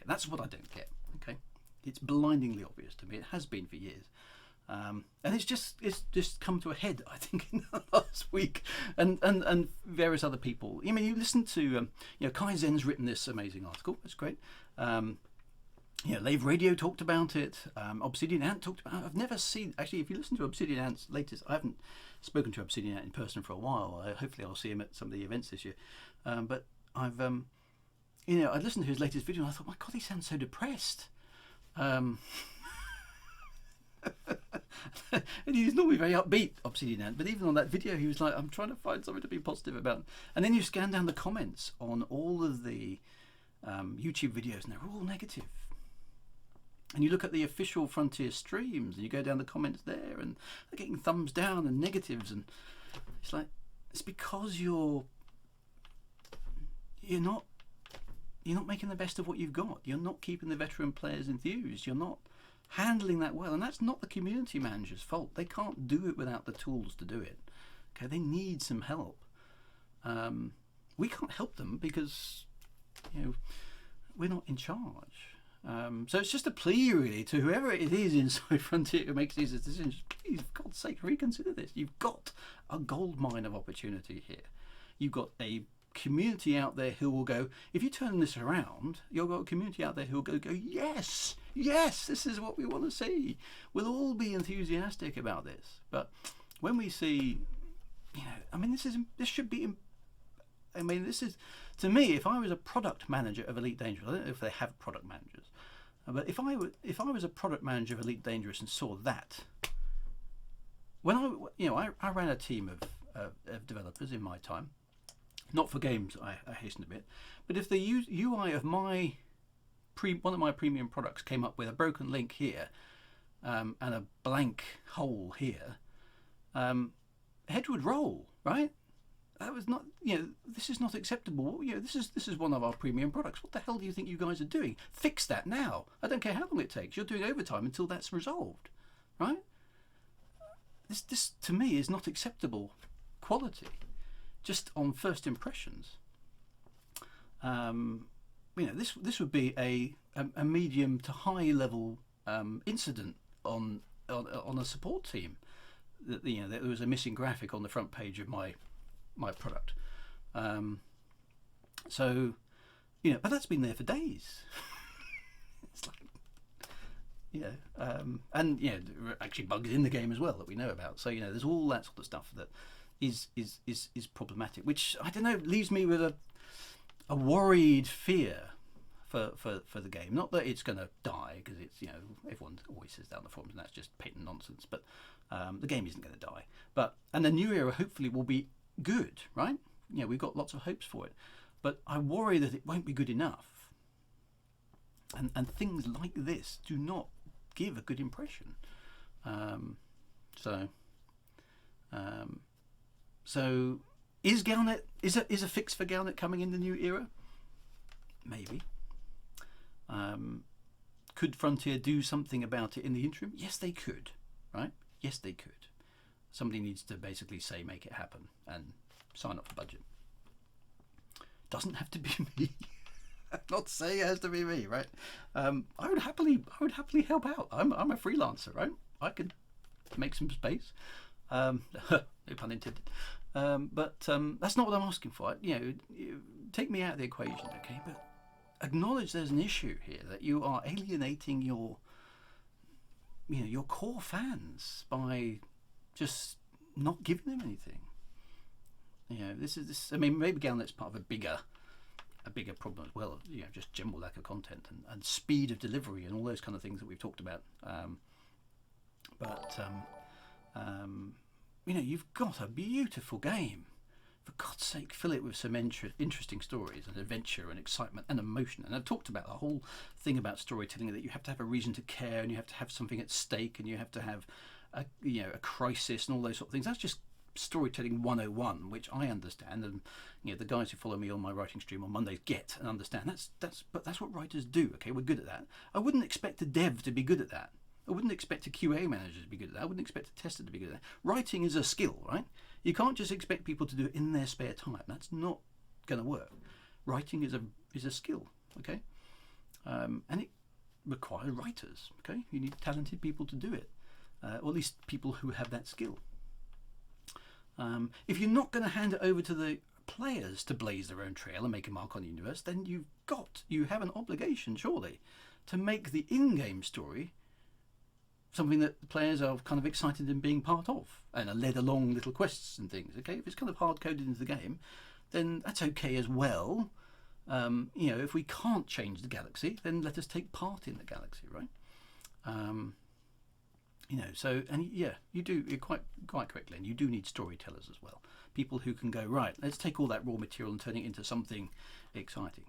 That's what I don't get. Okay, it's blindingly obvious to me. It has been for years. And it's just come to a head, I think, in the last week, and various other people. I mean, you listen to Kaizen's written this amazing article. It's great. Lave Radio talked about it. Obsidian Ant talked about it. I've never seen, actually, if you listen to Obsidian Ant's latest, I haven't spoken to Obsidian Ant in person for a while. Hopefully I'll see him at some of the events this year. But I've I listened to his latest video and I thought, my God, he sounds so depressed. And he's normally very upbeat, Obsidian Ant, but even on that video he was like, I'm trying to find something to be positive about. And then you scan down the comments on all of the YouTube videos and they're all negative. And you look at the official Frontier streams and you go down the comments there and they're getting thumbs down and negatives, and it's like, it's because you're not making the best of what you've got. You're not keeping the veteran players enthused. You're not handling that well, and that's not the community manager's fault. They can't do it without the tools to do it. Okay, they need some help. We can't help them because we're not in charge. So it's just a plea really to whoever it is inside Frontier who makes these decisions. Please, for God's sake, reconsider this. You've got a gold mine of opportunity here. You've got a community out there who will go, if you turn this around, you've got a community out there who will go, yes, this is what we want to see. We'll all be enthusiastic about this. But when we see, this should be, this is, to me, if I was a product manager of Elite Dangerous, I don't know if they have product managers, but if I was a product manager of Elite Dangerous and saw that, when I ran a team of developers in my time, not for games, I hasten a bit, but if the UI of one of my premium products came up with a broken link here and a blank hole here, head would roll, right? That was not, this is not acceptable. This is one of our premium products. What the hell do you think you guys are doing? Fix that now. I don't care how long it takes. You're doing overtime until that's resolved, right? This to me is not acceptable quality, just on first impressions. This would be a medium to high level incident on a support team. That there was a missing graphic on the front page of my product. But that's been there for days. It's like, and there are actually bugs in the game as well that we know about. So there's all that sort of stuff that is problematic, which I don't know, leaves me with a worried fear for the game. Not that it's going to die, because it's everyone always says that on the forums, and that's just patent nonsense. But the game isn't going to die. And the new era hopefully will be good, right? We've got lots of hopes for it, but I worry that it won't be good enough. And things like this do not give a good impression. So is Galnet, is a fix for Galnet coming in the new era? Maybe. Could Frontier do something about it in the interim? Yes, they could. Right? Yes, they could. Somebody needs to basically say, make it happen, and sign off the budget. Doesn't have to be me. I'm not saying it has to be me, right? I would happily help out. I'm a freelancer, right? I could make some space. No pun intended. But that's not what I'm asking for. Take me out of the equation, okay? But acknowledge there's an issue here, that you are alienating your core fans by just not giving them anything. This. I mean, maybe Galnet's part of a bigger problem as well. Just general lack of content and speed of delivery and all those kind of things that we've talked about. You've got a beautiful game. For God's sake, fill it with some interesting stories and adventure and excitement and emotion. And I've talked about the whole thing about storytelling, that you have to have a reason to care, and you have to have something at stake, and you have to have a crisis and all those sort of things. That's just storytelling 101, which I understand, and the guys who follow me on my writing stream on Mondays get and understand. But that's what writers do. Okay, we're good at that. I wouldn't expect a dev to be good at that. I wouldn't expect a QA manager to be good at that. I wouldn't expect a tester to be good at that. Writing is a skill, right? You can't just expect people to do it in their spare time. That's not going to work. Writing is a skill, okay? And it requires writers, okay? You need talented people to do it, or at least people who have that skill. If you're not going to hand it over to the players to blaze their own trail and make a mark on the universe, then you have an obligation, surely, to make the in-game story something that the players are kind of excited in being part of, and are led along little quests and things. Okay, if it's kind of hard-coded into the game, then that's okay as well. If we can't change the galaxy, then let us take part in the galaxy, right? You do quite correctly, and you do need storytellers as well. People who can go, right, let's take all that raw material and turn it into something exciting.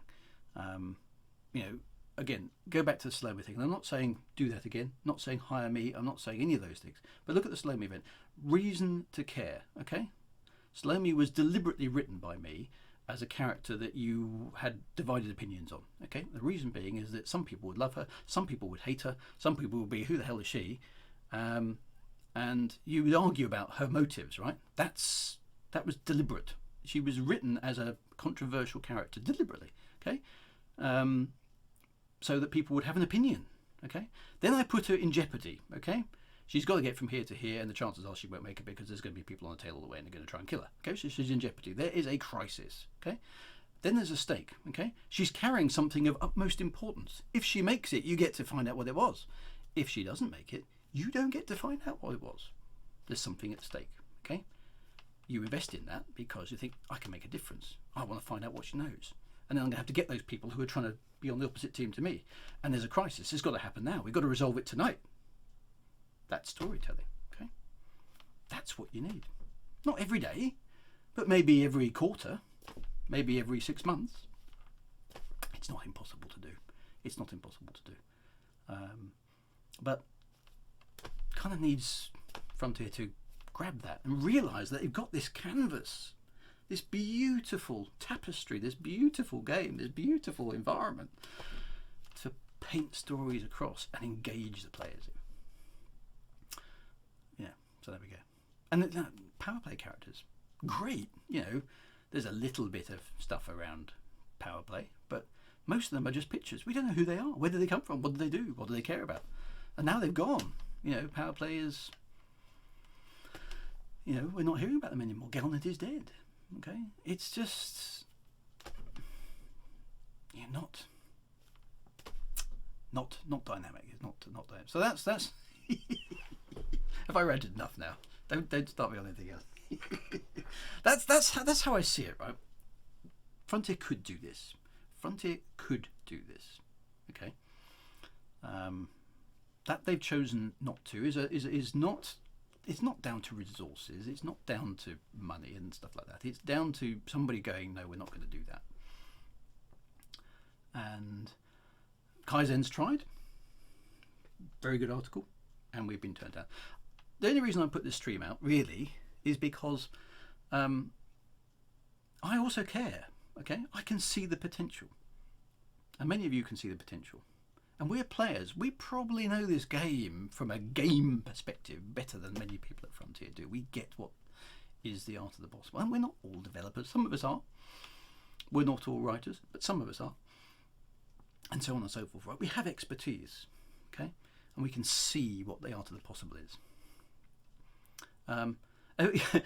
Again, go back to the Slow Me thing. And I'm not saying do that again. I'm not saying hire me. I'm not saying any of those things. But look at the Slow Me event. Reason to care, okay? Slow Me was deliberately written by me as a character that you had divided opinions on, okay? The reason being is that some people would love her, some people would hate her, some people would be, who the hell is she? And you would argue about her motives, right? That was deliberate. She was written as a controversial character deliberately, okay? So that people would have an opinion, okay? Then I put her in jeopardy, okay? She's got to get from here to here, and the chances are she won't make it because there's going to be people on the tail all the way and they're going to try and kill her, okay? So she's in jeopardy. There is a crisis, okay? Then there's a stake, okay? She's carrying something of utmost importance. If she makes it, you get to find out what it was. If she doesn't make it, you don't get to find out what it was. There's something at stake, okay? You invest in that because you think, I can make a difference. I want to find out what she knows. And then I'm going to have to get those people who are trying to be on the opposite team to me. And there's a crisis. It's got to happen now. We've got to resolve it tonight. That's storytelling, okay? That's what you need. Not every day, but maybe every quarter, maybe every 6 months. It's not impossible to do. It's not impossible to do. But kind of needs Frontier to grab that and realise that they've got this canvas, this beautiful tapestry, this beautiful game, this beautiful environment to paint stories across and engage the players in. Yeah, so there we go. And power play characters, great. There's a little bit of stuff around power play, but most of them are just pictures. We don't know who they are. Where do they come from? What do they do? What do they care about? And now they've gone. Power play is, we're not hearing about them anymore. Galnet is dead. Okay, it's just not dynamic. It's not dynamic. So that's. Have I ranted enough now? Don't start me on anything else. that's how I see it, right? Frontier could do this. Okay. That they've chosen not to is not. It's not down to resources. It's not down to money and stuff like that. It's down to somebody going, no, we're not going to do that. And Kaizen's tried. Very good article, and we've been turned down. The only reason I put this stream out really is because I also care. Okay, I can see the potential. And many of you can see the potential. And we're players. We probably know this game from a game perspective better than many people at Frontier do. We get what is the art of the possible. And we're not all developers. Some of us are. We're not all writers, but some of us are. And so on and so forth. Right? We have expertise, okay? And we can see what the art of the possible is.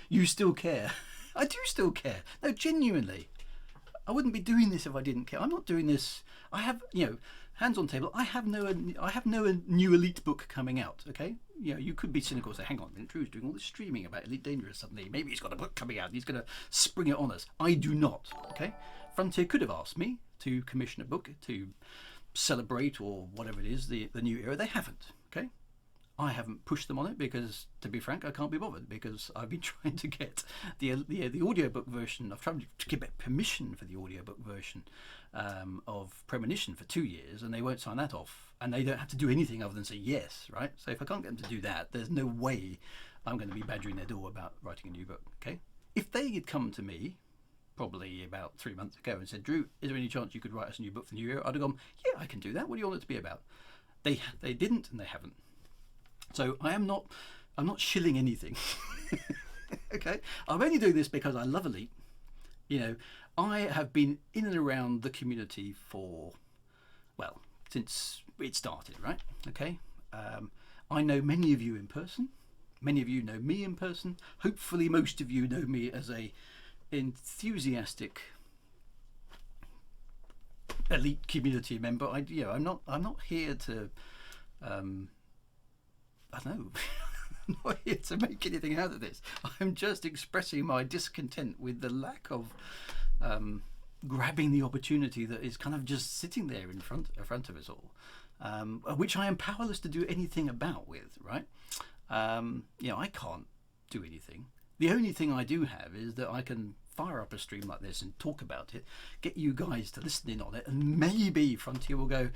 You still care. I do still care. No, genuinely. I wouldn't be doing this if I didn't care. I'm not doing this. I have, hands on table. I have no new Elite book coming out. Okay, you could be cynical and say, "Hang on, Drew's doing all this streaming about Elite Dangerous suddenly. Maybe he's got a book coming out and he's going to spring it on us." I do not. Okay, Frontier could have asked me to commission a book to celebrate or whatever it is the new era. They haven't. Okay. I haven't pushed them on it because, to be frank, I can't be bothered because I've been trying to get the audiobook version. I've tried to get permission for the audiobook version of Premonition for 2 years, and they won't sign that off. And they don't have to do anything other than say yes, right? So if I can't get them to do that, there's no way I'm going to be badgering their door about writing a new book. Okay? If they had come to me, probably about 3 months ago, and said, "Drew, is there any chance you could write us a new book for the new year?" I'd have gone, "Yeah, I can do that. What do you want it to be about?" They didn't, and they haven't. So I'm not shilling anything. Okay, I'm only doing this because I love Elite. I have been in and around the community for, well, since it started, right? Okay, I know many of you in person. Many of you know me in person. Hopefully, most of you know me as a enthusiastic Elite community member. I'm not here to. I don't know. I'm not here to make anything out of this. I'm just expressing my discontent with the lack of grabbing the opportunity that is kind of just sitting there in front of us all, which I am powerless to do anything about with. Right? I can't do anything. The only thing I do have is that I can fire up a stream like this and talk about it, get you guys to listen in on it, and maybe Frontier will go,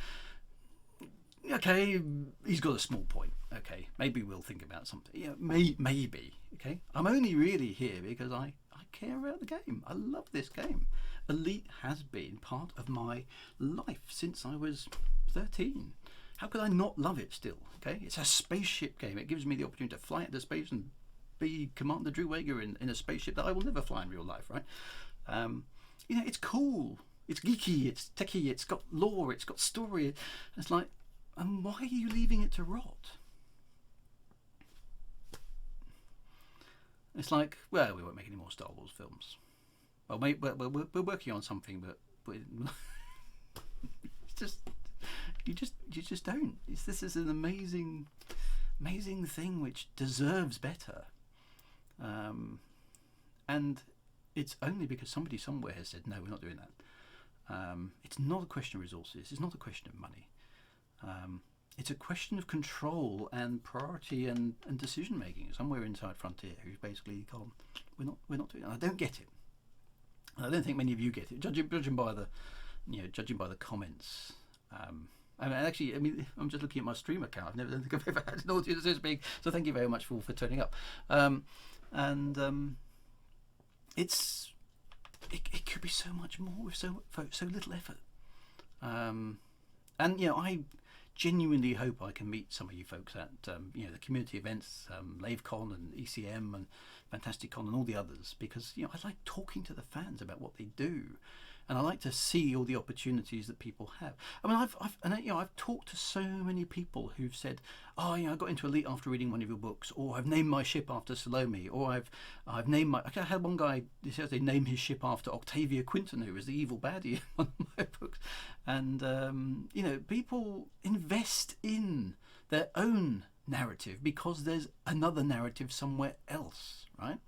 "Okay, he's got a small point. Okay, maybe we'll think about something." Maybe. Okay, I'm only really here because I care about the game. I love this game. Elite has been part of my life since I was 13. How could I not love it still? Okay, it's a spaceship game. It gives me the opportunity to fly into space and be Commander Drewwagar in a spaceship that I will never fly in real life. Right? It's cool. It's geeky. It's techie. It's got lore. It's got story. It's like. And why are you leaving it to rot? It's like, well, we won't make any more Star Wars films. Well, we're working on something, but it's just you just don't. This is an amazing thing which deserves better, and it's only because somebody somewhere has said no, we're not doing that. It's not a question of resources. It's not a question of money. It's a question of control and priority and decision making somewhere inside Frontier, who's basically gone, we're not doing it. I don't get it. I don't think many of you get it. Judging by the comments. I'm just looking at my stream account. I don't think I've ever had an audience this big. So thank you very much for turning up. It could be so much more with so little effort. I genuinely hope I can meet some of you folks at the community events, LaveCon and ECM and FantasticCon and all the others, because I like talking to the fans about what they do, and I like to see all the opportunities that people have. I mean, I've talked to so many people who've said, "Oh, I got into Elite after reading one of your books," or "I've named my ship after Salome," or "I've named my." I had one guy who says they named his ship after Octavia Quinton, who was the evil baddie in one of my books, and people invest in their own narrative because there's another narrative somewhere else, right?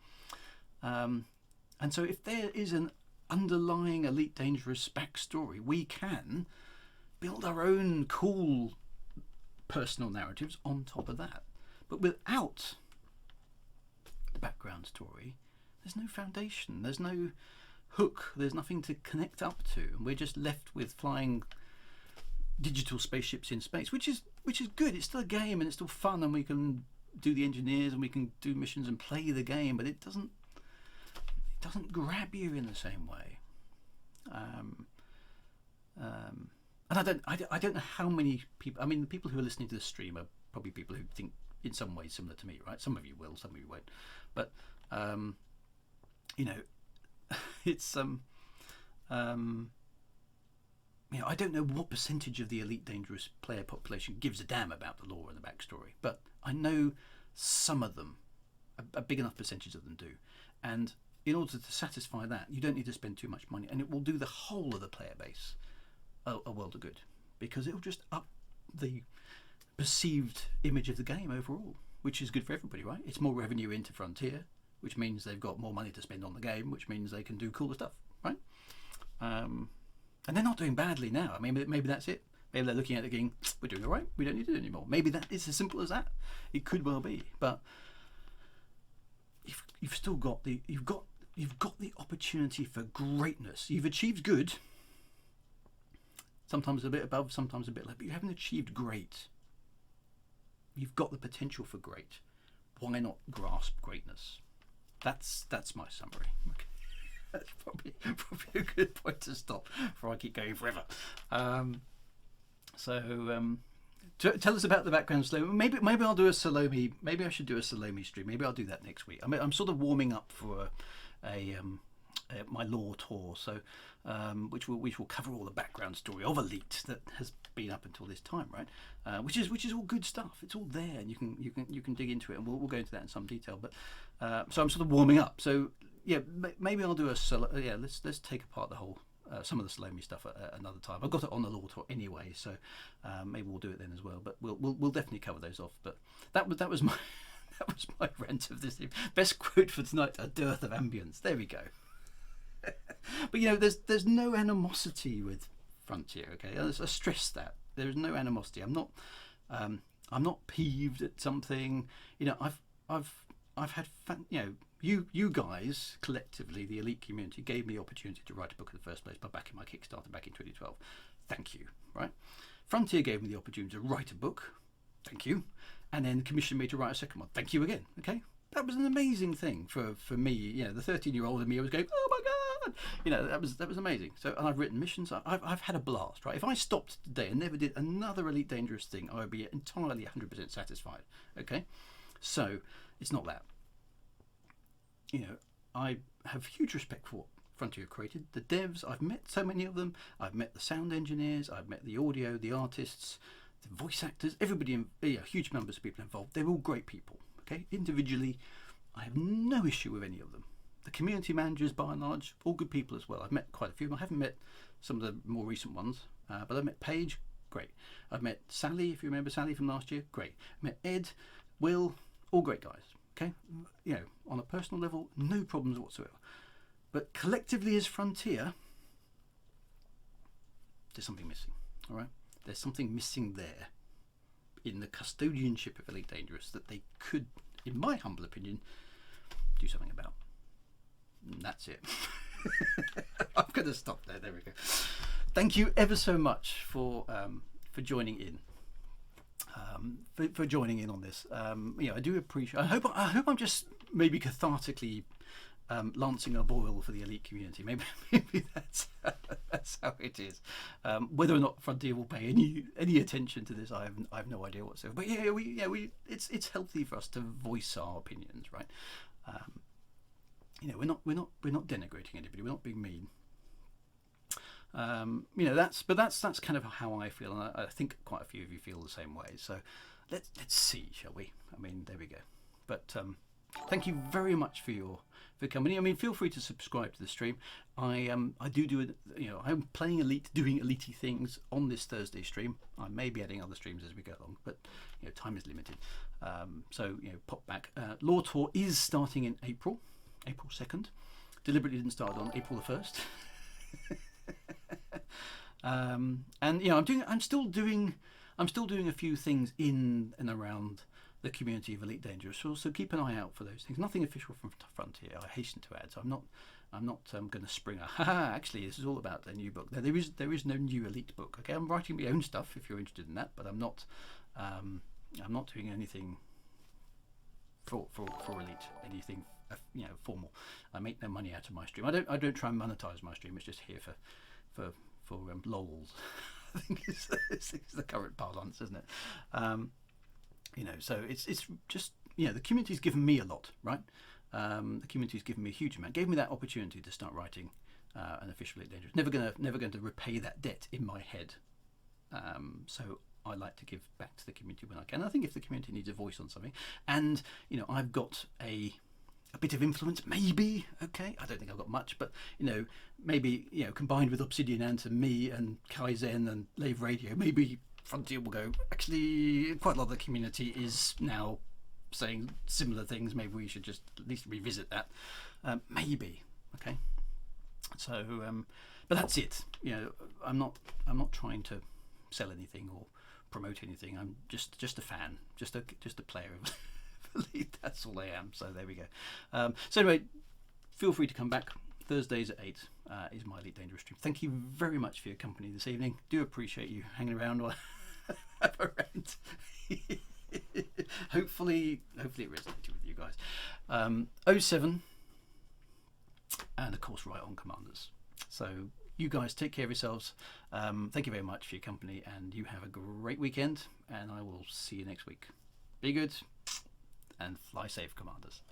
And so if there is an underlying Elite Dangerous backstory, we can build our own cool personal narratives on top of that. But without the background story, there's no foundation, there's no hook, there's nothing to connect up to, and we're just left with flying digital spaceships in space, which is good. It's still a game and it's still fun, and we can do the engineers and we can do missions and play the game, but it doesn't grab you in the same way. And I don't know how many people. I mean, the people who are listening to this stream are probably people who think in some ways similar to me, right? Some of you will, some of you won't. But you know, it's you know, I don't know what percentage of the Elite Dangerous player population gives a damn about the lore and the backstory, but I know some of them, a big enough percentage of them do. And in order to satisfy that, you don't need to spend too much money, and it will do the whole of the player base a world of good, because it will just up the perceived image of the game overall, which is good for everybody, right? It's more revenue into Frontier, which means they've got more money to spend on the game, which means they can do cooler stuff, right? And they're not doing badly now. I mean, maybe that's it. Maybe they're looking at it going, we're doing all right. We don't need it anymore. Maybe that is as simple as that. It could well be. But you've still got the you've got the opportunity for greatness. You've achieved good. Sometimes a bit above, sometimes a bit low, but you haven't achieved great. You've got the potential for great. Why not grasp greatness? That's my summary. Okay. That's probably a good point to stop before I keep going forever. Tell us about the background Salome. Maybe I'll do a Salome. Maybe I should do a Salome stream. Maybe I'll do that next week. I'm sort of warming up for my lore tour, so which will cover all the background story of Elite that has been up until this time, right? Which is all good stuff. It's all there, and you can dig into it, and we'll go into that in some detail. But so I'm sort of warming up. So yeah, maybe I'll do let's take apart the whole some of the Salome stuff at another time. I've got it on the lore tour anyway, so maybe we'll do it then as well. But we'll definitely cover those off. But that was my that was my rant of this. Best quote for tonight: "A dearth of ambience." There we go. But you know, there's no animosity with Frontier. Okay, I stress that there is no animosity. I'm not peeved at something. You know, I've had fun. You know, you guys collectively, the Elite community, gave me the opportunity to write a book in the first place by backing my Kickstarter back in 2012. Thank you. Right, Frontier gave me the opportunity to write a book. Thank you, and then commissioned me to write a second one. Thank you again. Okay. That was an amazing thing for me. You know, the 13-year-old in me was going, "Oh my god!" You know, that was amazing. So, and I've written missions. I've had a blast. Right? If I stopped today and never did another Elite Dangerous thing, I would be entirely 100% satisfied. Okay, so it's not that. You know, I have huge respect for what Frontier created. The devs, I've met so many of them. I've met the sound engineers. I've met the audio, the artists, the voice actors. Everybody, huge numbers of people involved. They're all great people. Okay, individually, I have no issue with any of them. The community managers, by and large, all good people as well. I've met quite a few of them. I haven't met some of the more recent ones, but I've met Paige, great. I've met Sally, if you remember Sally from last year, great. I've met Ed, Will, all great guys. Okay, you know, on a personal level, no problems whatsoever. But collectively as Frontier, there's something missing. All right, there's something missing there in the custodianship of Elite Dangerous that they could, in my humble opinion, do something about. And that's it. I'm going to stop there. There we go. Thank you ever so much for joining in. For joining in on this. You know, I do appreciate. I hope I'm just maybe cathartically lancing a boil for the Elite community. Maybe that's how it is. Whether or not Frontier will pay any attention to this, I have no idea whatsoever. But it's healthy for us to voice our opinions, right? You know, we're not denigrating anybody. We're not being mean. You know, that's kind of how I feel, and I think quite a few of you feel the same way. So let's see, shall we? I mean, there we go. But thank you very much for coming. I mean, feel free to subscribe to the stream. I do it. You know, I'm playing Elite, doing Elite things on this Thursday stream. I may be adding other streams as we go along, but you know, time is limited. So you know, pop back. Lore Tour is starting in April 2nd. Deliberately didn't start on April the 1st. And you know, I'm still doing a few things in and around the community of Elite Dangerous, so keep an eye out for those things. Nothing official from Frontier, I hasten to add. So I'm not going to spring a actually this is all about a new book. No, there is no new Elite book. Okay, I'm writing my own stuff if you're interested in that, but I'm not doing anything for Elite, anything you know, formal. I make no money out of my stream. I don't try and monetize my stream. It's just here for lols. I think is the current parlance, isn't it? So it's just, the community's given me a lot, right? The community's given me a huge amount, gave me that opportunity to start writing an official Elite Dangerous. Never going to repay that debt in my head. So I like to give back to the community when I can. I think if the community needs a voice on something, and I've got a bit of influence, maybe. Okay, I don't think I've got much, but maybe combined with Obsidian Ant and me and Kaizen and Lave Radio, maybe Frontier will go. Actually, quite a lot of the community is now saying similar things. Maybe we should just at least revisit that. Maybe. Okay. So, but that's it. I'm not trying to sell anything or promote anything. I'm just a fan, just a player of Elite. That's all I am. So there we go. So anyway, feel free to come back. Thursdays at 8 is my Elite Dangerous stream. Thank you very much for your company this evening. Do appreciate you hanging around while I have a rant. Hopefully it resonated with you guys. 07 and of course Right On Commanders. So you guys take care of yourselves. Thank you very much for your company, and you have a great weekend, and I will see you next week. Be good and fly safe, Commanders.